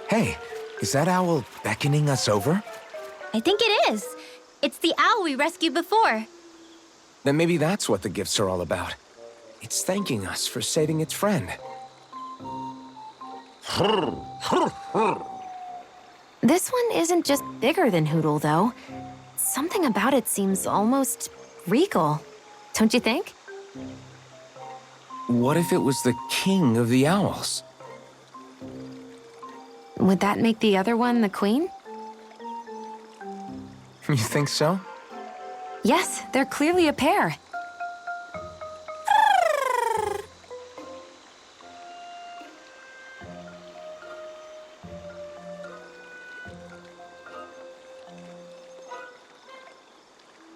Hey, is that owl beckoning us over? I think it is. It's the owl we rescued before. Then maybe that's what the gifts are all about. It's thanking us for saving its friend. This one isn't just bigger than Hoodle, though. Something about it seems almost regal. Don't you think? What if it was the king of the owls? Would that make the other one the queen? You think so? Yes, they're clearly a pair.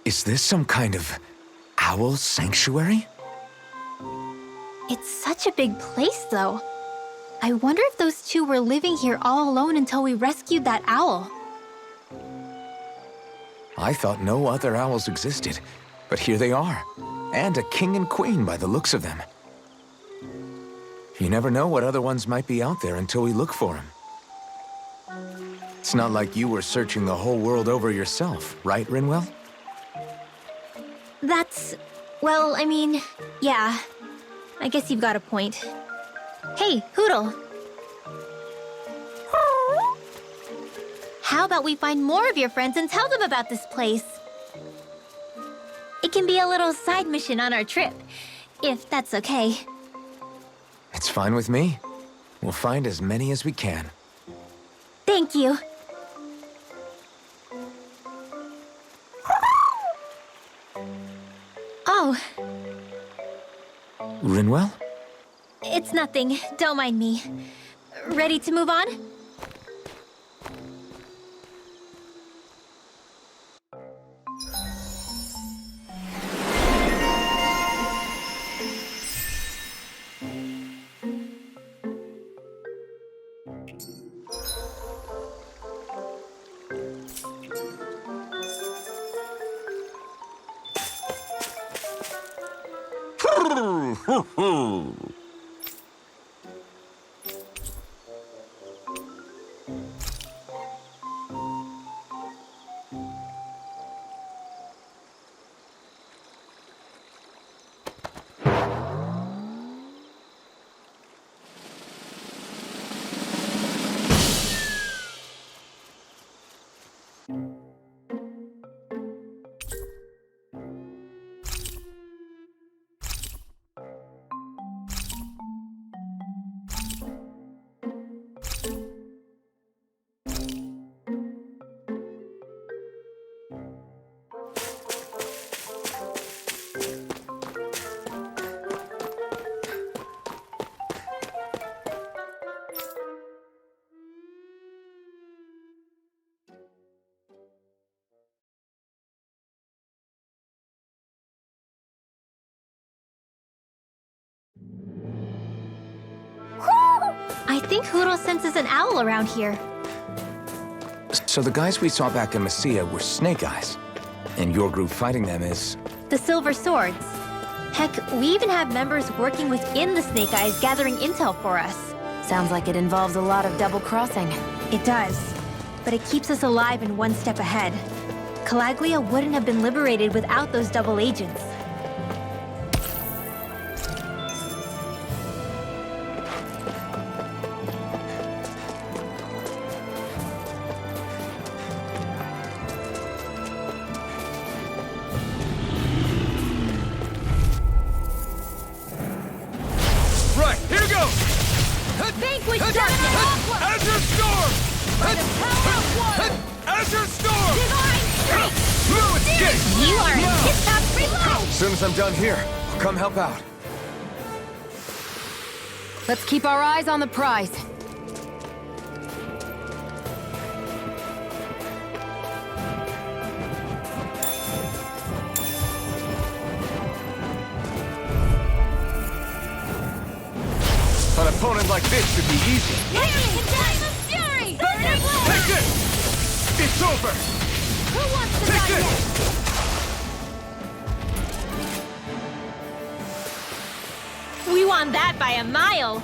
Is this some kind of owl sanctuary? It's such a big place, though. I wonder if those two were living here all alone until we rescued that owl. I thought no other owls existed, but here they are. And a king and queen by the looks of them. You never know what other ones might be out there until we look for them. It's not like you were searching the whole world over yourself, right, Rinwell? Well, I mean, yeah. I guess you've got a point. Hey, Hoodle. How about we find more of your friends and tell them about this place? It can be a little side mission on our trip, if that's okay. It's fine with me. We'll find as many as we can. Thank you. Oh, Rinwell? it's nothing. Don't mind me. Ready to move on? think Hootle senses an owl around here. So the guys we saw back in Messia were Snake Eyes, and your group fighting them is... The Silver Swords. Heck, we even have members working within the Snake Eyes gathering intel for us. Sounds like it involves a lot of double-crossing. It does. But it keeps us alive and one step ahead. Calaglia wouldn't have been liberated without those double agents. Right, here we go! Vanquish Dahnan! Azure Storm! By the power of water! Azure Storm! Divine Strike! No escape! You are in tip-top reload! As soon as I'm done here, I'll come help out. Let's keep our eyes on the prize. An opponent like this should be easy. Fury! Burning Blade! Take this! It's over! Who wants to Take die this! next? We won that by a mile!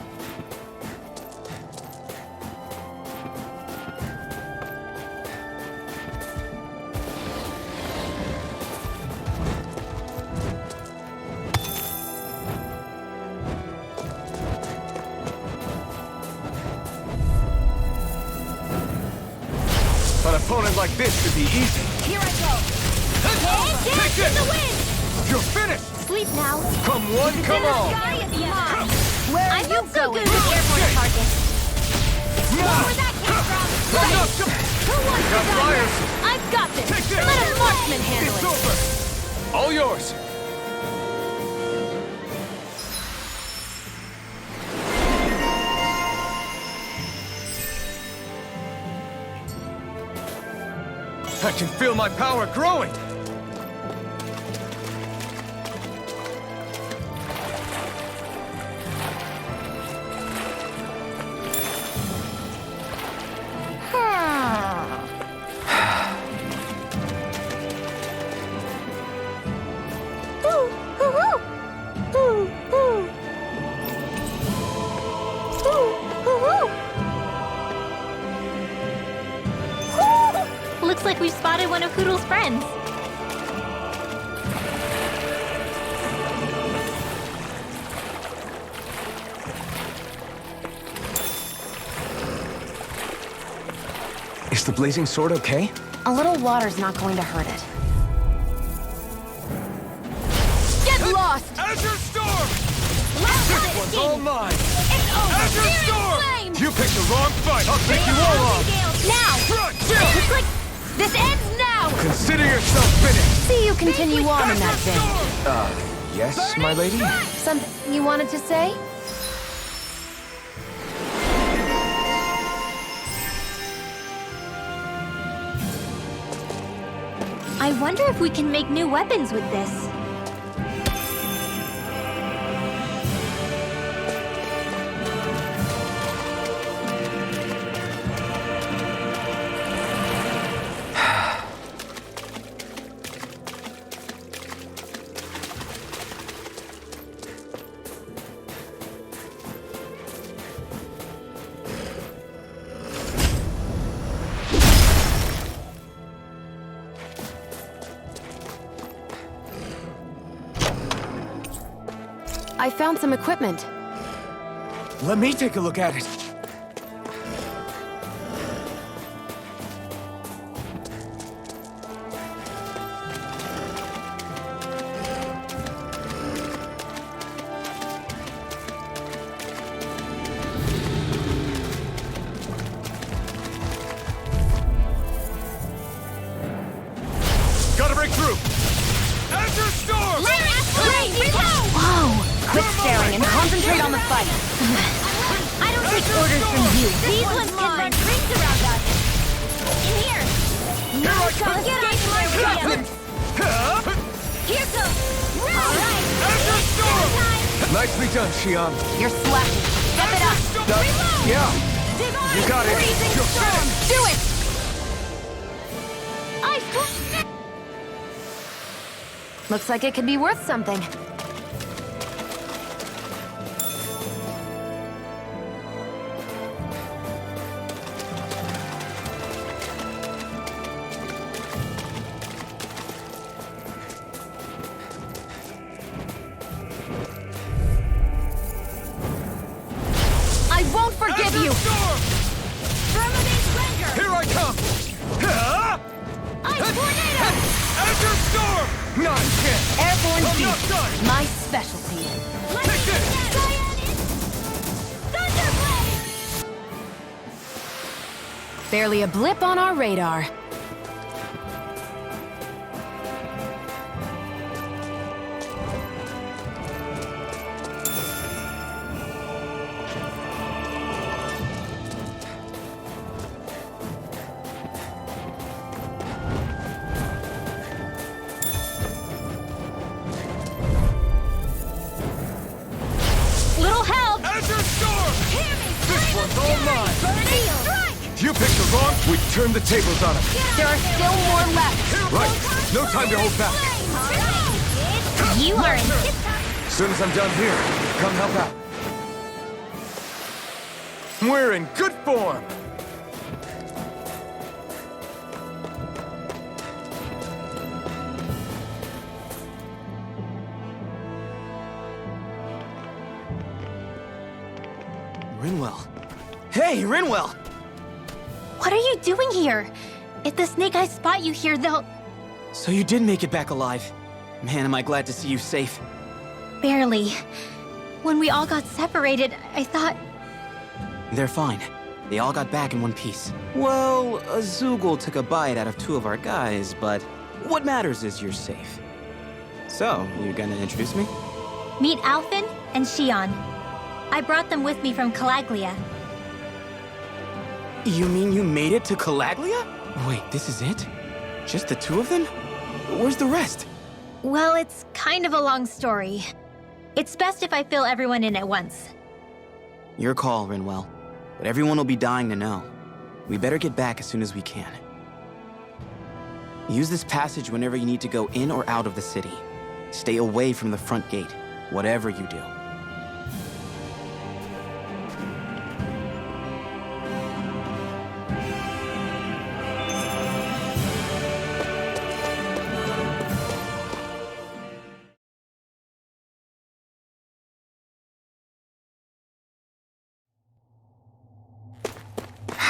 An opponent like this should be easy. Here I go! Take this! The wind! You're finished! Sleep now. Come one, come all! Sky is mine! Where are you going with airborne targets? Where that came from? Who wants to Got die flyers! next? I've got this! Take this! Let a marksman handle It's it! over! All yours! I can feel my power growing! Looks like we've spotted one of Hootle's friends. Is the blazing sword okay? A little water's not going to hurt it. Get lost! Azure Storm! This One's all mine! It's over! Azure Searing Storm! flame! You picked the wrong fight! I'll take you all on! Now! Front! Looks like this ends now! Consider yourself finished! See you continue on in that vein. Yes, my lady? Something you wanted to say? I wonder if we can make new weapons with this. I found some equipment. Let me take a look at it. Gotta break through! Azure Storm! Whoa! Quit staring and concentrate on the fight. I don't take orders from you. These ones can run rings around us. In here. Here I come! Get out of my way. Here goes! All right. Azure Storm! Nicely done, Xian. You're slacking. Step it up. Yeah. You got it. Freezing storm. Do it. Looks like it could be worth something. I won't forgive you. Here I come! Ice tornado. Azure Storm! Not a chance! Airborne I'm not beast. done! My specialty. Take this! Barely a blip on our radar. Little help! Azure Storm! This one's all mine! You picked the wrong... We turned the tables on him. There are still more left. Right! No time to hold back! You are in As soon as I'm done here, come help out. We're in good form! Rinwell. Hey, Rinwell! What are you doing here? If the Snake Eyes spot you here, they'll... So you did make it back alive. Man, am I glad to see you safe. Barely. When we all got separated, I thought... They're fine. They all got back in one piece. Well, a Zeugle took a bite out of 2 of our guys, but what matters is you're safe. So, you gonna introduce me? Meet Ulvhan and Xion. I brought them with me from Calaglia. You mean you made it to Calaglia? Wait, this is it? Just the 2 of them? Where's the rest? Well, it's kind of a long story. It's best if I fill everyone in at once. Your call, Rinwell. But everyone will be dying to know. We better get back as soon as we can. Use this passage whenever you need to go in or out of the city. Stay away from the front gate, whatever you do.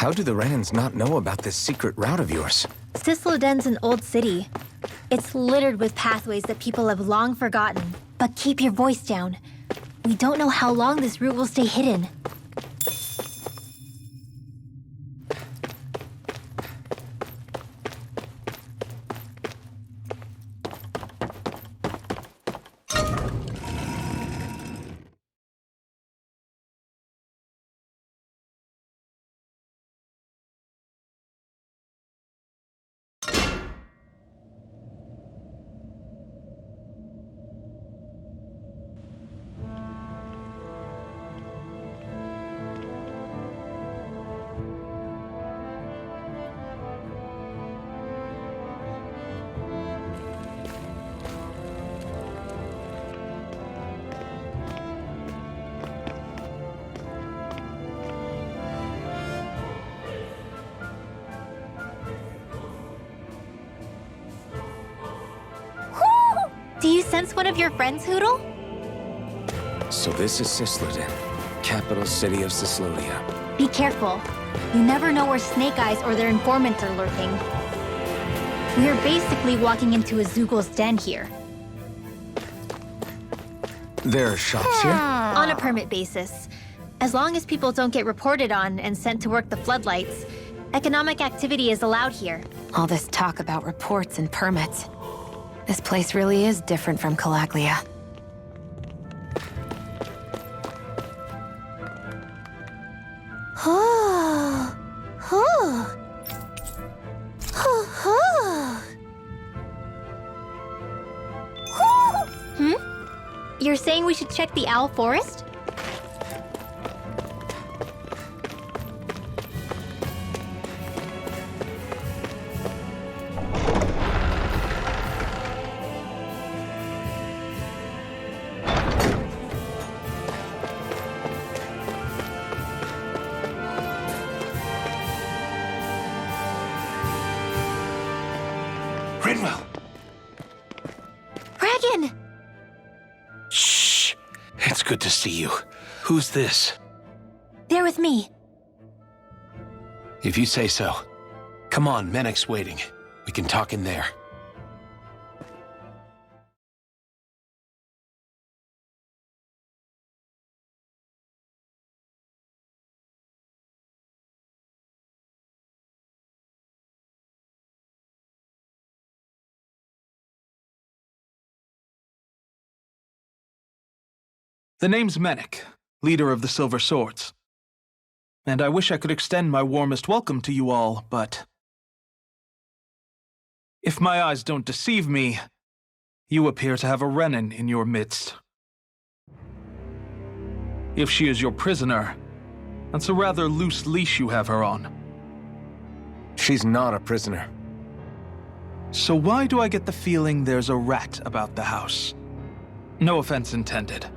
How do the Renans not know about this secret route of yours? Cysloden's an old city. It's littered with pathways that people have long forgotten. But keep your voice down. We don't know how long this route will stay hidden. Do you sense one of your friends, Hootle? So this is Cysloden, capital city of Cyslodia. Be careful. You never know where Snake Eyes or their informants are lurking. We are basically walking into a Zeugle's den here. There are shops here? On a permit basis. As long as people don't get reported on and sent to work the floodlights, economic activity is allowed here. All this talk about reports and permits. This place really is different from Calaglia. You're saying we should check the Owl Forest? Good to see you. Who's this? They're with me. If you say so. Come on, Menek's waiting. We can talk in there. The name's Menek, leader of the Silver Swords. And I wish I could extend my warmest welcome to you all, but if my eyes don't deceive me, you appear to have a Renin in your midst. If she is your prisoner, that's a rather loose leash you have her on. She's not a prisoner. So why do I get the feeling there's a rat about the house? No offense intended.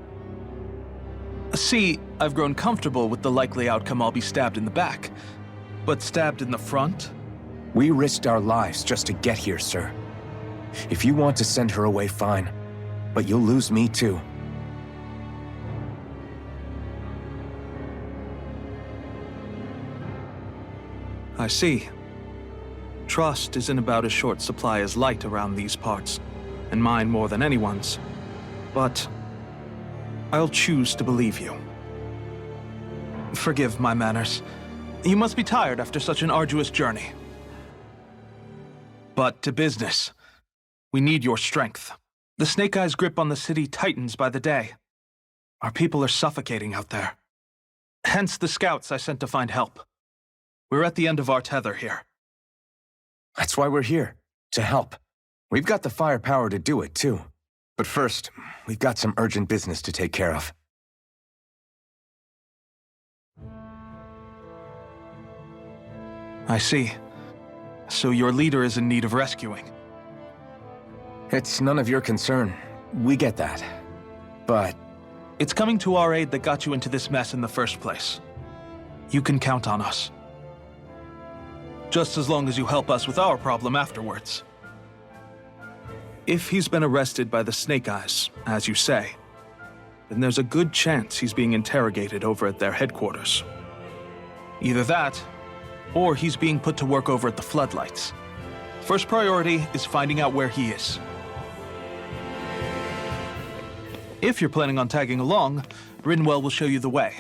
See, I've grown comfortable with the likely outcome I'll be stabbed in the back. But stabbed in the front? We risked our lives just to get here, sir. If you want to send her away, fine. But you'll lose me too. I see. Trust is in about as short supply as light around these parts, and mine more than anyone's. But I'll choose to believe you. Forgive my manners. You must be tired after such an arduous journey. But to business. We need your strength. The Snake Eyes' grip on the city tightens by the day. Our people are suffocating out there. Hence the scouts I sent to find help. We're at the end of our tether here. That's why we're here, to help. We've got the firepower to do it, too. But first, we've got some urgent business to take care of. I see. So your leader is in need of rescuing. It's none of your concern. We get that. But it's coming to our aid that got you into this mess in the first place. You can count on us. Just as long as you help us with our problem afterwards. If he's been arrested by the Snake Eyes, as you say, then there's a good chance he's being interrogated over at their headquarters. Either that, or he's being put to work over at the Floodlights. First priority is finding out where he is. If you're planning on tagging along, Rinwell will show you the way.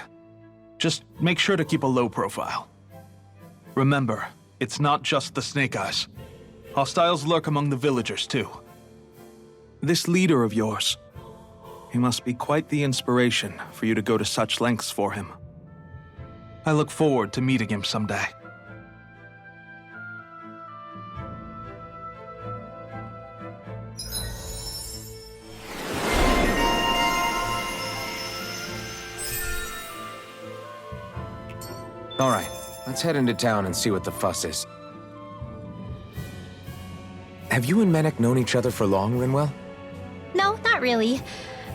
Just make sure to keep a low profile. Remember, it's not just the Snake Eyes. Hostiles lurk among the villagers, too. This leader of yours, he must be quite the inspiration for you to go to such lengths for him. I look forward to meeting him someday. all right, let's head into town and see what the fuss is. Have you and Menek known each other for long, Rinwell? No, not really.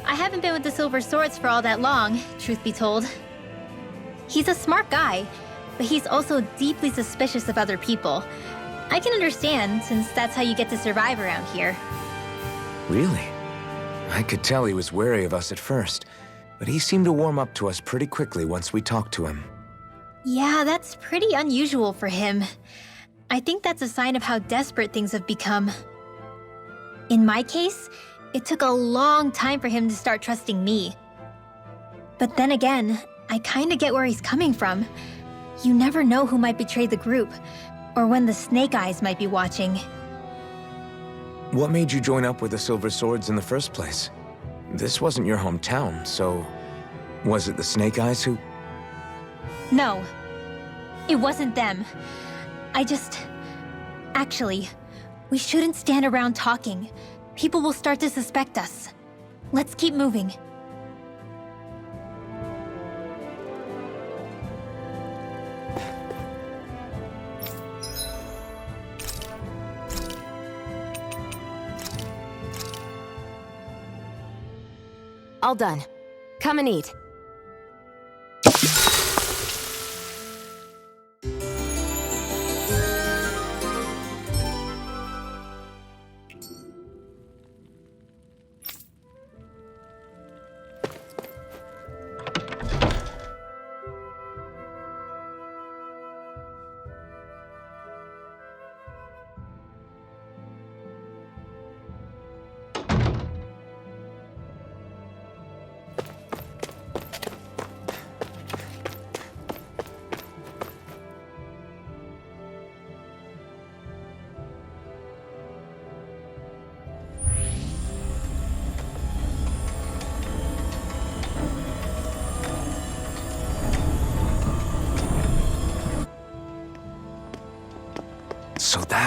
I haven't been with the Silver Swords for all that long, truth be told. He's a smart guy, but he's also deeply suspicious of other people. I can understand, since that's how you get to survive around here. Really? I could tell he was wary of us at first, but he seemed to warm up to us pretty quickly once we talked to him. Yeah, that's pretty unusual for him. I think that's a sign of how desperate things have become. In my case, it took a long time for him to start trusting me. But then again, I kinda get where he's coming from. You never know who might betray the group, or when the Snake Eyes might be watching. What made you join up with the Silver Swords in the first place? This wasn't your hometown, so was it the Snake Eyes who... No, it wasn't them. Actually, we shouldn't stand around talking. People will start to suspect us. Let's keep moving. All done. Come and eat.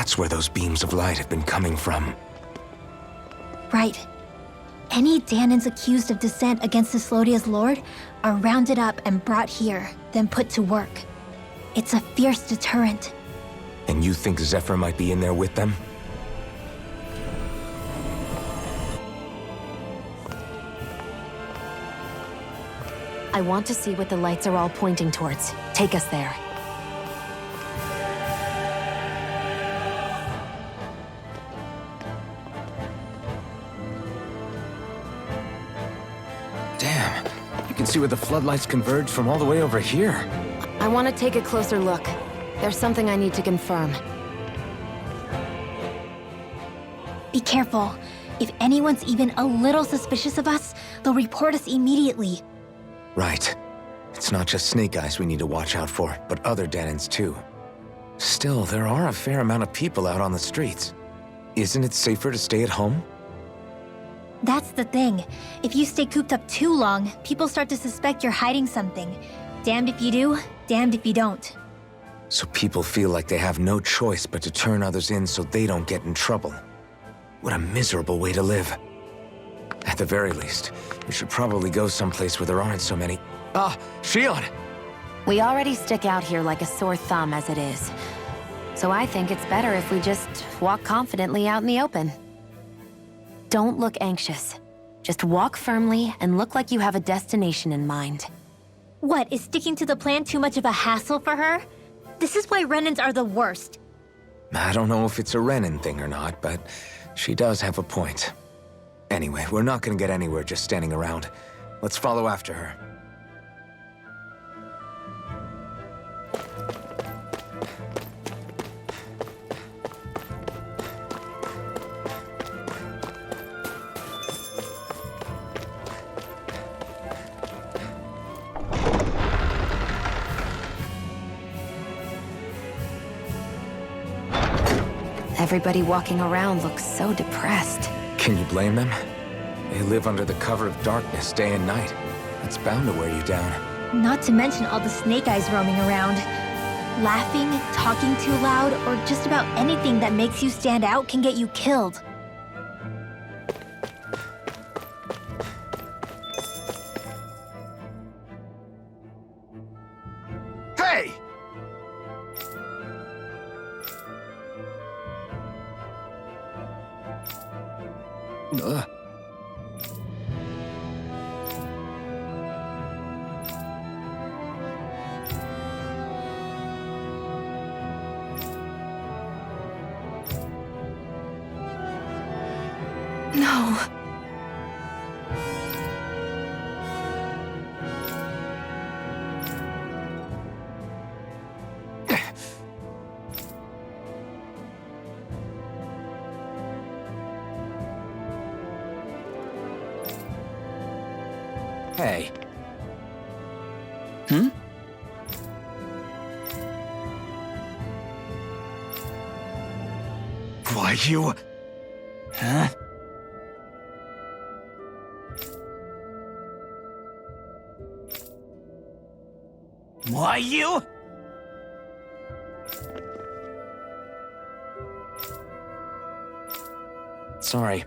That's where those beams of light have been coming from. Right. Any Dahnans accused of dissent against Cyslodia's lord are rounded up and brought here, then put to work. It's a fierce deterrent. And you think Zephyr might be in there with them? I want to see what the lights are all pointing towards. Take us there. Damn, you can see where the floodlights converge from all the way over here. I want to take a closer look. There's something I need to confirm. Be careful. If anyone's even a little suspicious of us, they'll report us immediately. Right. It's not just Snake Eyes we need to watch out for, but other Dahnans too. Still, there are a fair amount of people out on the streets. Isn't it safer to stay at home? That's the thing. If you stay cooped up too long, people start to suspect you're hiding something. Damned if you do, damned if you don't. So people feel like they have no choice but to turn others in so they don't get in trouble. What a miserable way to live. At the very least, we should probably go someplace where there aren't so many... Ah, Shion! We already stick out here like a sore thumb as it is. So I think it's better if we just walk confidently out in the open. Don't look anxious. Just walk firmly and look like you have a destination in mind. What, is sticking to the plan too much of a hassle for her? This is why Renans are the worst. I don't know if it's a Renan thing or not, but she does have a point. Anyway, we're not gonna get anywhere just standing around. Let's follow after her. Everybody walking around looks so depressed. Can you blame them? They live under the cover of darkness day and night. That's bound to wear you down. Not to mention all the Snake Eyes roaming around. Laughing, talking too loud, or just about anything that makes you stand out can get you killed. Hey! No. Hey. Why, you... Huh? Why, you... Sorry.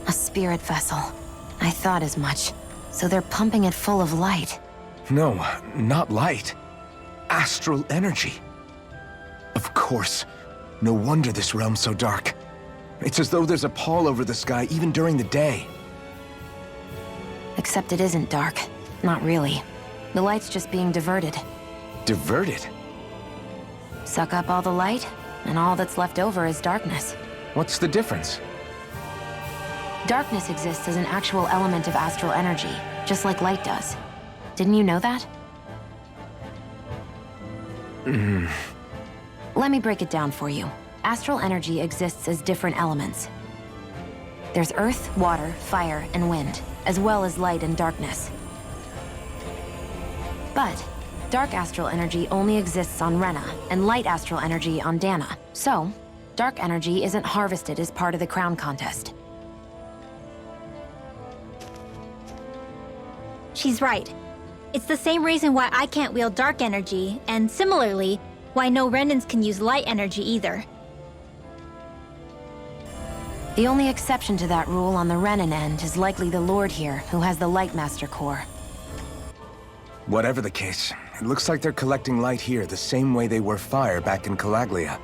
Spirit vessel. I thought as much. So they're pumping it full of light. No, not light. Astral energy. Of course. No wonder this realm's so dark. It's as though there's a pall over the sky even during the day. Except it isn't dark. Not really. The light's just being diverted. Diverted? Suck up all the light, and all that's left over is darkness. What's the difference? Darkness exists as an actual element of astral energy, just like light does. Didn't you know that? Let me break it down for you. Astral energy exists as different elements. There's earth, water, fire, and wind, as well as light and darkness. But dark astral energy only exists on Rena, and light astral energy on Dahnan. So, dark energy isn't harvested as part of the crown contest. She's right. It's the same reason why I can't wield dark energy, and similarly, why no Renans can use light energy either. The only exception to that rule on the Renan end is likely the Lord here, who has the Lightmaster core. Whatever the case, it looks like they're collecting light here the same way they were fire back in Calaglia.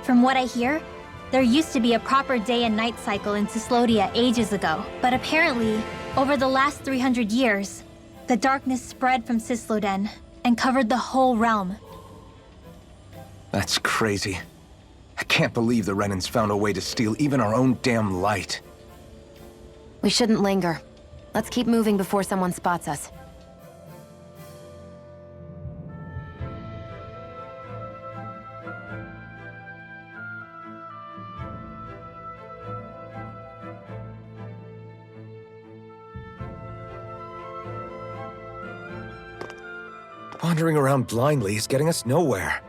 From what I hear, there used to be a proper day and night cycle in Cyslodia ages ago, but apparently, over the last 300 years, the darkness spread from Cysloden and covered the whole realm. That's crazy. I can't believe the Renans found a way to steal even our own damn light. We shouldn't linger. Let's keep moving before someone spots us. Wandering around blindly is getting us nowhere.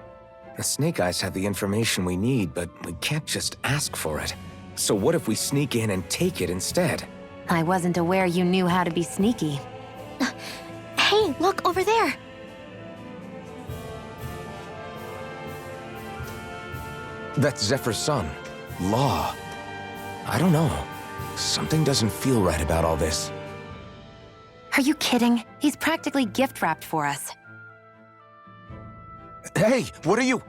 The Snake Eyes have the information we need, but we can't just ask for it. So what if we sneak in and take it instead? I wasn't aware you knew how to be sneaky. Hey, look over there! That's Zephyr's son, Law. I don't know. Something doesn't feel right about all this. Are you kidding? He's practically gift-wrapped for us. Hey, what are you?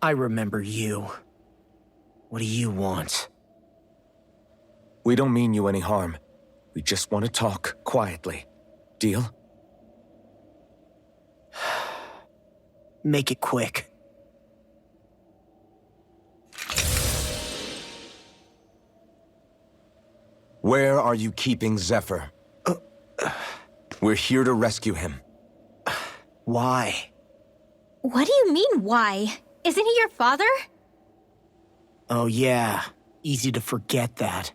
I remember you. What do you want? We don't mean you any harm. We just want to talk quietly. Deal? Make it quick. Where are you keeping Zephyr? We're here to rescue him. Why? What do you mean, why? Isn't he your father? Oh yeah, easy to forget that.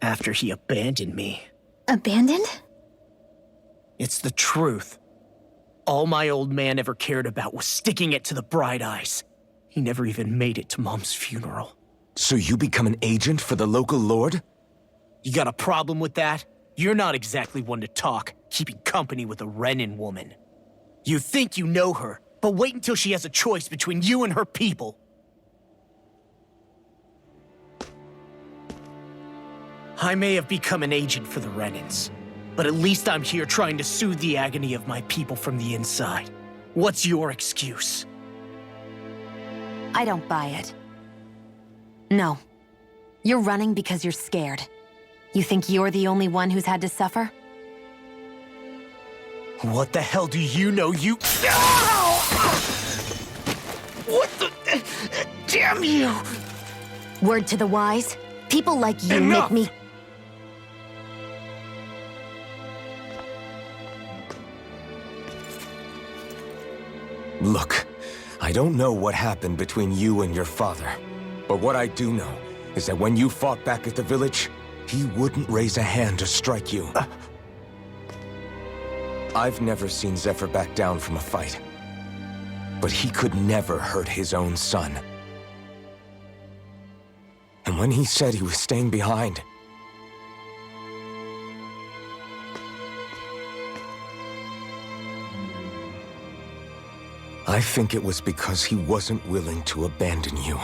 After he abandoned me. Abandoned? It's the truth. All my old man ever cared about was sticking it to the Bright Eyes. He never even made it to Mom's funeral. So you become an agent for the local lord? You got a problem with that? You're not exactly one to talk, keeping company with a Renan woman. You think you know her, but wait until she has a choice between you and her people. I may have become an agent for the Renans, but at least I'm here trying to soothe the agony of my people from the inside. What's your excuse? I don't buy it. No. You're running because you're scared. You think you're the only one who's had to suffer? What the hell do you know, you— What the— Damn you! Word to the wise, people like you Enough! make me— Look, I don't know what happened between you and your father. But what I do know is that when you fought back at the village, he wouldn't raise a hand to strike you. I've never seen Zephyr back down from a fight. But he could never hurt his own son. And when he said he was staying behind, I think it was because he wasn't willing to abandon you.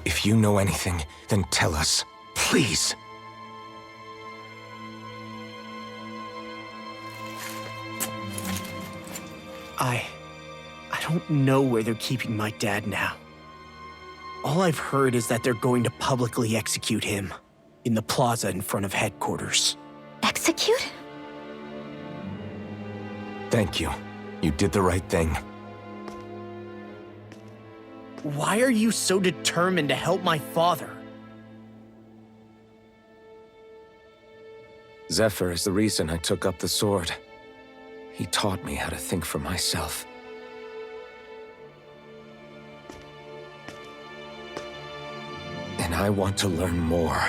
If you know anything, then tell us, please. I don't know where they're keeping my dad now. All I've heard is that they're going to publicly execute him in the plaza in front of headquarters. Execute? Thank you. You did the right thing. Why are you so determined to help my father? Zephyr is the reason I took up the sword. He taught me how to think for myself. And I want to learn more.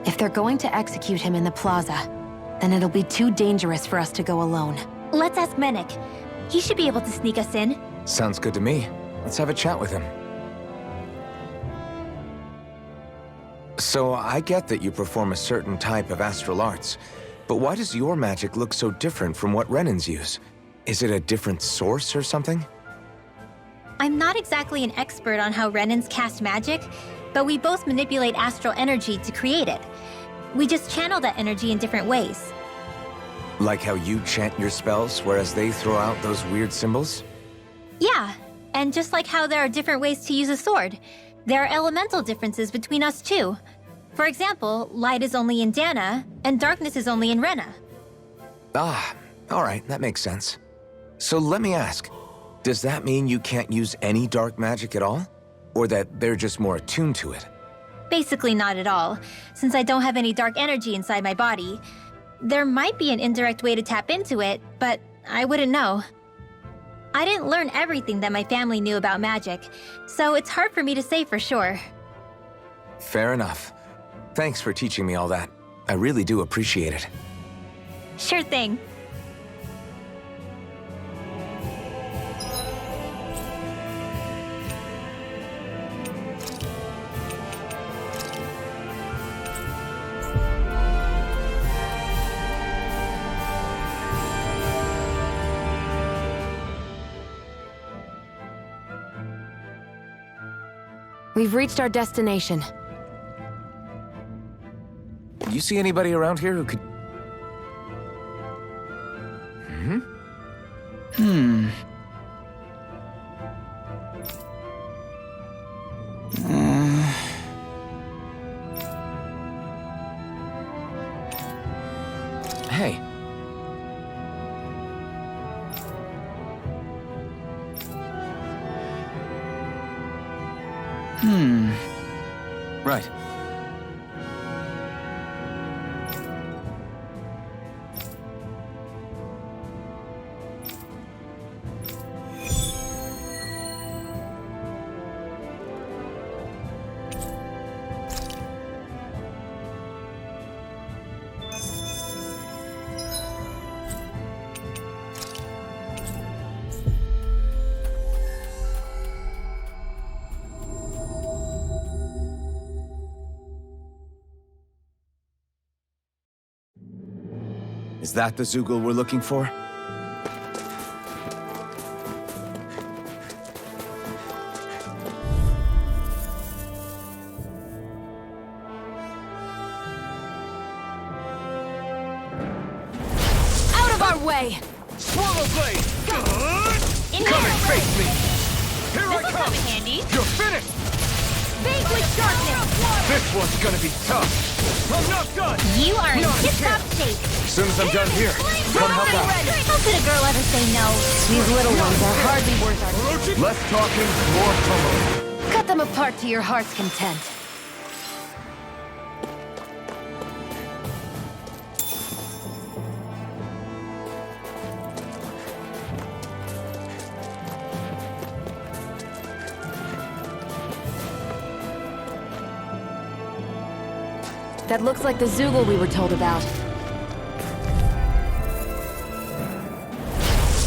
If they're going to execute him in the plaza, then it'll be too dangerous for us to go alone. Let's ask Menik. He should be able to sneak us in. Sounds good to me. Let's have a chat with him. So, I get that you perform a certain type of astral arts, but why does your magic look so different from what Renan's use? Is it a different source or something? I'm not exactly an expert on how Renans cast magic, but we both manipulate astral energy to create it. We just channel that energy in different ways. Like how you chant your spells, whereas they throw out those weird symbols? Yeah, and just like how there are different ways to use a sword, there are elemental differences between us too. For example, light is only in Dahnan, and darkness is only in Rena. Ah, alright, that makes sense. So let me ask, does that mean you can't use any dark magic at all? Or that they're just more attuned to it? Basically not at all, since I don't have any dark energy inside my body. There might be an indirect way to tap into it, but I wouldn't know. I didn't learn everything that my family knew about magic, so it's hard for me to say for sure. Fair enough. Thanks for teaching me all that. I really do appreciate it. Sure thing. We've reached our destination. You see anybody around here who could... Hey. Right. Is that the Zeugle we're looking for? Out of our way! Swallow blade! In Come here! and face me! Here I This'll come! come in handy. You're finished! Vanquish darkness! This one's gonna be tough! I'm not done! You are in tip-top shape. As soon as I'm done here, come help out. How could a girl ever say no? These little ones are hardly worth our... Less talking, more tumbling. Cut them apart to your heart's content. That looks like the Zeugle we were told about.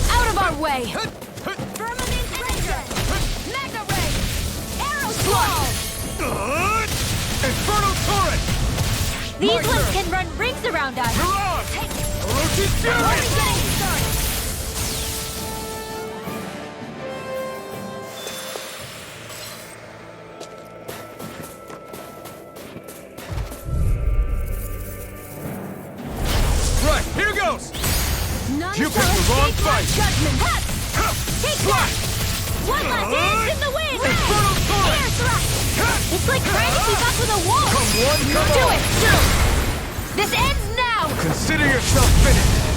Out of our way! Firmament Engine! Mega Ray! Arrow Squall! Infernal Torrent! These ones can run rings around us! Mirage! Only getting started! Right, here goes! None You shall picked the wrong escape my fight. judgment! Take that! One last dance in the wind! Infernal Torrent! Air thrust! It's like trying to keep up with a wolf! Come one, come Do all. it! This ends now! Consider yourself finished!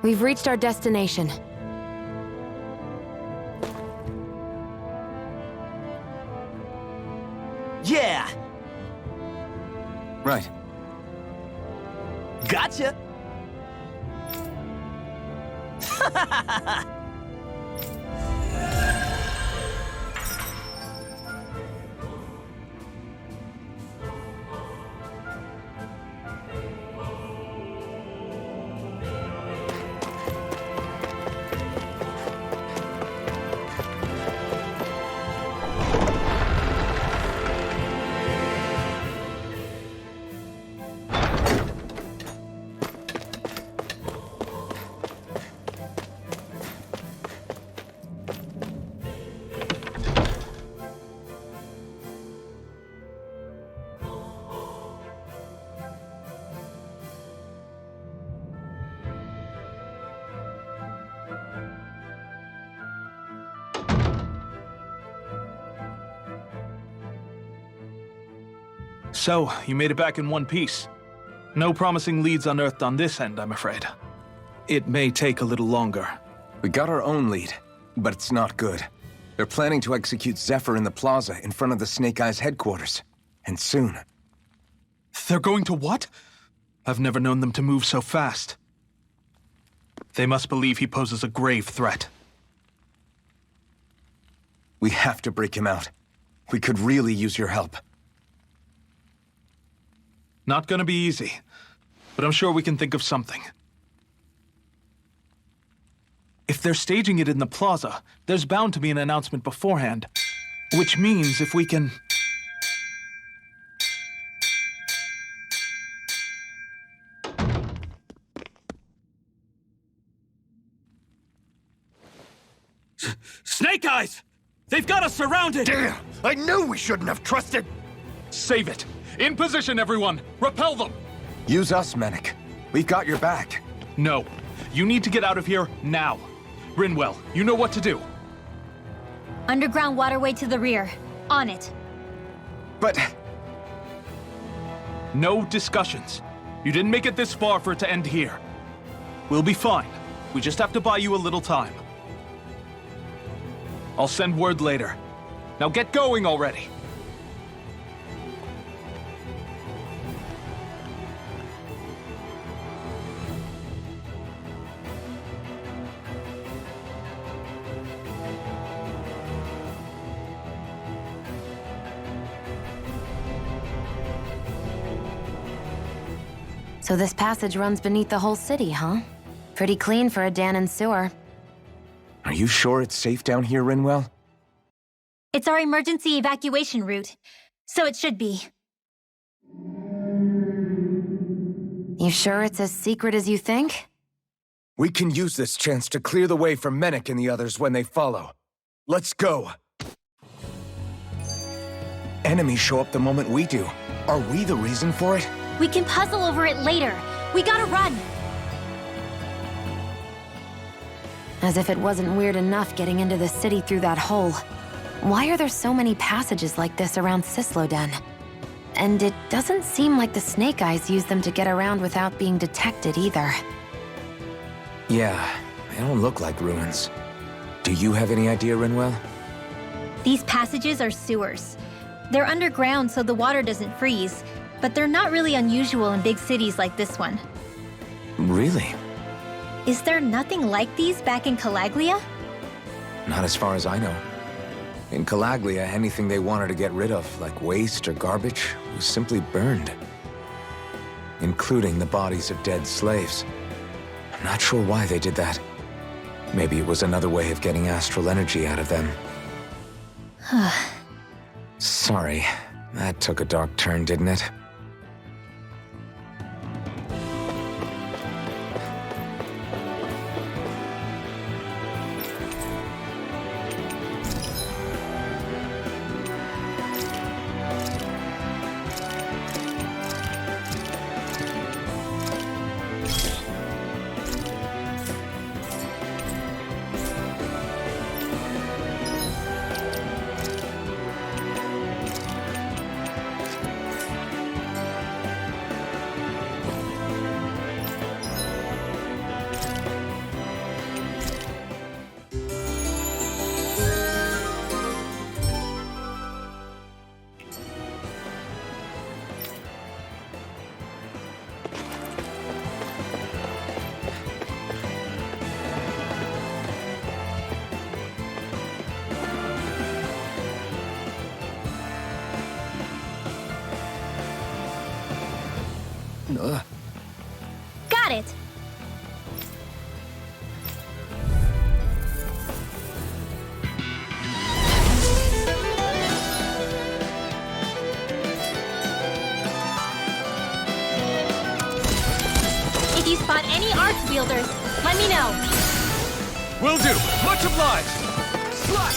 We've reached our destination. Yeah! Right. Gotcha! So, you made it back in one piece. No promising leads unearthed on this end, I'm afraid. It may take a little longer. We got our own lead, but it's not good. They're planning to execute Zephyr in the plaza in front of the Snake Eyes headquarters. And soon. They're going to what? I've never known them to move so fast. They must believe he poses a grave threat. We have to break him out. We could really use your help. Not gonna be easy, but I'm sure we can think of something. If they're staging it in the plaza, there's bound to be an announcement beforehand. Which means if we can... Snake Eyes! They've got us surrounded! Damn! I knew we shouldn't have trusted! Save it! In position, everyone! Repel them! Use us, Mennick. We've got your back. No. You need to get out of here now. Rinwell, you know what to do. Underground waterway to the rear. On it. But... No discussions. You didn't make it this far for it to end here. We'll be fine. We just have to buy you a little time. I'll send word later. Now get going already. So this passage runs beneath the whole city, huh? Pretty clean for a Dahnan sewer. Are you sure it's safe down here, Rinwell? It's our emergency evacuation route, so it should be. You sure it's as secret as you think? We can use this chance to clear the way for Mennick and the others when they follow. Let's go! Enemies show up the moment we do. Are we the reason for it? We can puzzle over it later. We gotta run! As if it wasn't weird enough getting into the city through that hole. Why are there so many passages like this around Cysloden? And it doesn't seem like the Snake Eyes use them to get around without being detected either. Yeah, they don't look like ruins. Do you have any idea, Rinwell? These passages are sewers. They're underground so the water doesn't freeze, but they're not really unusual in big cities like this one. Really? Is there nothing like these back in Calaglia? Not as far as I know. In Calaglia, anything they wanted to get rid of, like waste or garbage, was simply burned. Including the bodies of dead slaves. I'm not sure why they did that. Maybe it was another way of getting astral energy out of them. Sorry, that took a dark turn, didn't it? Got it. If you spot any arts wielders, let me know. Will do. Much obliged. Slide.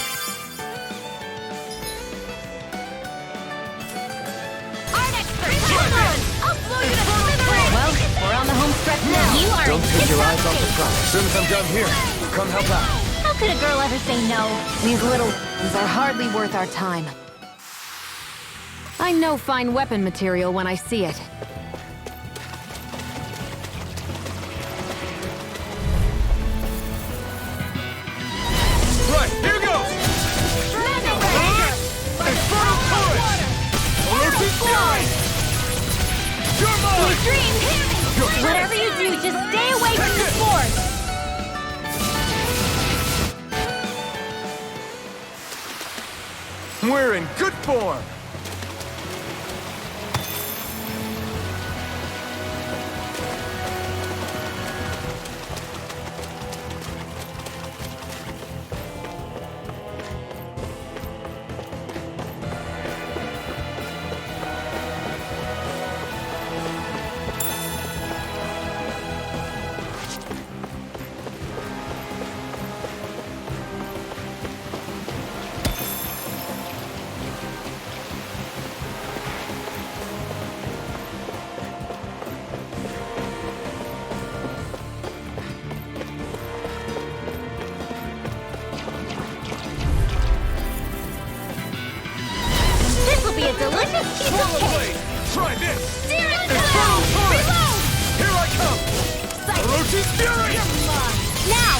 Art expert, come on! I'll blow you to smithereens! Well, we're on the home stretch now. You are Don't in take your eyes tip-top off the shape. prize. As soon as I'm done here, come help out. How could a girl ever say no? These little ones are hardly worth our time. I know fine weapon material when I see it. Right, here goes! Infernal Torrent! Oloki Fury! You're mine! Dream, hear me! Whatever you do, just stay away from the force! We're in good form! This'll be a delicious piece of cake! Blade! Try this! Steer it Infernal now! Torrent! Reload! Here I come! Orochi Fury! Come on! Now!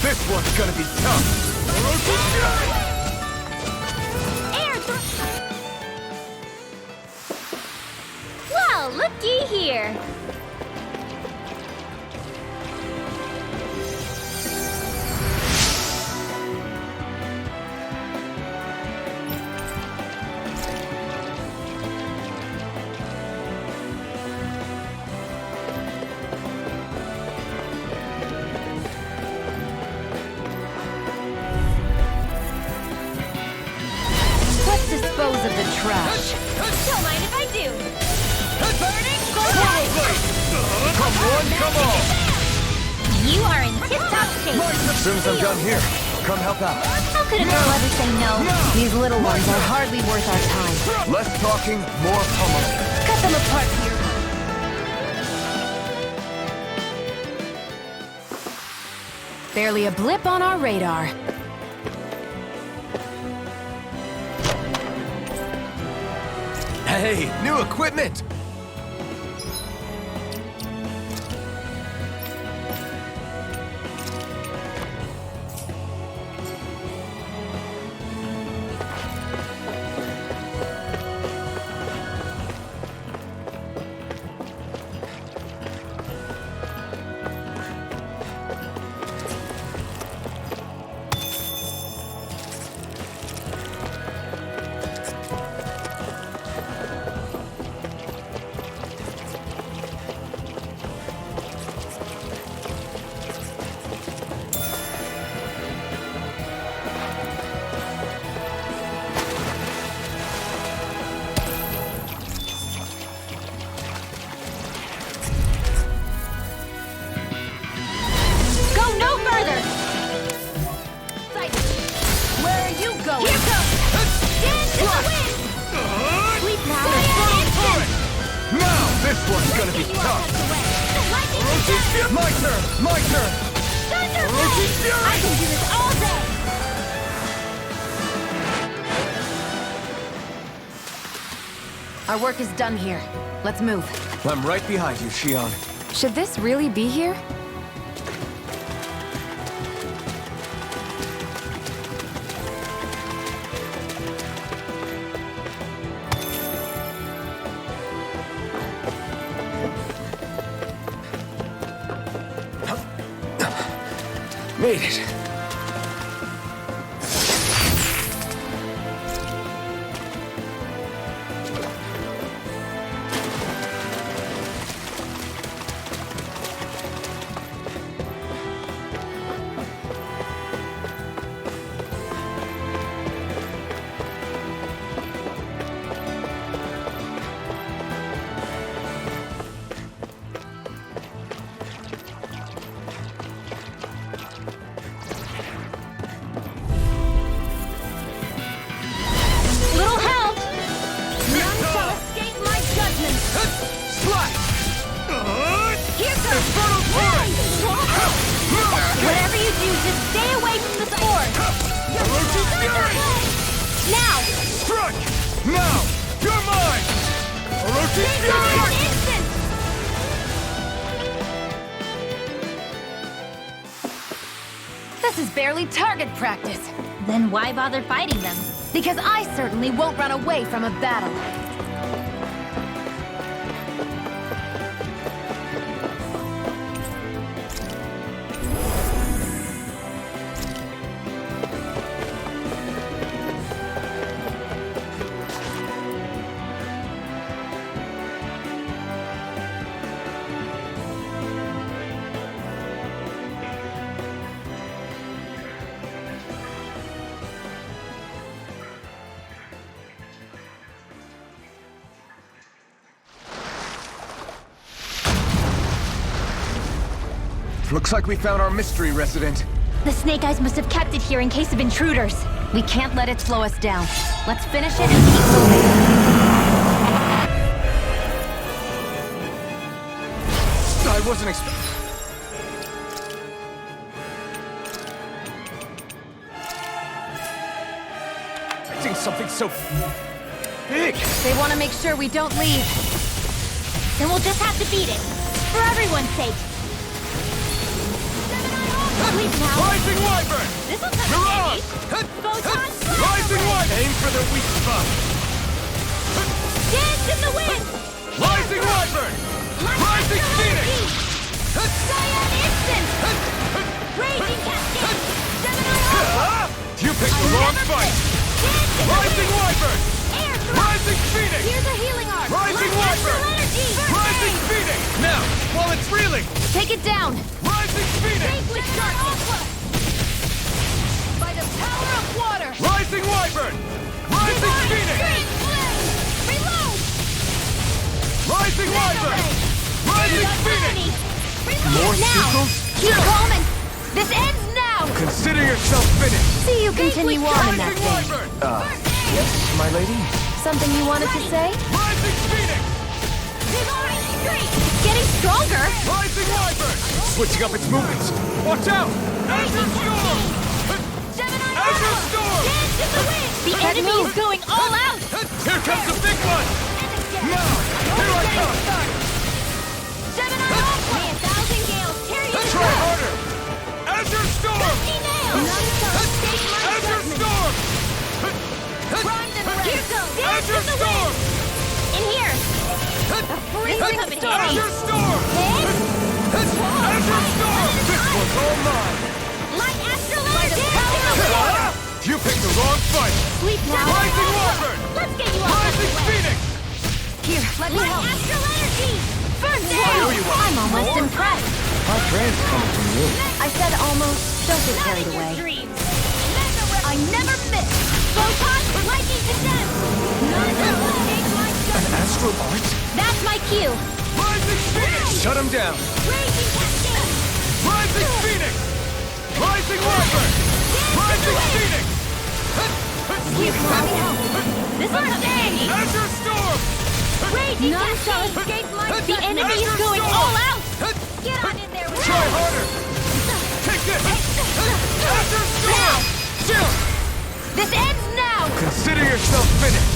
This one's gonna be tough! Orochi Fury! Air Well, looky here! Let's dispose of the trash. Don't mind if I do! Burning Blade! Come one, come all! You are in tip-top shape! As soon as I'm done here, come help out. How could a girl ever say no? These little ones are hardly worth our time. Less talking, more pummeling. Cut them apart here. Barely a blip on our radar. Hey, new equipment! This one's gonna be tough. My turn! My turn! I can do this all day! Our work is done here. Let's move. I'm right behind you, Shion. Should this really be here? Made it. Just stay away from the spores! Now! Strike! Now! You're mine! Orochi Fury! Instant! This is barely target practice. Then why bother fighting them? Because I certainly won't run away from a battle. Looks like we found our mystery resident. The Snake Eyes must have kept it here in case of intruders. We can't let it slow us down. Let's finish it and keep moving. I wasn't expecting something so big. They want to make sure we don't leave. Then we'll just have to beat it. For everyone's sake. Sleep now. Rising Wyvern! This'll come in Mirage! handy. Photon flash Rising away. Wyvern! Aim for the weak spot! Dance in the wind! Rising Wyvern! Rising Phoenix! Cyan instant! Raging cascade! Gemini You picked the wrong fight! Rising Wyvern! Air Rising Phoenix! Here's a healing arm! Rising Wyvern! Energy! Rising Phoenix! Now, while it's reeling! Take it down. Rising Phoenix! By the power of water. Rising Wyvern! Rising Phoenix! Reload! Rising Wyvern! Rising Phoenix! More Now! signals? Keep calm. This ends now. Consider yourself finished. See you continue on in that Rising thing. Wyvern! Yes, my lady? Something you wanted to say? Rising Phoenix! It's getting stronger. Rising Wyvern! Switching up its movements. Watch out! Azure Storm! Azure Storm! The enemy is going all out! Here comes the big one! Now! Here I come! Gemini Alpha! May 1,000 gales carry you to Try the harder! Azure Storm! Azure Storm! Here goes! Azure Storm! In here! Freezing storm! Azure Storm! Azure Storm! This one's all mine! Light astral energy! You picked the wrong fight! Sleep now! Rising Wyvern! Let's get you off Rising the way! Phoenix! Here, let me Light help. astral energy! First I owe you one. I'm almost impressed. Our train's coming from you. I said almost. Don't get carried away. I never miss! Photon lightning condemned! None will escape my An judgment! astral art? That's my cue! Rising Phoenix! Shut him down. Raging cascade! Rising Phoenix! Rising Wyvern! Rising Phoenix! Here, let me help! This will stay! Azure Storm! Raging cascade! Escape my The enemy is going all out! Get on in there with Try harder! Take this! Azure Storm! Still! This ends now. Consider yourself finished.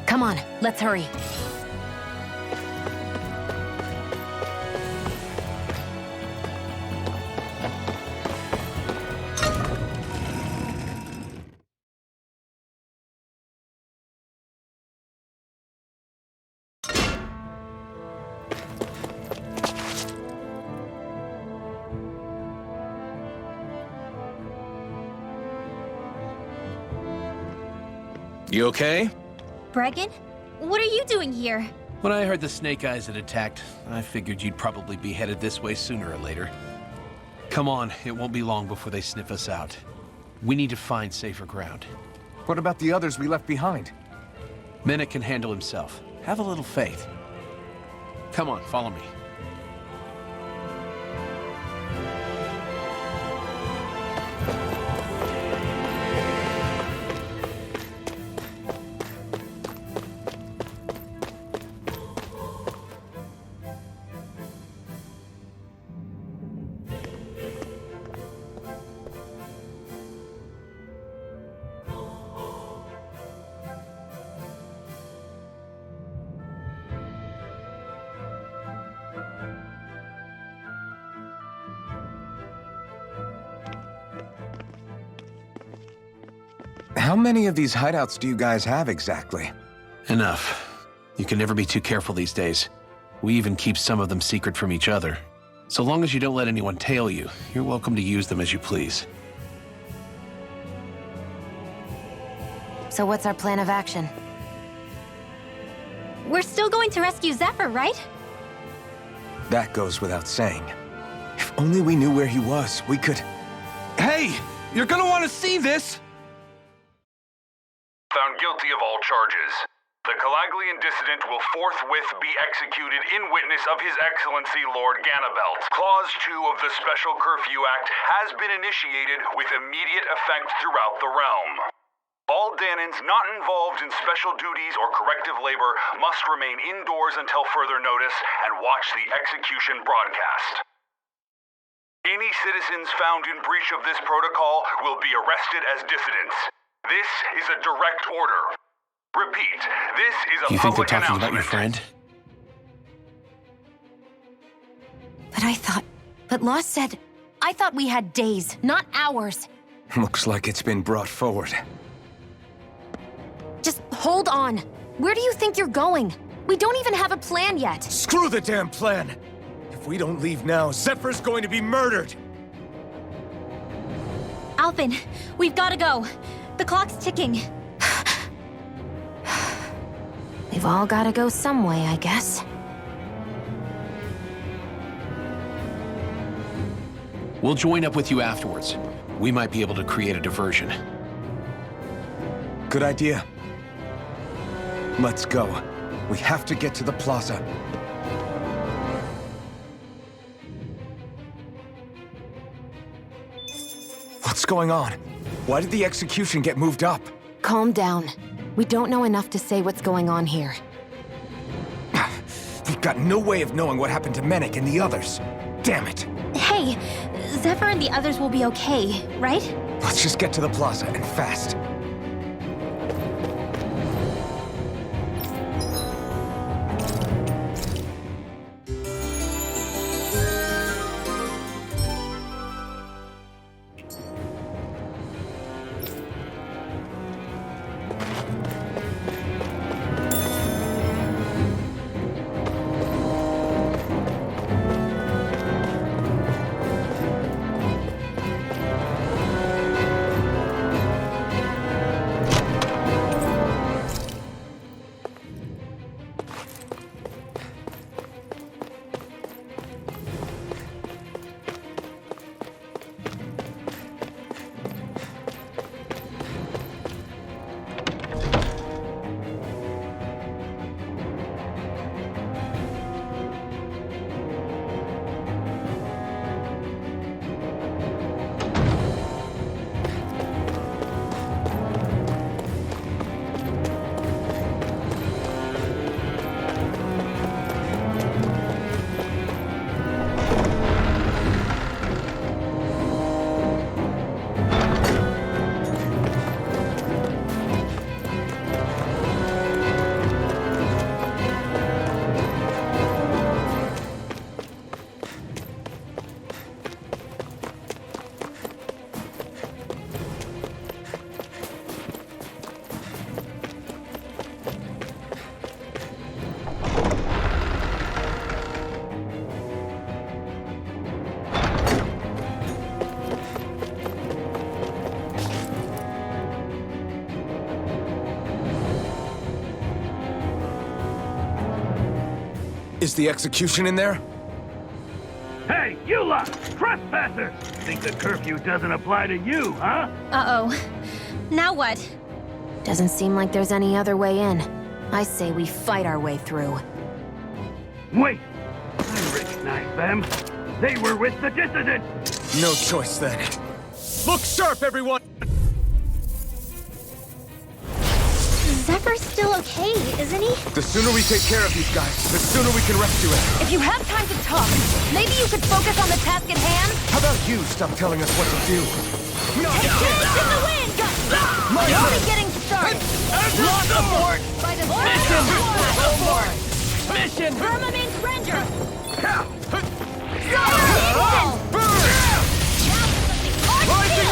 Come on, let's hurry. You okay? Bregan? What are you doing here? When I heard the Snake Eyes had attacked, I figured you'd probably be headed this way sooner or later. Come on, it won't be long before they sniff us out. We need to find safer ground. What about the others we left behind? Menek can handle himself. Have a little faith. Come on, follow me. How many of these hideouts do you guys have exactly? Enough. You can never be too careful these days. We even keep some of them secret from each other. So long as you don't let anyone tail you, you're welcome to use them as you please. So what's our plan of action? We're still going to rescue Zephyr, right? That goes without saying. If only we knew where he was, we could... Hey! You're gonna want to see this! Found guilty of all charges. The Calaglian dissident will forthwith be executed in witness of His Excellency Lord Ganabelt. Clause 2 of the Special Curfew Act has been initiated with immediate effect throughout the realm. All Dahnans not involved in special duties or corrective labor must remain indoors until further notice and watch the execution broadcast. Any citizens found in breach of this protocol will be arrested as dissidents. This is a direct order. Repeat, this is a You think they're public talking about your announcement. friend? But Law said... I thought we had days, not hours. Looks like it's been brought forward. Just hold on. Where do you think you're going? We don't even have a plan yet. Screw the damn plan! If we don't leave now, Zephyr's going to be murdered! Alphen, we've got to go. The clock's ticking. We've all got to go some way, I guess. We'll join up with you afterwards. We might be able to create a diversion. Good idea. Let's go. We have to get to the plaza. What's going on? Why did the execution get moved up? Calm down. We don't know enough to say what's going on here. We've got no way of knowing what happened to Menik and the others. Damn it. Hey, Zephyr and the others will be okay, right? Let's just get to the plaza, and fast. Is the execution in there? Hey, you lot! Trespassers! Think the curfew doesn't apply to you, huh? Uh-oh. Now what? Doesn't seem like there's any other way in. I say we fight our way through. Wait! I recognize them. They were with the dissident! No choice then. Look sharp, everyone! Zephyr's still okay, isn't he? The sooner we take care of these guys, the sooner we can rescue it. If you have time to talk, maybe you could focus on the task at hand? How about you stop telling us what to do? No! Take in the wind! We're only getting started! Launch abort! By the Mission! Abort! Mission! Firmament render!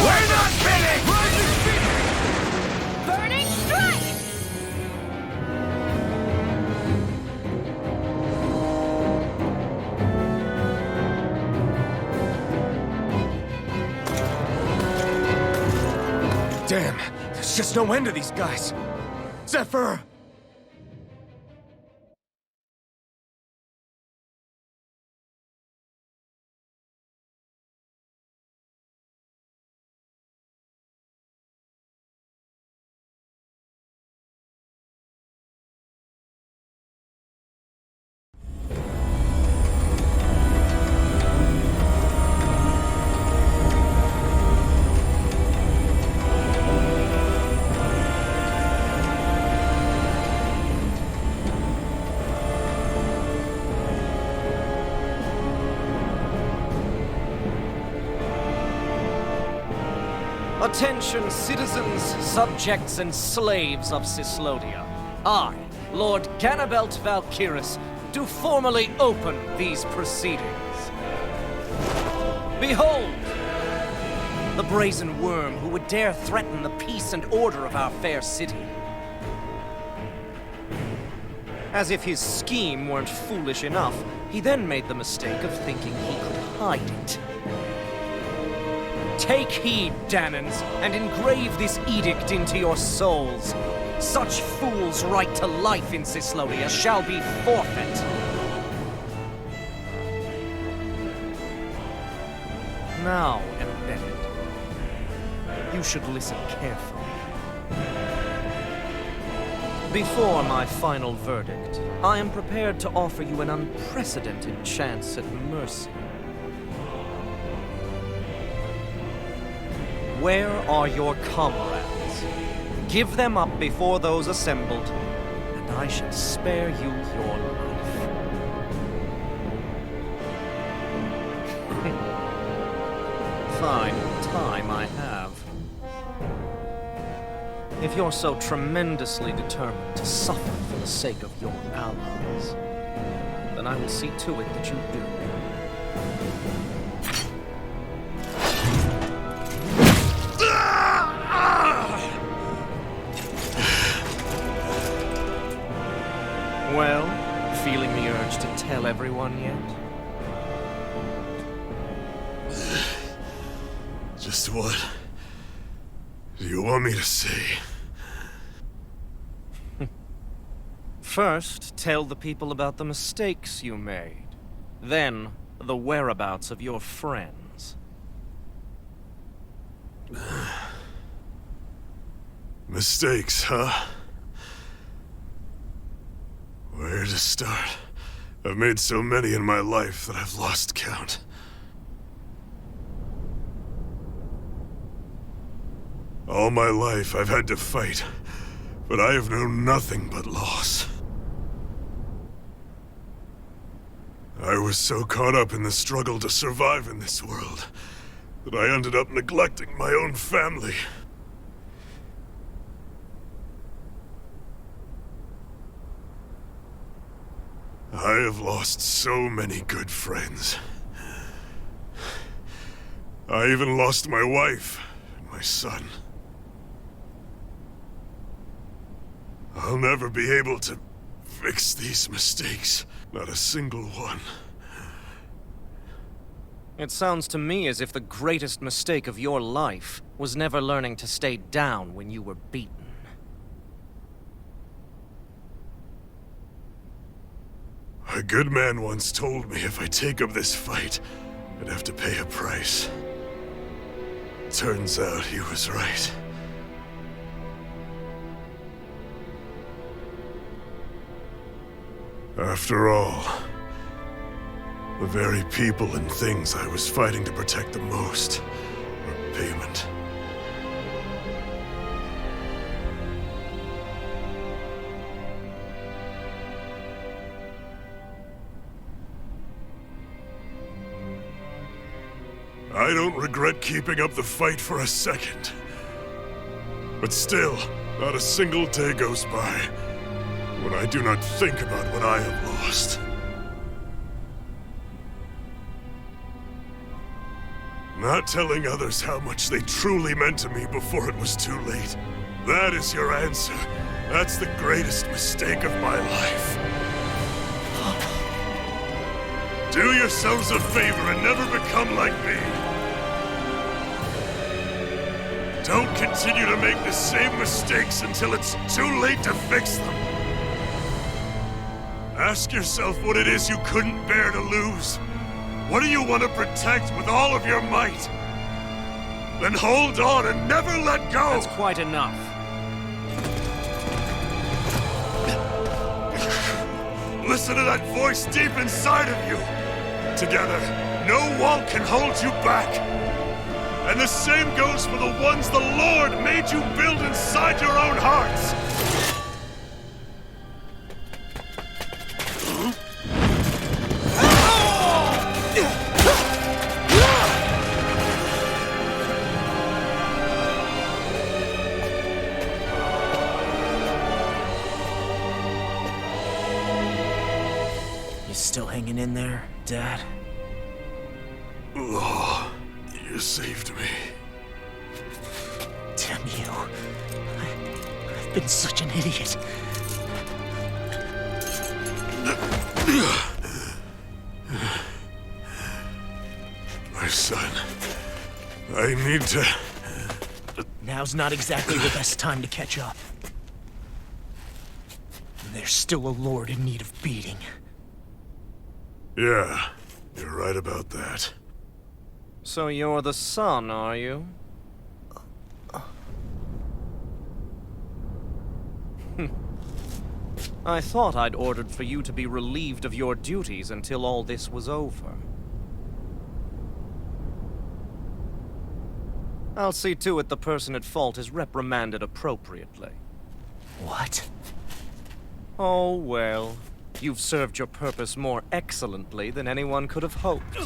We're not finished! Damn, there's just no end to these guys. Zephyr! Attention, citizens, subjects, and slaves of Cyslodia. I, Lord Ganabelt Valkyris, do formally open these proceedings. Behold! The brazen worm who would dare threaten the peace and order of our fair city. As if his scheme weren't foolish enough, he then made the mistake of thinking he could hide it. Take heed, Dahnans, and engrave this edict into your souls. Such fools' right to life in Cyslodia shall be forfeit. Now, embedded, you should listen carefully. Before my final verdict, I am prepared to offer you an unprecedented chance at mercy. Where are your comrades? Give them up before those assembled, and I shall spare you your life. Fine time I have. If you're so tremendously determined to suffer for the sake of your allies, then I will see to it that you do. Well, feeling the urge to tell everyone yet? Just what do you want me to say? First, tell the people about the mistakes you made. Then, the whereabouts of your friends. Mistakes, huh? Where to start? I've made so many in my life that I've lost count. All my life I've had to fight, but I have known nothing but loss. I was so caught up in the struggle to survive in this world that I ended up neglecting my own family. I have lost so many good friends. I even lost my wife and my son. I'll never be able to fix these mistakes. Not a single one. It sounds to me as if the greatest mistake of your life was never learning to stay down when you were beaten. A good man once told me if I take up this fight, I'd have to pay a price. Turns out he was right. After all, the very people and things I was fighting to protect the most were payment. I don't regret keeping up the fight for a second. But still, not a single day goes by when I do not think about what I have lost. Not telling others how much they truly meant to me before it was too late. That is your answer. That's the greatest mistake of my life. Do yourselves a favor and never become like me. Don't continue to make the same mistakes until it's too late to fix them. Ask yourself what it is you couldn't bear to lose. What do you want to protect with all of your might? Then hold on and never let go! That's quite enough. Listen to that voice deep inside of you! Together, no wall can hold you back! And the same goes for the ones the Lord made you build inside your own hearts! Still hanging in there, Dad? Oh, you saved me. Damn you. I've been such an idiot. My son, I need to... Now's not exactly the best time to catch up. There's still a lord in need of beating. Yeah, you're right about that. So you're the son, are you? I thought I'd ordered for you to be relieved of your duties until all this was over. I'll see to it the person at fault is reprimanded appropriately. What? Oh, well. You've served your purpose more excellently than anyone could have hoped.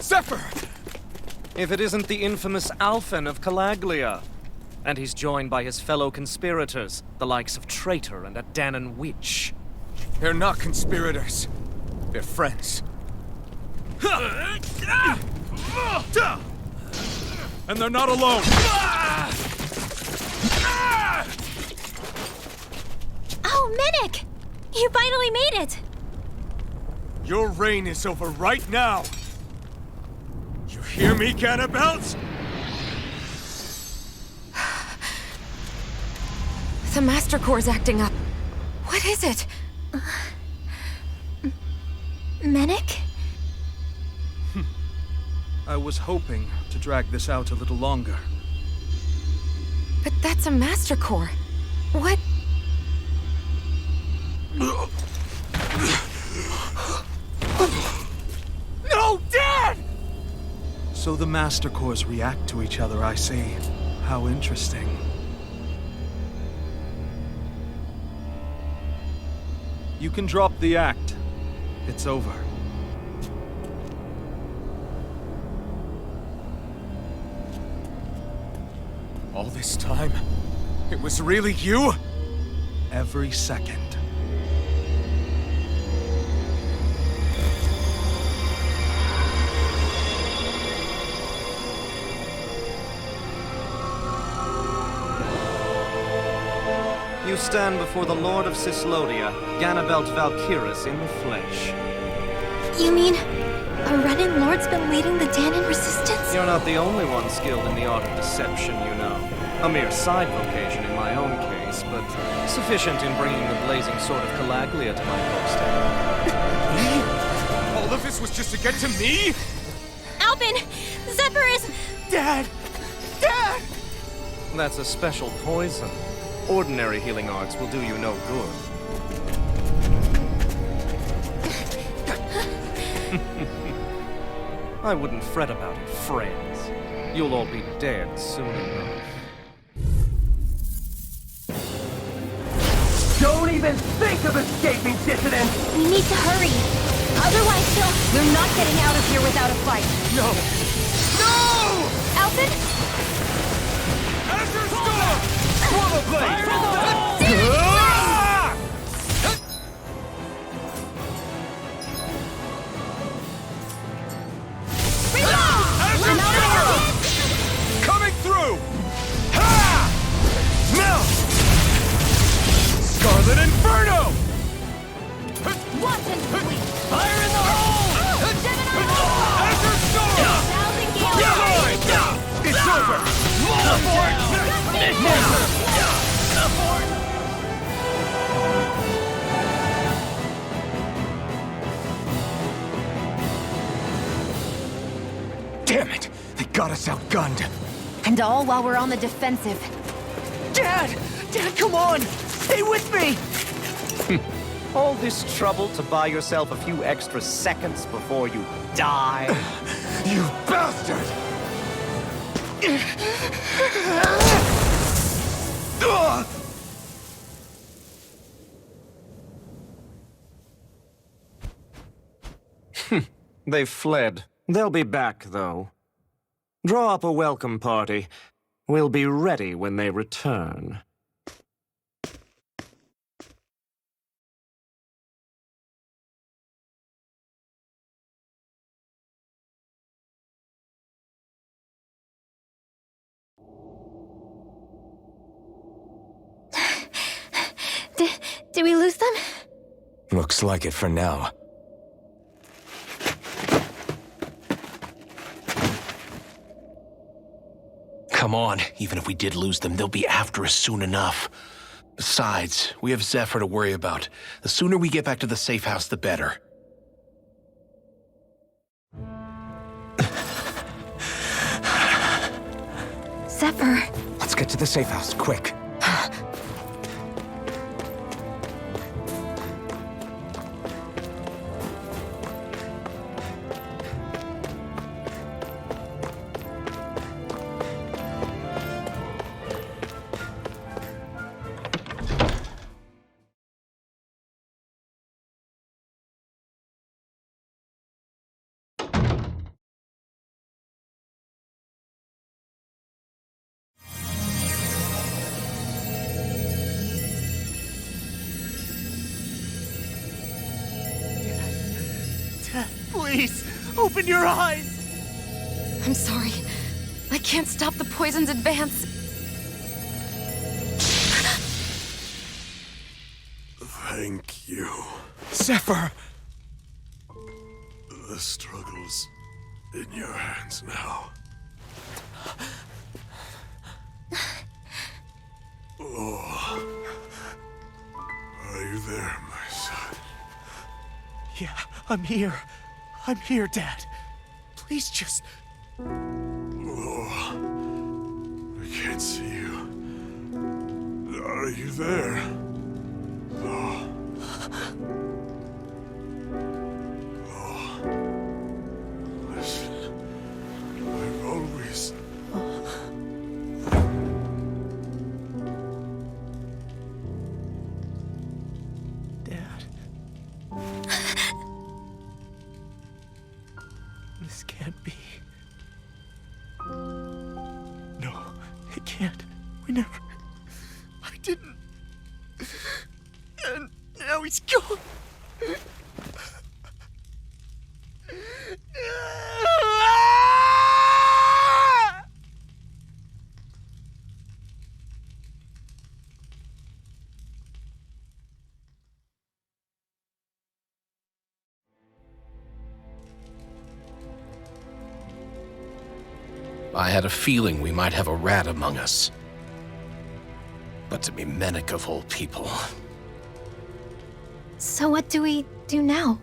Zephyr! If it isn't the infamous Ulvhan of Calaglia. And he's joined by his fellow conspirators, the likes of Traitor and a Dahnan witch. They're not conspirators. They're friends. And they're not alone! Oh, Medic! You finally made it! Your reign is over right now! You hear me, Ganabelt? The Master Core's acting up. What is it? Medic? I was hoping to drag this out a little longer. But that's a Master Core. What? No, Dad! So the Master Cores react to each other, I see. How interesting. You can drop the act. It's over. All this time, it was really you? Every second. You stand before the Lord of Cyslodia, Ganabelt Valkyris in the flesh. You mean a Renin Lord's been leading the Dahnan resistance? You're not the only one skilled in the art of deception, you know. A mere side vocation in my own case, but sufficient in bringing the blazing sword of Calaglia to my doorstep. Me? All of this was just to get to me? Alvin! Zephyr is... Dad! Dad! That's a special poison. Ordinary healing arts will do you no good. I wouldn't fret about it, friends. You'll all be dead soon enough. Don't even think of escaping, dissident! We need to hurry. Otherwise, we're not getting out of here without a fight. No! No! Alvin? Azure Storm! Swallow Blade! Coming through! Ha! Melt! Scarlet Inferno! got us outgunned. And all while we're on the defensive. Dad! Dad, come on! Stay with me! All this trouble to buy yourself a few extra seconds before you die? You bastard! They've fled. They'll be back, though. Draw up a welcome party. We'll be ready when they return. Did we lose them? Looks like it for now. Come on, even if we did lose them, they'll be after us soon enough. Besides, we have Zephyr to worry about. The sooner we get back to the safe house, the better. Zephyr. Let's get to the safe house, quick. Please, open your eyes! I'm sorry. I can't stop the poison's advance. Thank you. Zephyr! The struggle's in your hands now. Oh. Are you there, my son? Yeah, I'm here. I'm here, Dad. Please just... Oh. I can't see you. Are you there? Oh. Oh. Listen. I've always... Dad. This can't be. No, it can't. We never... I didn't. And now he's gone. I had a feeling we might have a rat among us. But to be Mennick of all people. So what do we do now?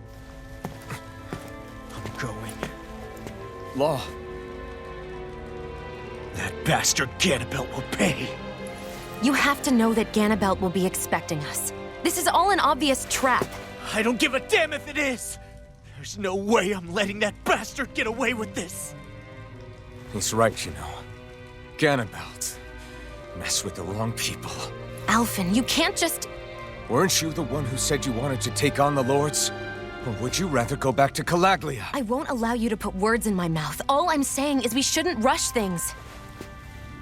I'm going. Law. That bastard Ganabelt will pay. You have to know that Ganabelt will be expecting us. This is all an obvious trap. I don't give a damn if it is! There's no way I'm letting that bastard get away with this! He's right, you know. Ganabelt. Mess with the wrong people. Alphen, you can't just... Weren't you the one who said you wanted to take on the Lords? Or would you rather go back to Calaglia? I won't allow you to put words in my mouth. All I'm saying is we shouldn't rush things.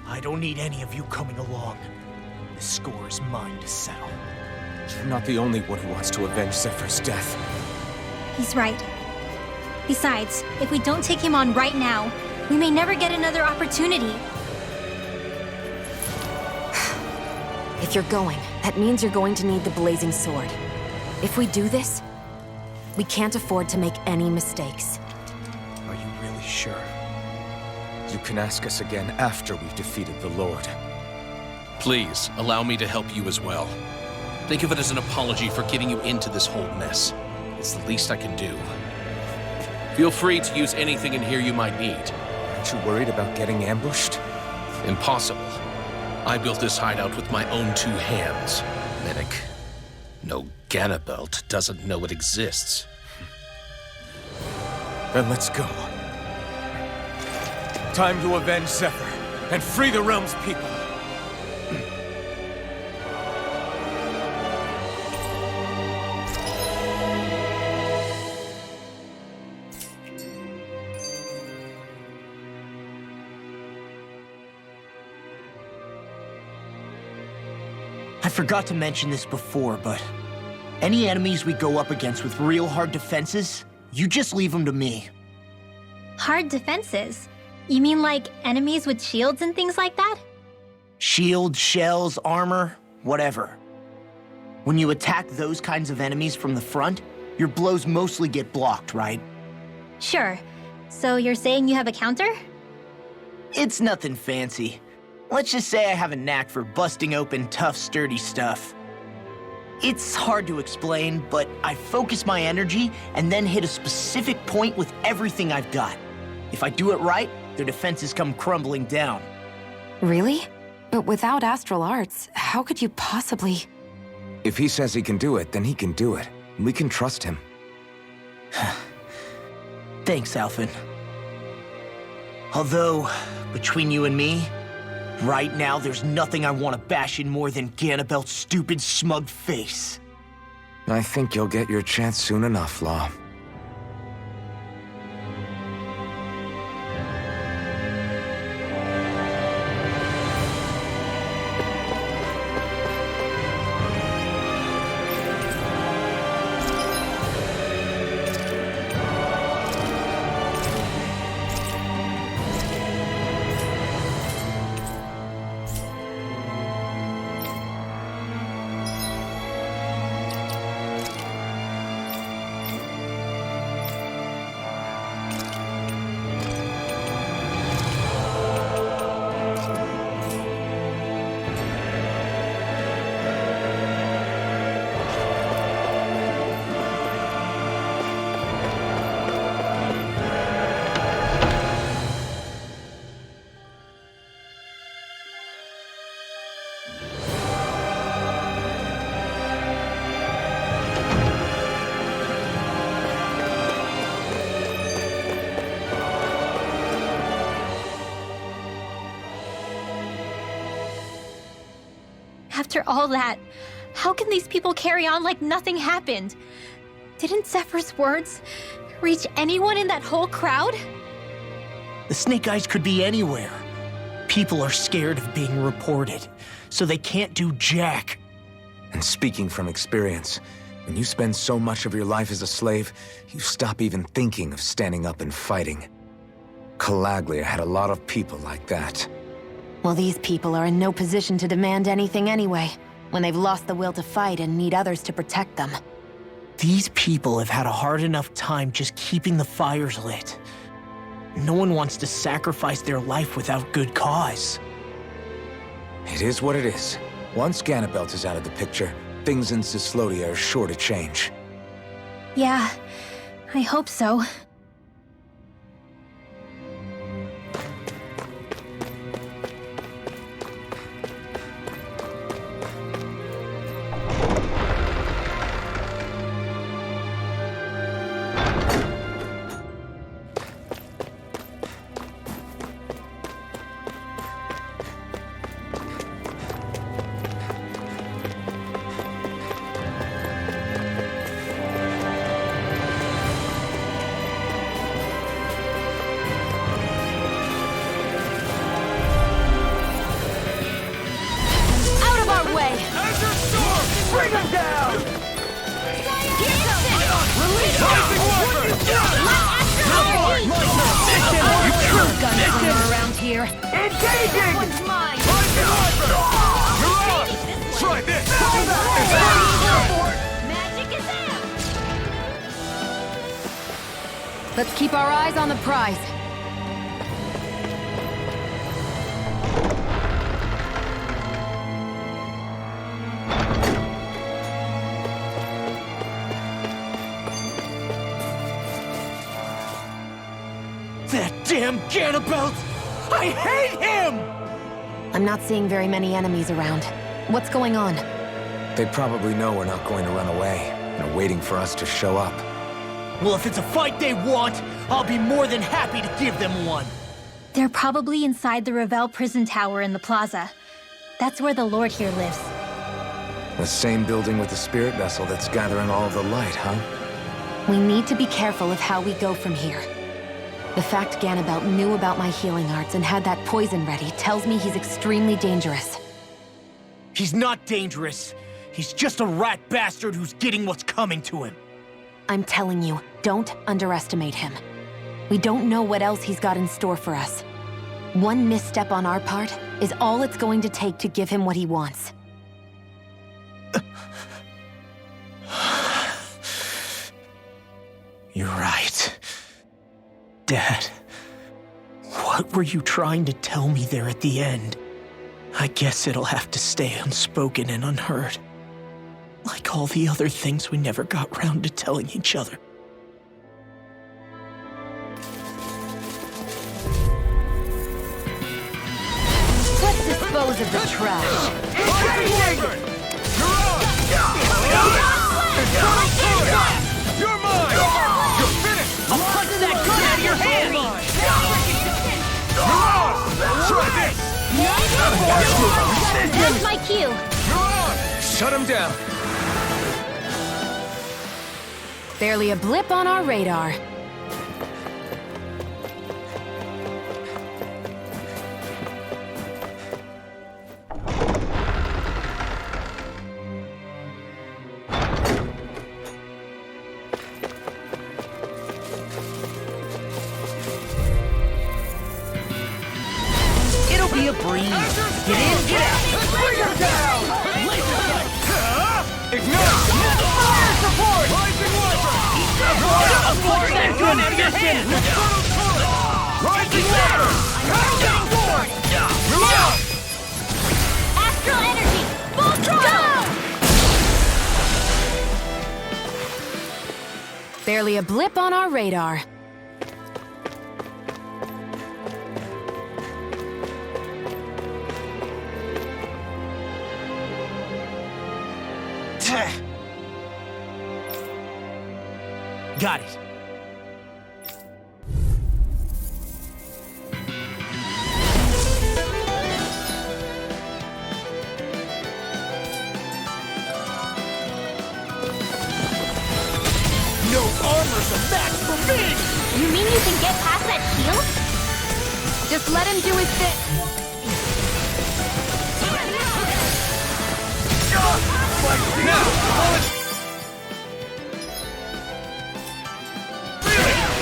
I don't need any of you coming along. The score is mine to settle. You're not the only one who wants to avenge Zephyr's death. He's right. Besides, if we don't take him on right now, we may never get another opportunity. If you're going, that means you're going to need the Blazing Sword. If we do this, we can't afford to make any mistakes. Are you really sure? You can ask us again after we've defeated the Lord. Please, allow me to help you as well. Think of it as an apology for getting you into this whole mess. It's the least I can do. Feel free to use anything in here you might need. Aren't you worried about getting ambushed? Impossible. I built this hideout with my own 2 hands. Medic. No Ganabelt doesn't know it exists. Then let's go. Time to avenge Zephyr and free the realm's people. I forgot to mention this before, but any enemies we go up against with real hard defenses, you just leave them to me. Hard defenses? You mean like enemies with shields and things like that? Shields, shells, armor, whatever. When you attack those kinds of enemies from the front, your blows mostly get blocked, right? Sure. So you're saying you have a counter? It's nothing fancy. Let's just say I have a knack for busting open tough, sturdy stuff. It's hard to explain, but I focus my energy and then hit a specific point with everything I've got. If I do it right, their defenses come crumbling down. Really? But without astral arts, how could you possibly... If he says he can do it, then he can do it. We can trust him. Thanks, Ulvhan. Although, between you and me, right now there's nothing I want to bash in more than Ganabelt's stupid, smug face. I think you'll get your chance soon enough, Law. After all that, how can these people carry on like nothing happened? Didn't Zephyr's words reach anyone in that whole crowd? The Snake Eyes could be anywhere. People are scared of being reported, so they can't do jack. And speaking from experience, when you spend so much of your life as a slave, you stop even thinking of standing up and fighting. Calaglia had a lot of people like that. Well, these people are in no position to demand anything anyway, when they've lost the will to fight and need others to protect them. These people have had a hard enough time just keeping the fires lit. No one wants to sacrifice their life without good cause. It is what it is. Once Ganabelt is out of the picture, things in Cyslodia are sure to change. Yeah, I hope so. Bring him down! Around here. Engaging! One's mine. Try this! Magic is out! Let's keep our eyes on the prize. That Damn Ganabelt! I hate him! I'm not seeing very many enemies around. What's going on? They probably know we're not going to run away, and are waiting for us to show up. Well, if it's a fight they want, I'll be more than happy to give them one. They're probably inside the Riville Prison Tower in the plaza. That's where the Lord here lives. The same building with the spirit vessel that's gathering all of the light, huh? We need to be careful of how we go from here. The fact Ganabelt knew about my healing arts and had that poison ready tells me he's extremely dangerous. He's not dangerous. He's just a rat bastard who's getting what's coming to him. I'm telling you, don't underestimate him. We don't know what else he's got in store for us. One misstep on our part is all it's going to take to give him what he wants. You're right. Dad, what were you trying to tell me there at the end? I guess it'll have to stay unspoken and unheard. Like all the other things we never got round to telling each other. Let's dispose of the trash. You're mine! You're finished! I'll punch that gun out of your hand! Try this! That's my cue. Shut him down! Barely a blip on our radar. It'll be a breeze. Get in, get out! Bring her down! Laser sight! Ignite! Fire support! Rising Wyvern! I'll punch that gun out of your hand! Rising Wyvern! Getting bored! Reload! Astral energy! Full throttle! Barely a blip on our radar. Got it. No armor's a match for me! You mean you can get past that shield? Just let him do his thing.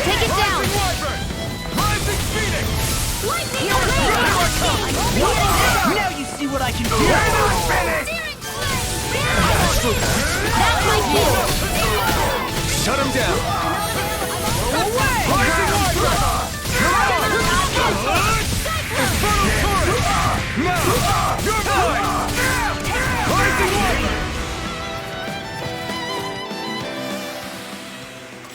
Take it down! Rising Phoenix! Lightning Now you see what I can do! That's my cue! Shut him down! Rising Wyvern! Infernal Torrent! Now! You're mine! Rising Wyvern!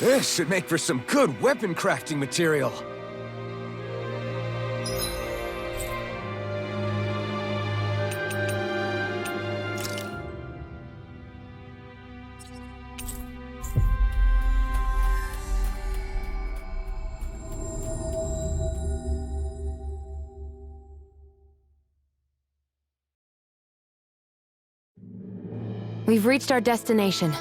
This should make for some good weapon crafting material. We've reached our destination.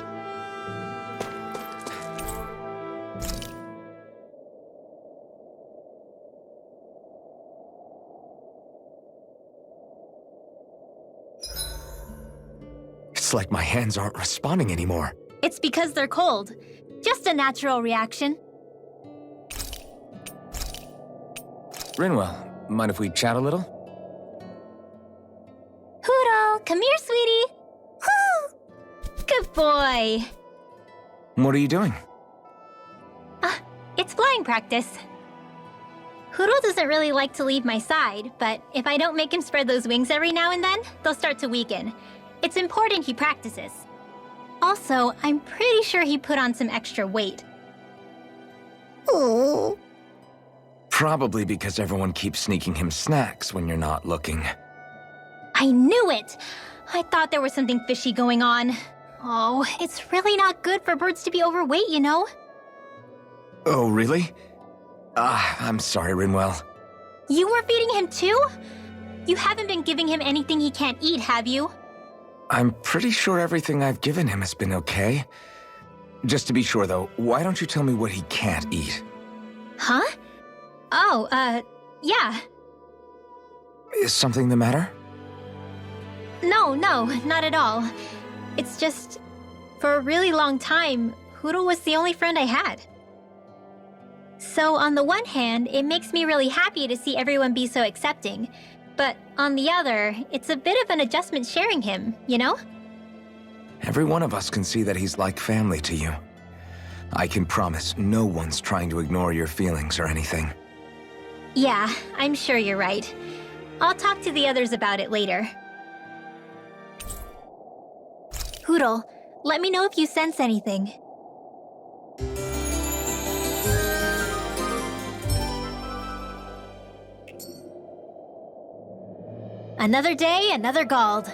It's like my hands aren't responding anymore. It's because they're cold. Just a natural reaction. Rinwell, mind if we chat a little? Hoodle, come here, sweetie. Woo! Good boy. What are you doing? It's flying practice. Hoodle doesn't really like to leave my side, but if I don't make him spread those wings every now and then, they'll start to weaken. It's important he practices. Also, I'm pretty sure he put on some extra weight. Oh. Probably because everyone keeps sneaking him snacks when you're not looking. I knew it! I thought there was something fishy going on. Oh, it's really not good for birds to be overweight, you know? Oh, really? I'm sorry, Rinwell. You were feeding him too? You haven't been giving him anything he can't eat, have you? I'm pretty sure everything I've given him has been okay. Just to be sure, though, why don't you tell me what he can't eat? Huh? Oh, yeah. Is something the matter? No, not at all. It's just, for a really long time, Hoodle was the only friend I had. So on the one hand, it makes me really happy to see everyone be so accepting. But on the other, it's a bit of an adjustment sharing him, you know? Every one of us can see that he's like family to you. I can promise no one's trying to ignore your feelings or anything. Yeah, I'm sure you're right. I'll talk to the others about it later. Hoodle, let me know if you sense anything. Another day, another Gald.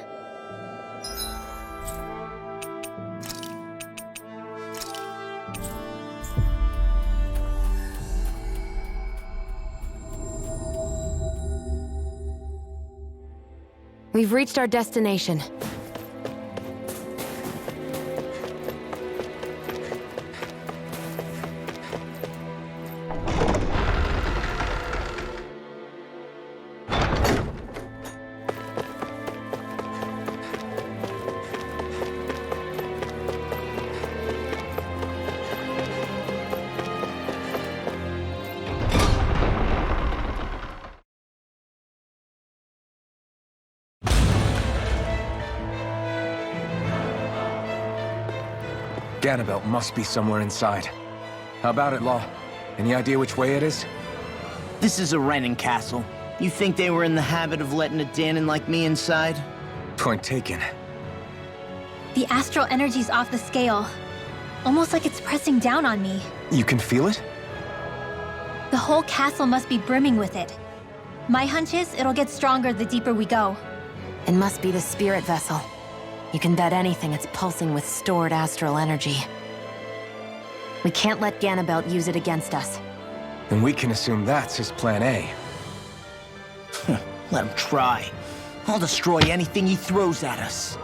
We've reached our destination. Ganabelt must be somewhere inside. How about it, Law? Any idea which way it is? This is a Renin castle. You think they were in the habit of letting a Dahnan like me inside? Point taken. The astral energy's off the scale. Almost like it's pressing down on me. You can feel it? The whole castle must be brimming with it. My hunch is it'll get stronger the deeper we go. It must be the spirit vessel. You can bet anything it's pulsing with stored astral energy. We can't let Ganabelt use it against us. Then we can assume that's his plan A. Let him try. I'll destroy anything he throws at us.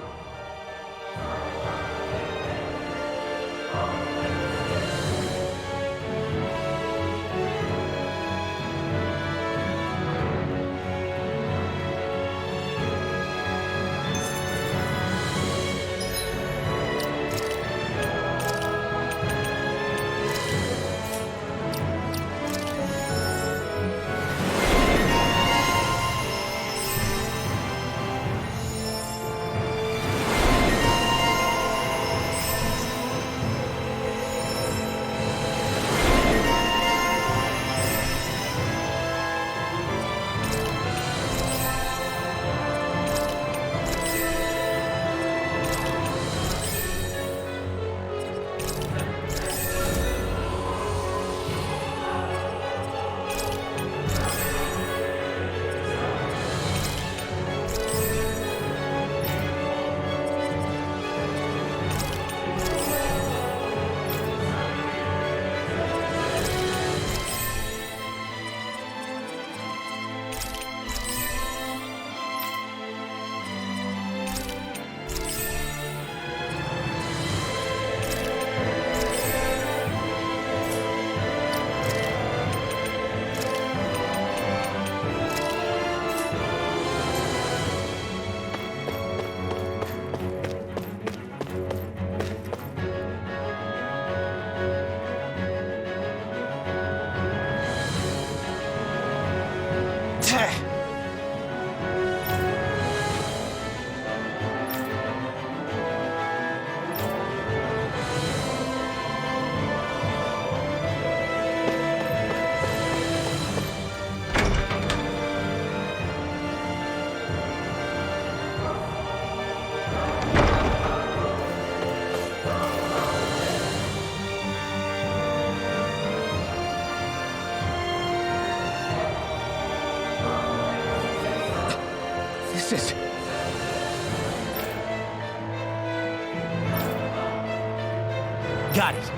Got it.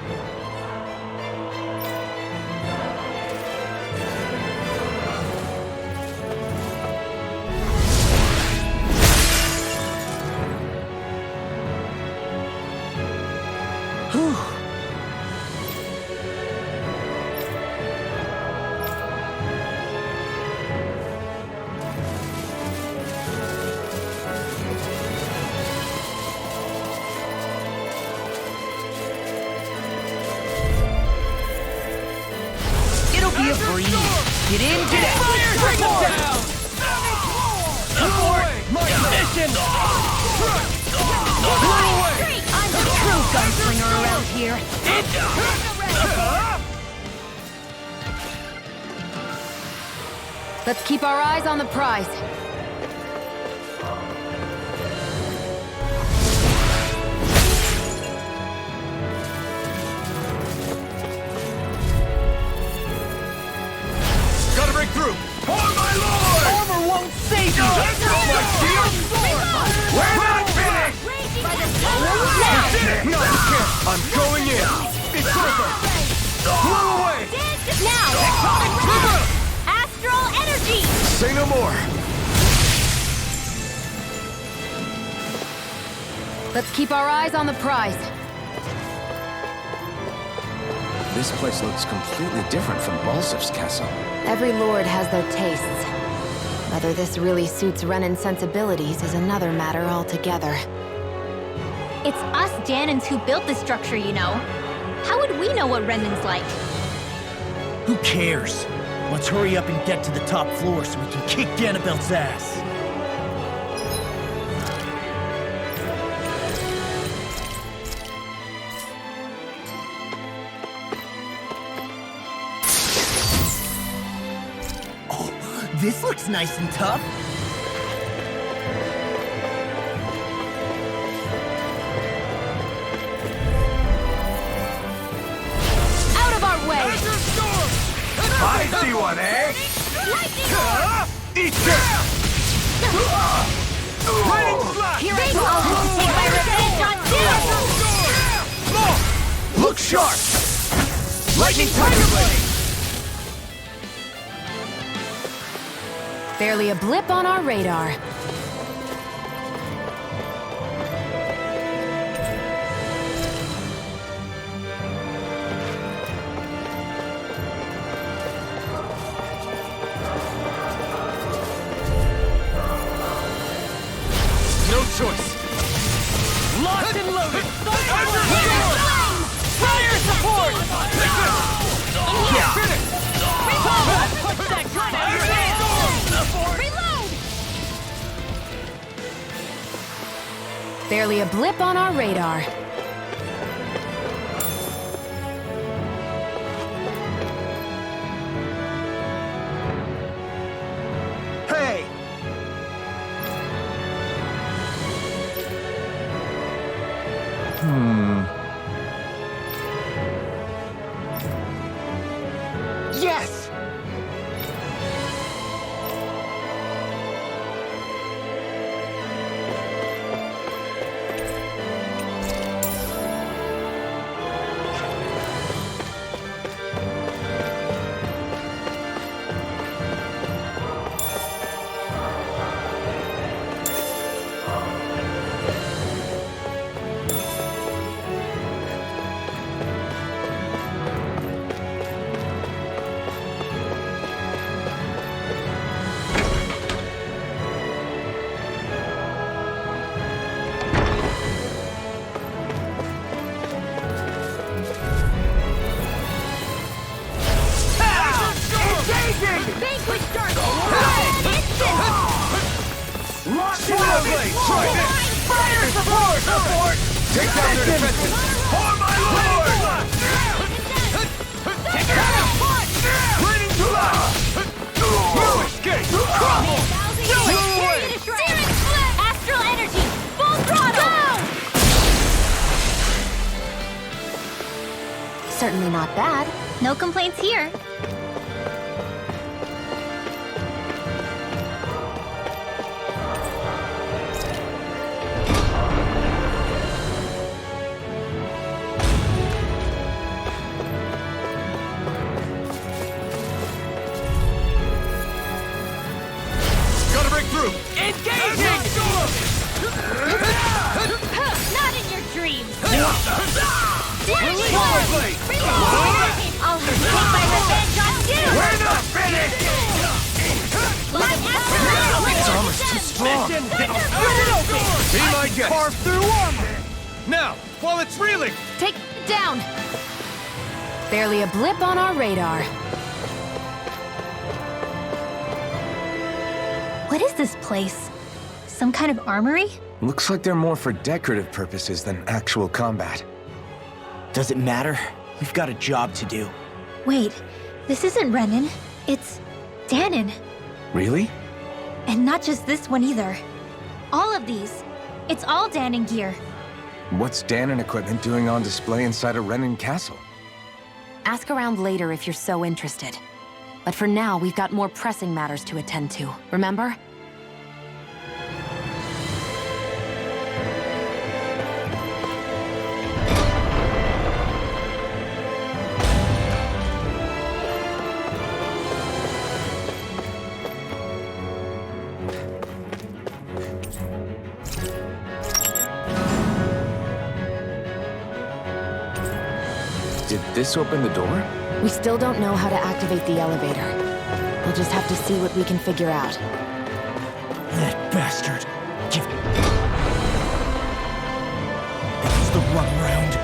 Get in, get out! Bring them down! Abort! My mission! I'm the true gunslinger around here. Let's keep our eyes on the prize. Gotta break through! For my lord! Armor won't save you! That's my shield! We're not finished! No, you can't! I'm going in! It's over! Blow away! Now! Astral energy! Say no more! Let's keep our eyes on the prize. This place looks completely different from Balsif's castle. Every lord has their tastes. Whether this really suits Renan's sensibilities is another matter altogether. It's us Dahnans who built this structure, you know. How would we know what Renan's like? Who cares? Let's hurry up and get to the top floor so we can kick Ganabelt's ass. Oh, this looks nice and tough. Out of our way! I see one, eh? Eat this! Lightning slash! Here I go! I'll have to take my revenge on you! Look sharp! Lightning tiger blade! Barely a blip on our radar. No choice! Locked and loaded! Fire support! Yeah! Finish! Put that gun out of your hand! Reload! Barely a blip on our radar. Hey! Yes! Fire support! Take down their defenses! For my lord! Take it out! Raining to life! No escape! Astral energy! Full throttle! Certainly not bad. No complaints here. I'll take my revenge on you! We're not finished! Its armor's too strong. Be my guest. Carve through armor. Now, while it's reeling. Take it down. Barely a blip on our radar. What is this place? Some kind of armory? Looks like they're more for decorative purposes than actual combat. Does it matter? We've got a job to do. Wait, this isn't Renan. It's Dahnan. Really? And not just this one either. All of these. It's all Dahnan gear. What's Dahnan equipment doing on display inside a Renan castle? Ask around later if you're so interested. But for now, we've got more pressing matters to attend to, remember? Did this open the door? We still don't know how to activate the elevator. We'll just have to see what we can figure out. That bastard. It's the runaround.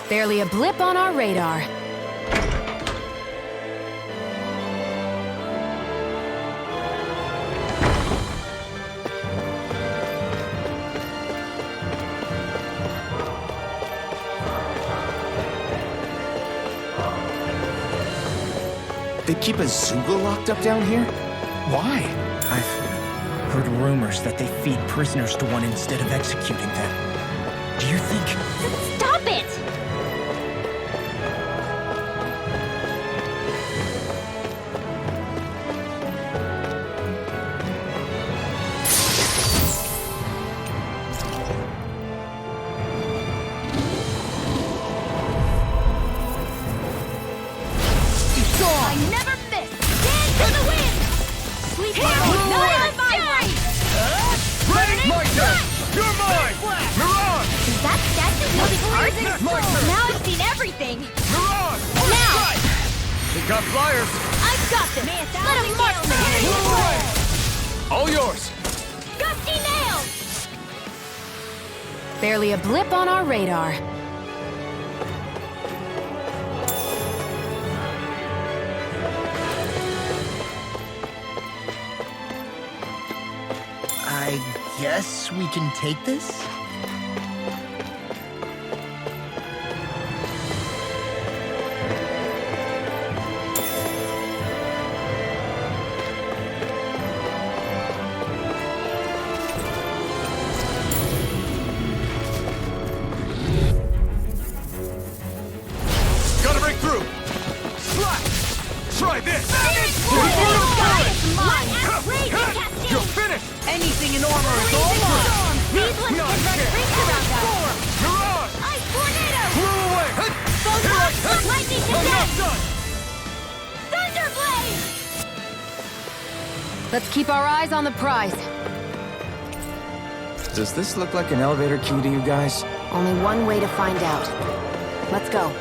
Barely a blip on our radar. They keep a Zeugle locked up down here? Why? I've heard rumors that they feed prisoners to one instead of executing them. Do you think... Stop it! Now I've seen everything! Mirage! Now! They got flyers! I've got this! Let him march me! All yours! Gusty nails! Barely a blip on our radar. I guess we can take this? Let's keep our eyes on the prize. Does this look like an elevator key to you guys? Only one way to find out. Let's go.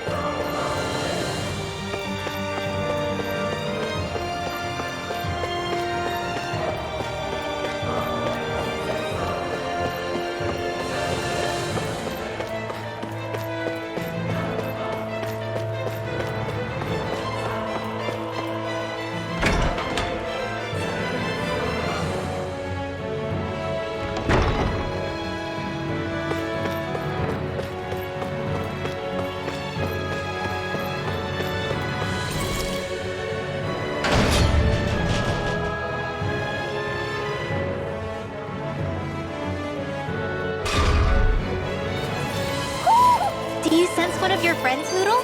sense one of your friends, Hoodle?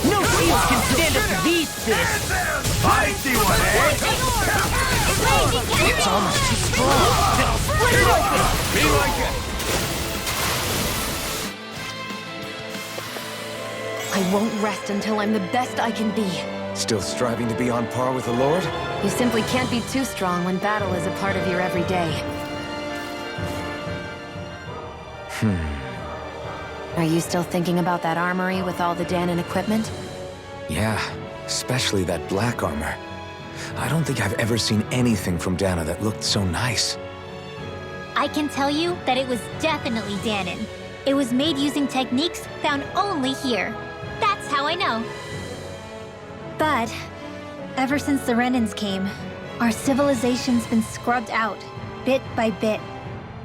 No shield can stand up to these fists! I see one, eh? It's almost too strong! Split it open! Be like it! I won't rest until I'm the best I can be. Still striving to be on par with the Lord? You simply can't be too strong when battle is a part of your everyday. Are you still thinking about that armory with all the Dahnan equipment? Yeah, especially that black armor. I don't think I've ever seen anything from Dahnan that looked so nice. I can tell you that it was definitely Dahnan. It was made using techniques found only here. That's how I know. But ever since the Renans came, our civilization's been scrubbed out, bit by bit.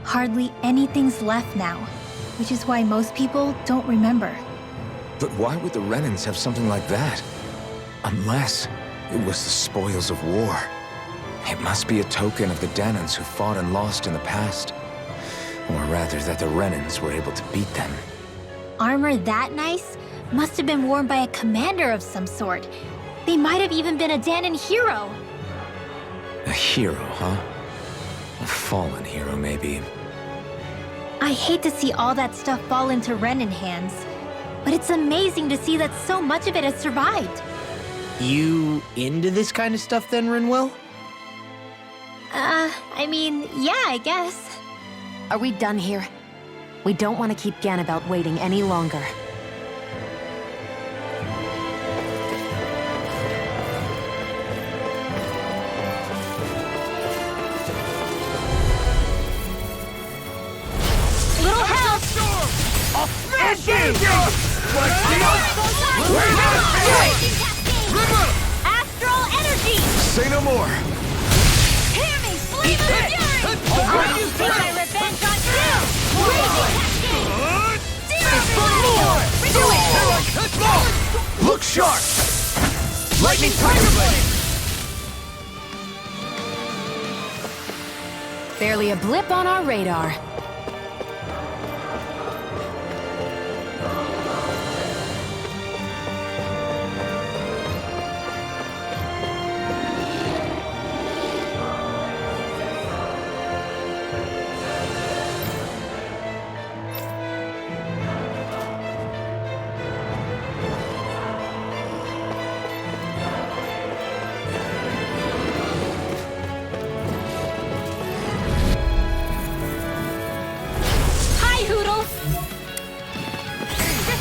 Hardly anything's left now, which is why most people don't remember. But why would the Renans have something like that? Unless it was the spoils of war. It must be a token of the Dahnans who fought and lost in the past. Or rather, that the Renans were able to beat them. Armor that nice must have been worn by a commander of some sort. They might have even been a Dahnan hero. A hero, huh? A fallen hero, maybe. I hate to see all that stuff fall into Renan hands, but it's amazing to see that so much of it has survived. You into this kind of stuff then, Rinwell? I mean, yeah, I guess. Are we done here? We don't want to keep Ganabelt waiting any longer. Little help! I'll smash you! Astral energy! Say no more! Hear me, Flame of Fury! I'll use my revenge on you! Look sharp! Lightning Tiger Blade! Barely a blip on our radar.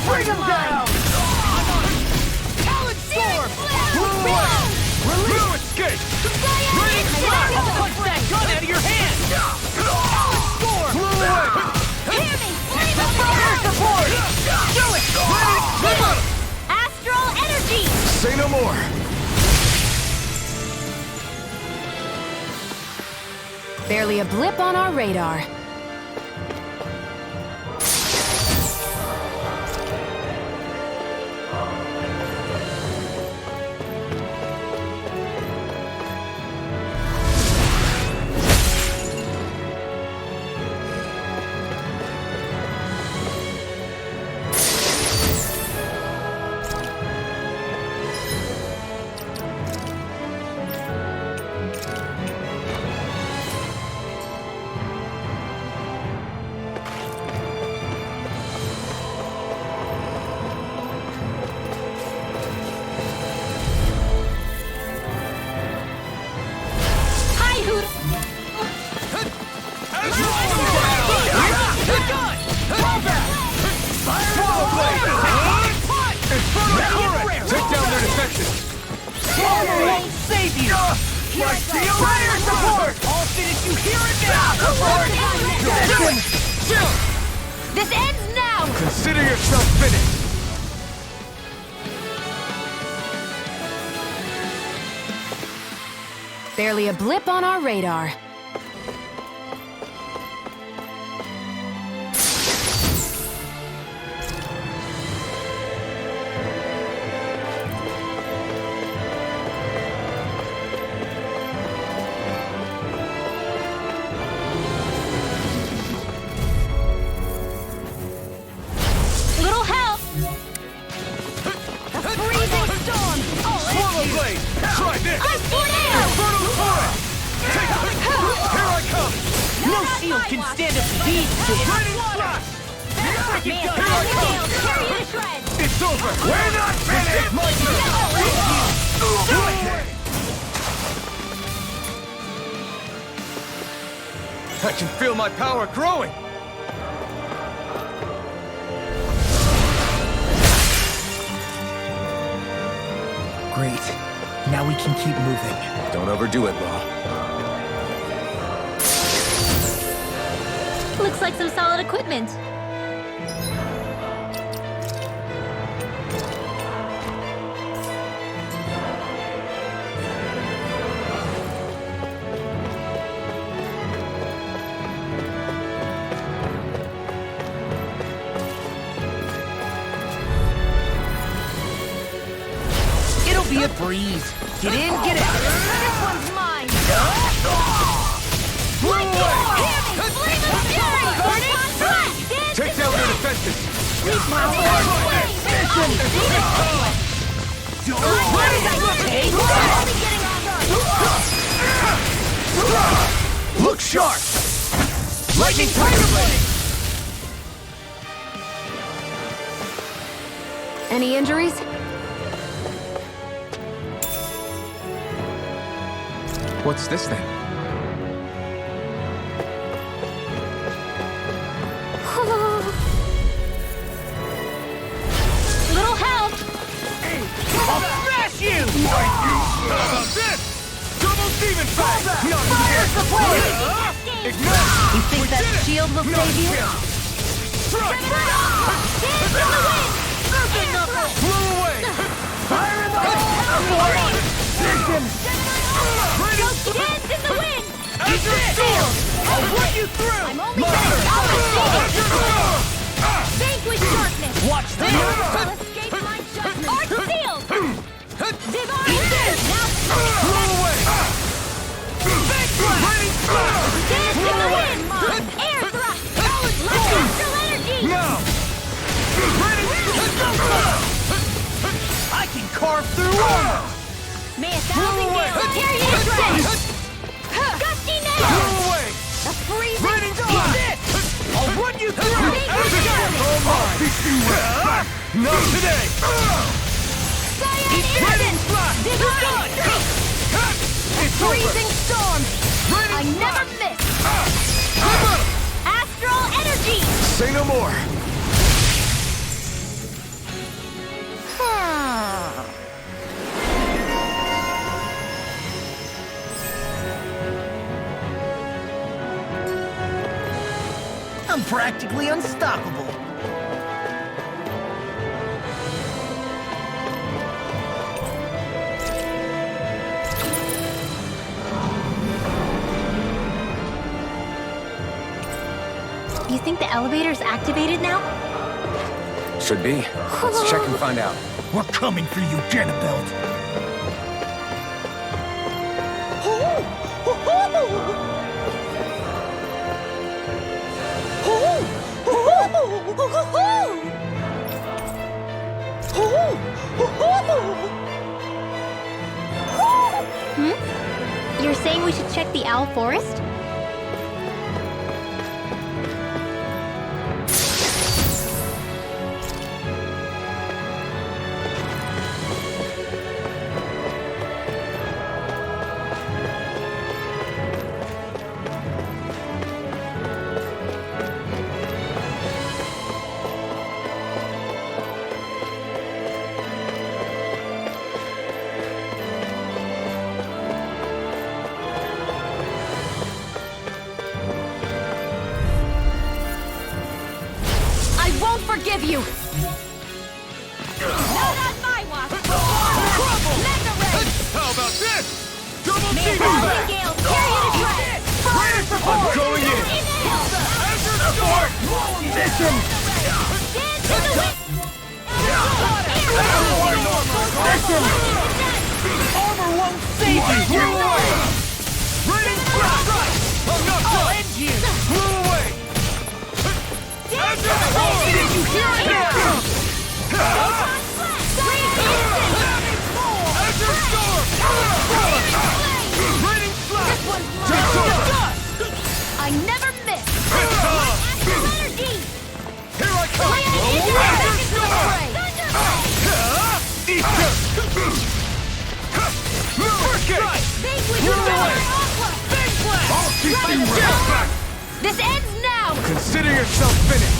Bring him down! Talon Storm! Blue escape! Rain Strike! I'll punch that gun out of your hand! Talon Storm! Blue away! Hear me! Fire support! Do it! Astral energy! Say no more! Barely a blip on our radar. This ends now! now! Consider yourself finished! Barely a blip on our radar. Little help! A freezing storm! Swallow blade! Try this! Ice tornado! Infernal torrent! Take it! Here I come! No shield can stand up to these kids! Lightning flash! Man, Here I come! tear you to shreds! It's over! We're not finished! My turn! Do it! I can feel my power growing! Great. Now we can keep moving. Don't overdo it, Law. Looks like some solid equipment. It'll be a breeze. Get in, get out. This one's mine! Blow away! Flame of fury! Burning blast! Take down their defenses! Reach my What is that? Look sharp! Lightning tiger blade! Any injuries? What's this thing? Little help! I'll smash you! How about this? Double demon fight! Fire support! Ignite! You think that shield will save you? Strike! Dance in the wind! Serpent knuckle! Blow away! Fire in the hole! Dance in the wind! Azure Storm! I'll run you through! I'm only saying vanquish darkness! Watch this! I'll escape my judgment! Art sealed! Divine! Now Blow away! Lightning flash! dance in the wind! Air thrust! Celestial energy! Now! I can carve through armor! May a thousand gales tear you to shreds! Gusty nail! Blow away! A freezing Lightning storm! flash! I'll run you through! Vanquish darkness! Not today! Cyan instant! Divine strength! It's Freezing storm! I never miss! Astral energy! Say no more. I'm practically unstoppable. You think the elevator's activated now? Should be. Let's check and find out. We're coming for you, Ganabelt. You're saying we should check the Owl Forest? forgive you! Not on my watch! Mega Ray! How about this? Double Man, team Rising back! Gale, period address! Fire support! I'm going in! Azure Storm! Mission! Stand to the wind! Mission! Armor won't save you! Blew away! Raining Blast! I'm not I'll done! end you! Blew away! Azure Storm! Did you hear it? Azure Storm! Raining Blast! I never miss! Energy! Here I come! Azure Storm! I'll keep you right back! This ends now! Consider yourself finished!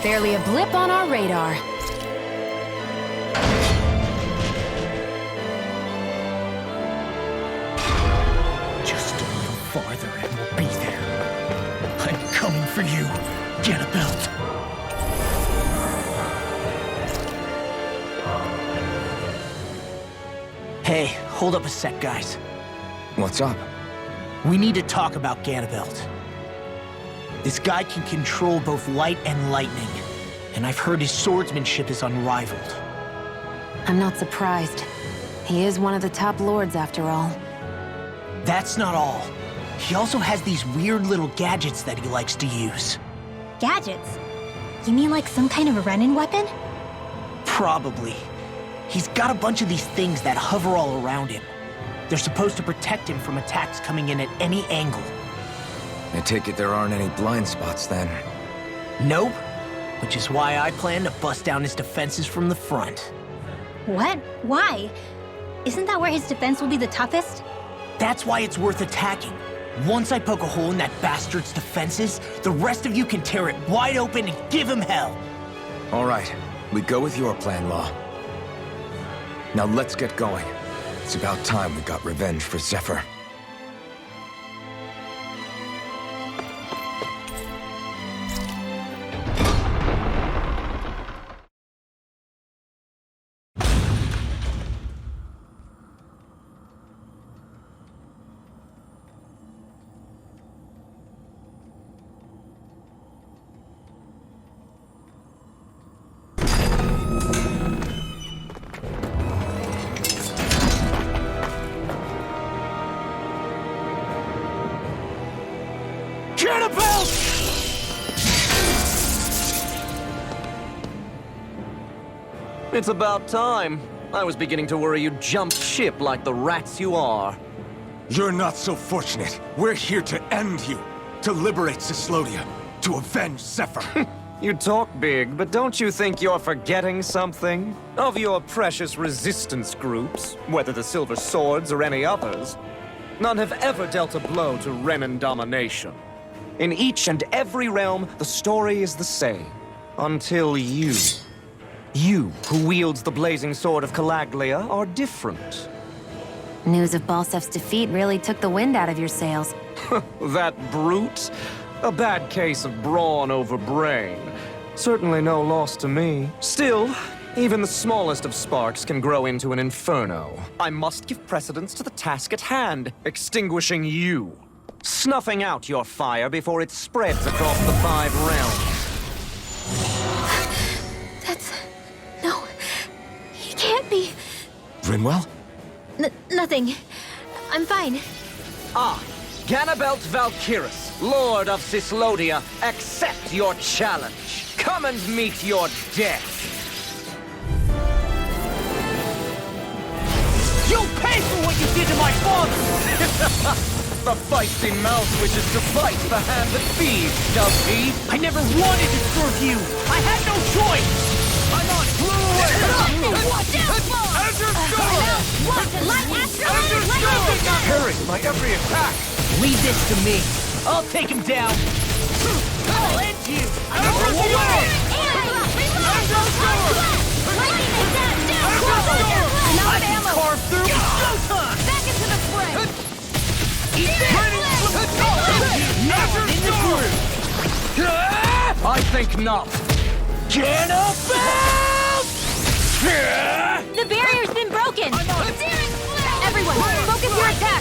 Barely a blip on our radar. Just a little farther and we'll be there. I'm coming for you, Ganabelt. Hey, hold up a sec, guys. What's up? We need to talk about Ganabelt. This guy can control both light and lightning, and I've heard his swordsmanship is unrivaled. I'm not surprised. He is one of the top lords, after all. That's not all. He also has these weird little gadgets that he likes to use. Gadgets? You mean like some kind of a run-in weapon? Probably. He's got a bunch of these things that hover all around him. They're supposed to protect him from attacks coming in at any angle. I take it there aren't any blind spots, then. Nope. Which is why I plan to bust down his defenses from the front. What? Why? Isn't that where his defense will be the toughest? That's why it's worth attacking. Once I poke a hole in that bastard's defenses, the rest of you can tear it wide open and give him hell. All right, we go with your plan, Law. Now let's get going. It's about time we got revenge for Zephyr. It's about time. I was beginning to worry you jumped ship like the rats you are. You're not so fortunate. We're here to end you. To liberate Cyslodia. To avenge Zephyr. You talk big, but don't you think you're forgetting something? Of your precious resistance groups, whether the Silver Swords or any others, none have ever dealt a blow to Renan domination. In each and every realm, the story is the same. Until you. You, who wields the blazing sword of Calaglia, are different. News of Balsef's defeat really took the wind out of your sails. That brute? A bad case of brawn over brain. Certainly no loss to me. Still, even the smallest of sparks can grow into an inferno. I must give precedence to the task at hand, extinguishing you. Snuffing out your fire before it spreads across the 5 realms. No. He can't be. Rinwell? Nothing. I'm fine. Ah, Ganabelt Valkyris, Lord of Cyslodia, accept your challenge. Come and meet your death. You'll pay for what you did to my father! The feisty mouse wishes to fight the hand that feeds, does he? I never wanted to serve you! I had no choice! I'm on! Blew away! Parry my every attack! Leave this to me. I'll take him down. I'll end you! Azure Storm! I think not. Ganabelt! The barrier's been broken! Everyone, focus your attack!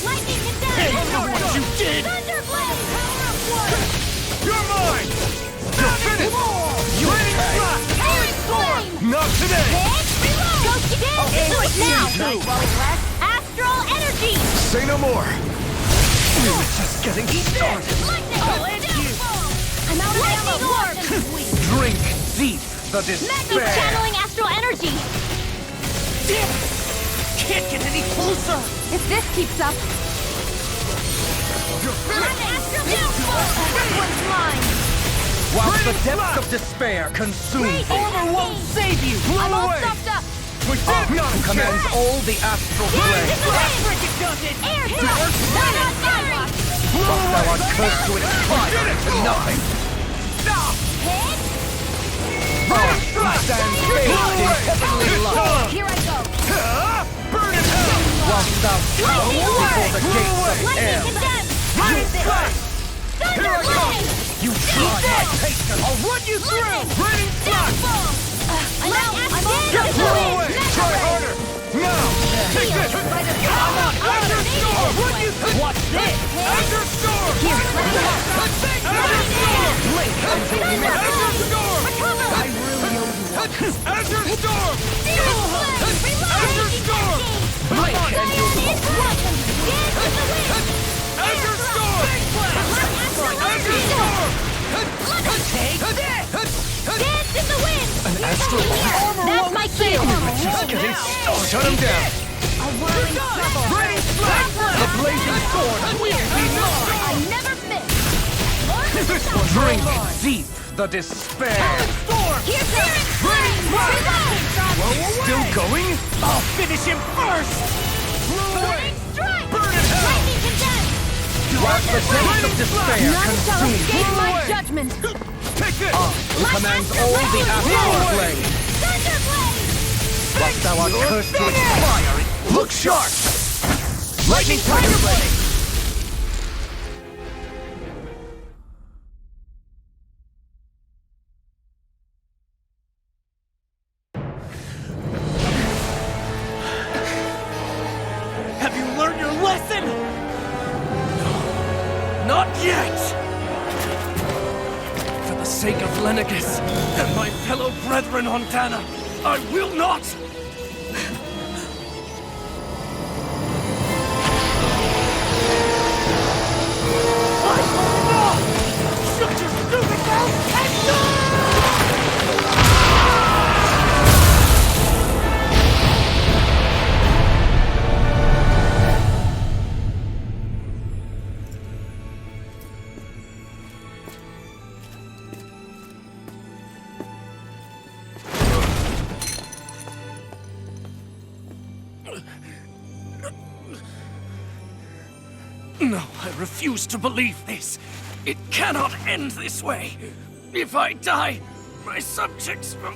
Lightning condemned! Hey, you know what you did? Thunderblade! You're mine! You're finished! You Iron Flame! Not today! Ghost now! Astral Energy! Say no more! We were just getting started. I'm out of ammo! Drink deep the He's despair. channeling Astral Energy! Damn it! Can't get any closer. If this keeps up, Astral Downfall! This one's mine! While the depths of despair consume, armor won't save you. I'm all stuffed up! None commands all the astral flame. Air thrust! Fire! Thou art cursed to its fire to nothing. He stands bathed in heavenly light. Here I go! Burn in hell! Whilst thou trembles before the gates of hell. Here I go! You try my patience. I'll run you through. Raining flash! I'm all Blow away! Try harder! Now! Take this! Azure Storm! I'll run you through. Watch this. Azure Storm! Here, let me go! Azure Storm! Blink until you rest. Azure Storm! I really owe you one. Azure Storm! Azure Storm! Blink until you Azure Storm! Azure Storm! Take this! Dance in the wind! An astral armor That's won't my save cue! you. Just getting started. Shut him down! A whirling trouble! Raining flash! The blazing sword will be mine. I never miss! Drink deep the despair. Here's Terran Flame! Still going? I'll finish him first. Burning Strike! Burn in hell! Lightning condemned! While the depths of despair none shall consume, escape my judgment. Take this! who commands all the astral flame. Thunderblade! Whilst thou art cursed to its fire, look sharp! Lightning Tiger Blade! Have you learned your lesson? Not yet! For the sake of Lenegis and my fellow brethren on Dahnan, I will not! I will not! Shut your stupid mouth and die! No, I refuse to believe this. It cannot end this way. If I die, my subjects will...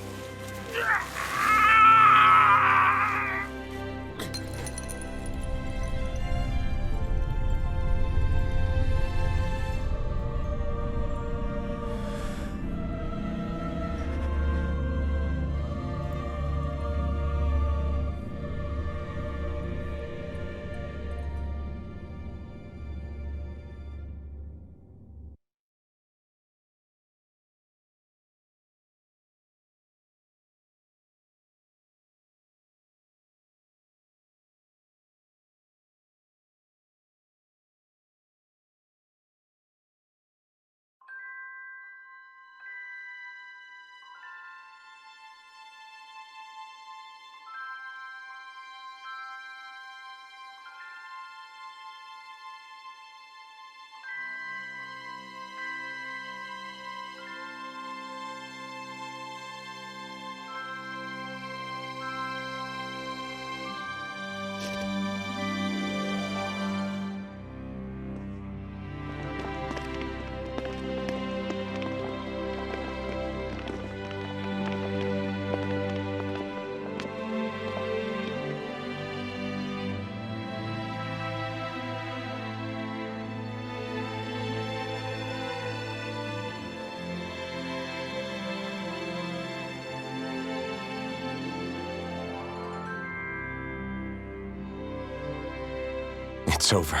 It's over.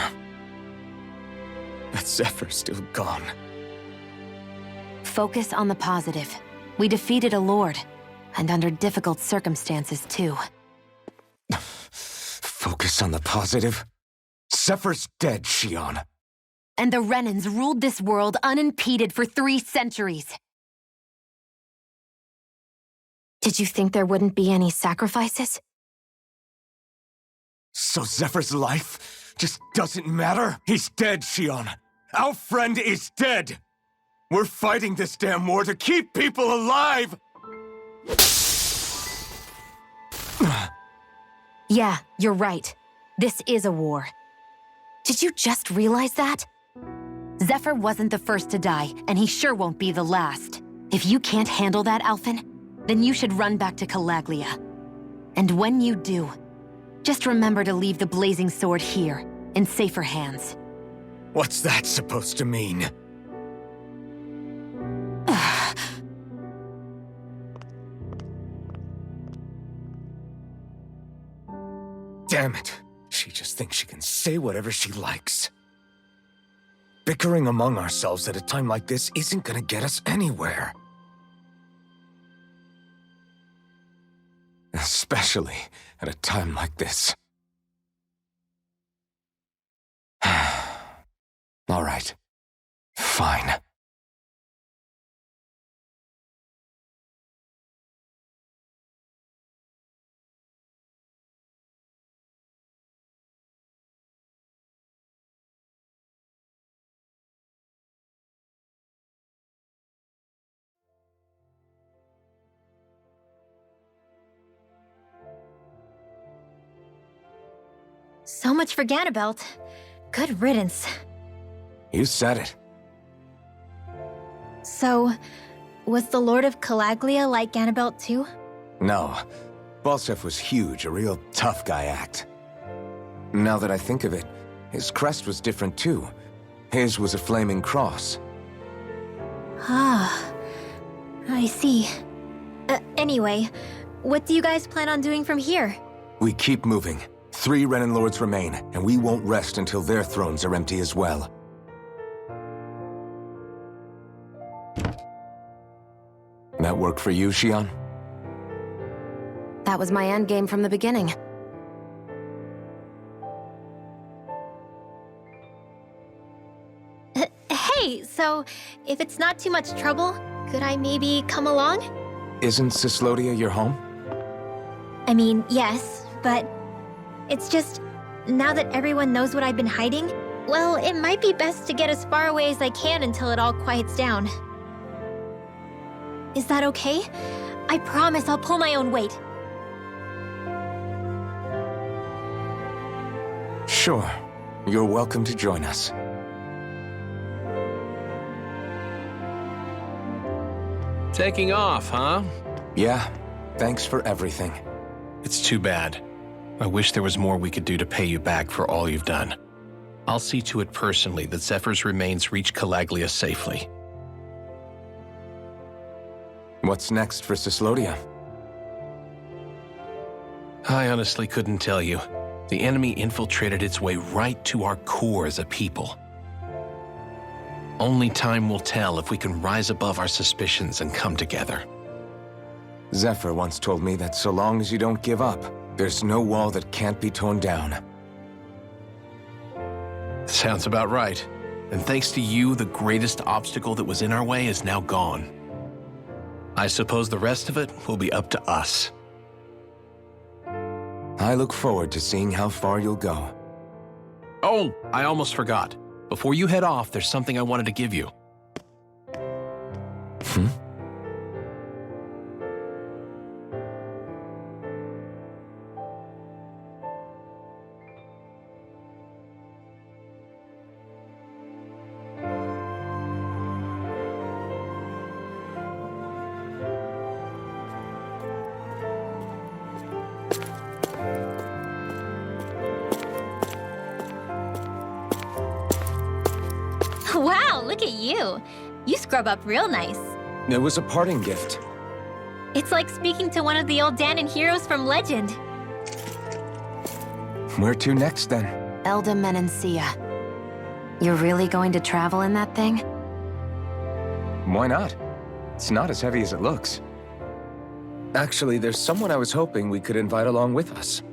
But Zephyr's still gone. Focus on the positive. We defeated a lord, and under difficult circumstances, too. Focus on the positive? Zephyr's dead, Xion. And the Renans ruled this world unimpeded for 3 centuries. Did you think there wouldn't be any sacrifices? So Zephyr's life just doesn't matter? He's dead, Xion. Our friend is dead. We're fighting this damn war to keep people alive! Yeah, you're right. This is a war. Did you just realize that? Zephyr wasn't the first to die, and he sure won't be the last. If you can't handle that, Ulvhan, then you should run back to Calaglia. And when you do, just remember to leave the blazing sword here, in safer hands. What's that supposed to mean? Damn it. She just thinks she can say whatever she likes. Bickering among ourselves at a time like this isn't gonna get us anywhere. Especially at a time like this. All right. Fine. So much for Ganabelt. Good riddance. You said it. So, was the Lord of Calaglia like Ganabelt too? No. Balsef was huge, a real tough guy act. Now that I think of it, his crest was different too. His was a flaming cross. Ah, I see. Anyway, what do you guys plan on doing from here? We keep moving. 3 Renan Lords remain, and we won't rest until their thrones are empty as well. That work for you, Xion? That was my endgame from the beginning. Hey, so if it's not too much trouble, could I maybe come along? Isn't Cyslodia your home? I mean, yes, but it's just, now that everyone knows what I've been hiding, well, it might be best to get as far away as I can until it all quiets down. Is that okay? I promise I'll pull my own weight. Sure. You're welcome to join us. Taking off, huh? Yeah. Thanks for everything. It's too bad. I wish there was more we could do to pay you back for all you've done. I'll see to it personally that Zephyr's remains reach Calaglia safely. What's next for Cyslodia? I honestly couldn't tell you. The enemy infiltrated its way right to our core as a people. Only time will tell if we can rise above our suspicions and come together. Zephyr once told me that so long as you don't give up, there's no wall that can't be torn down. Sounds about right. And thanks to you, the greatest obstacle that was in our way is now gone. I suppose the rest of it will be up to us. I look forward to seeing how far you'll go. Oh, I almost forgot. Before you head off, there's something I wanted to give you. Wow, look at you. You scrub up real nice. It was a parting gift. It's like speaking to one of the old Dahnan heroes from legend. Where to next, then? Elda Menancia. You're really going to travel in that thing? Why not? It's not as heavy as it looks. Actually, there's someone I was hoping we could invite along with us.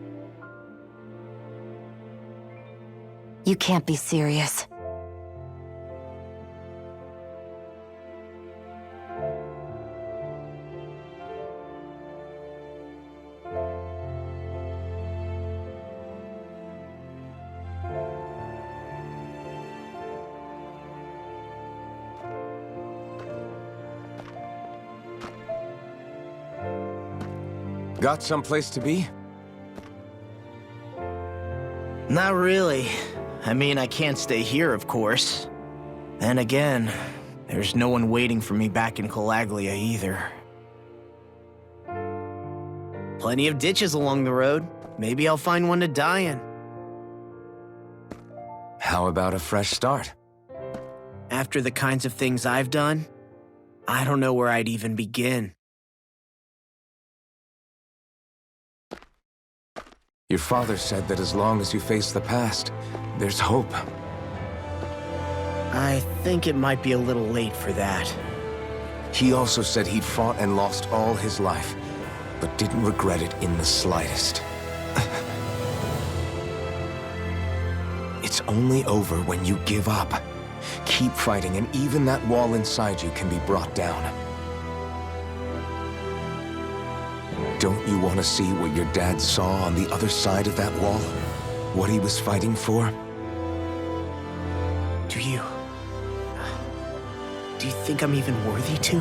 You can't be serious. Got someplace to be? Not really. I mean, I can't stay here, of course. Then again, there's no one waiting for me back in Calaglia either. Plenty of ditches along the road. Maybe I'll find one to die in. How about a fresh start? After the kinds of things I've done, I don't know where I'd even begin. Your father said that as long as you face the past, there's hope. I think it might be a little late for that. He also said he'd fought and lost all his life, but didn't regret it in the slightest. It's only over when you give up. Keep fighting, and even that wall inside you can be brought down. Don't you want to see what your dad saw on the other side of that wall? What he was fighting for? Do you think I'm even worthy to?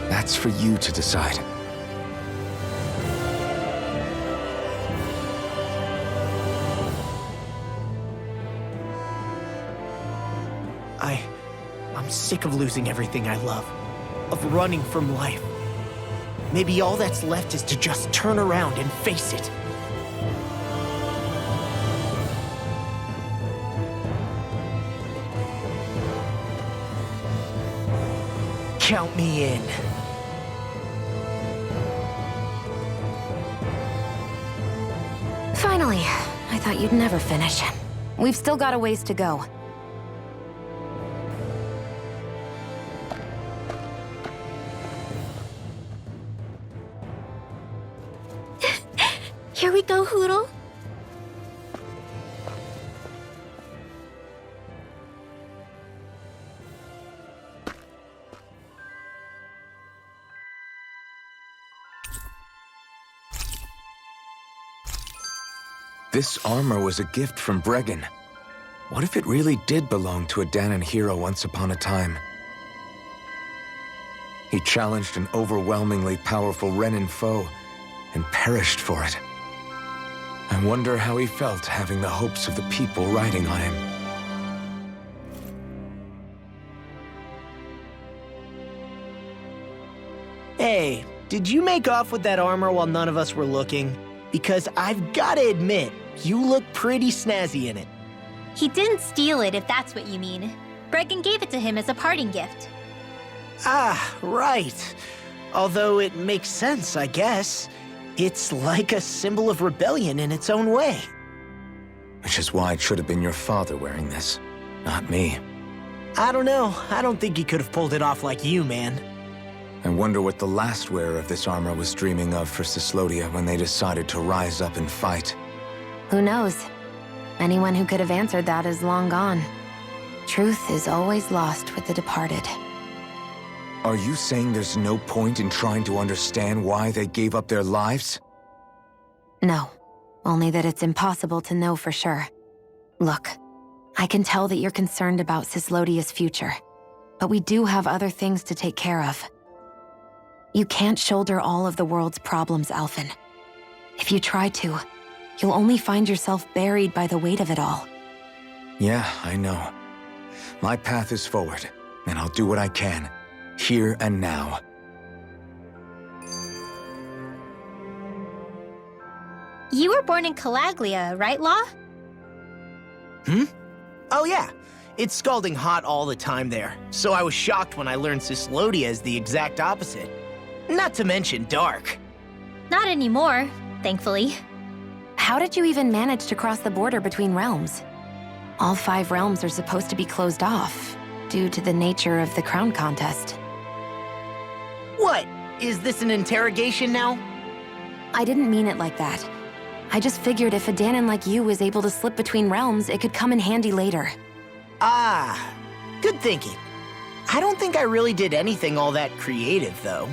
That's for you to decide. I'm sick of losing everything I love. Of running from life. Maybe all that's left is to just turn around and face it. Count me in. Finally. I thought you'd never finish. We've still got a ways to go. Here we go, Hoodle. This armor was a gift from Bregan. What if it really did belong to a Dahnan hero once upon a time? He challenged an overwhelmingly powerful Renin foe and perished for it. I wonder how he felt having the hopes of the people riding on him. Hey, did you make off with that armor while none of us were looking? Because I've gotta admit, you look pretty snazzy in it. He didn't steal it, if that's what you mean. Bregan gave it to him as a parting gift. Ah, right. Although it makes sense, I guess. It's like a symbol of rebellion in its own way. Which is why it should have been your father wearing this, not me. I don't know. I don't think he could have pulled it off like you, man. I wonder what the last wearer of this armor was dreaming of for Cyslodia when they decided to rise up and fight. Who knows? Anyone who could have answered that is long gone. Truth is always lost with the departed. Are you saying there's no point in trying to understand why they gave up their lives? No, only that it's impossible to know for sure. Look, I can tell that you're concerned about Cyslodia's future, but we do have other things to take care of. You can't shoulder all of the world's problems, Ulvhan. If you try to, you'll only find yourself buried by the weight of it all. Yeah, I know. My path is forward, and I'll do what I can, here and now. You were born in Calaglia, right, Law? Oh yeah. It's scalding hot all the time there, so I was shocked when I learned Cyslodia is the exact opposite. Not to mention dark. Not anymore. thankfully. How did you even manage to cross the border between realms? All 5 realms are supposed to be closed off, due to the nature of the crown contest. What? Is this an interrogation now? I didn't mean it like that. I just figured if a Dahnan like you was able to slip between realms, it could come in handy later. Ah, good thinking. I don't think I really did anything all that creative, though.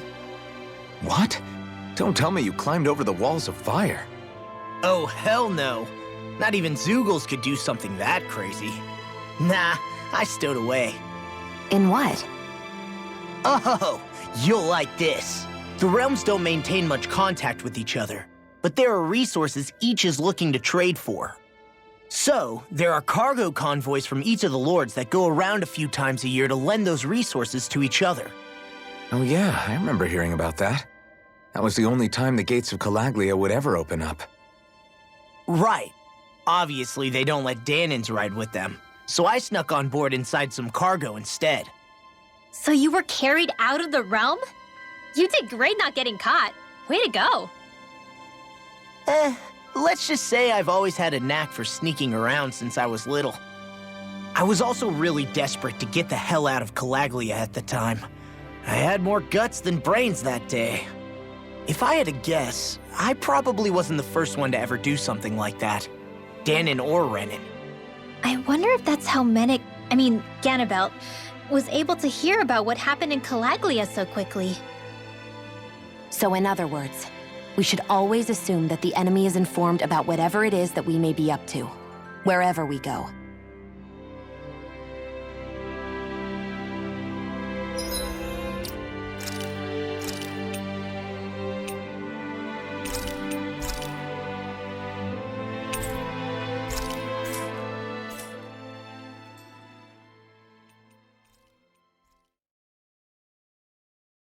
What? Don't tell me you climbed over the walls of fire. Oh, hell no. Not even Zeugles could do something that crazy. Nah, I stowed away. In what? Oh, you'll like this. The realms don't maintain much contact with each other, but there are resources each is looking to trade for. So, there are cargo convoys from each of the lords that go around a few times a year to lend those resources to each other. Oh yeah, I remember hearing about that. That was the only time the gates of Calaglia would ever open up. Right. Obviously, they don't let Dahnans ride with them, so I snuck on board inside some cargo instead. So you were carried out of the realm? You did great not getting caught. Way to go. Let's just say I've always had a knack for sneaking around since I was little. I was also really desperate to get the hell out of Calaglia at the time. I had more guts than brains that day. If I had to guess, I probably wasn't the first one to ever do something like that. Dahnan or Renan. I wonder if that's how Ganabelt, was able to hear about what happened in Calaglia so quickly. So in other words, we should always assume that the enemy is informed about whatever it is that we may be up to, wherever we go.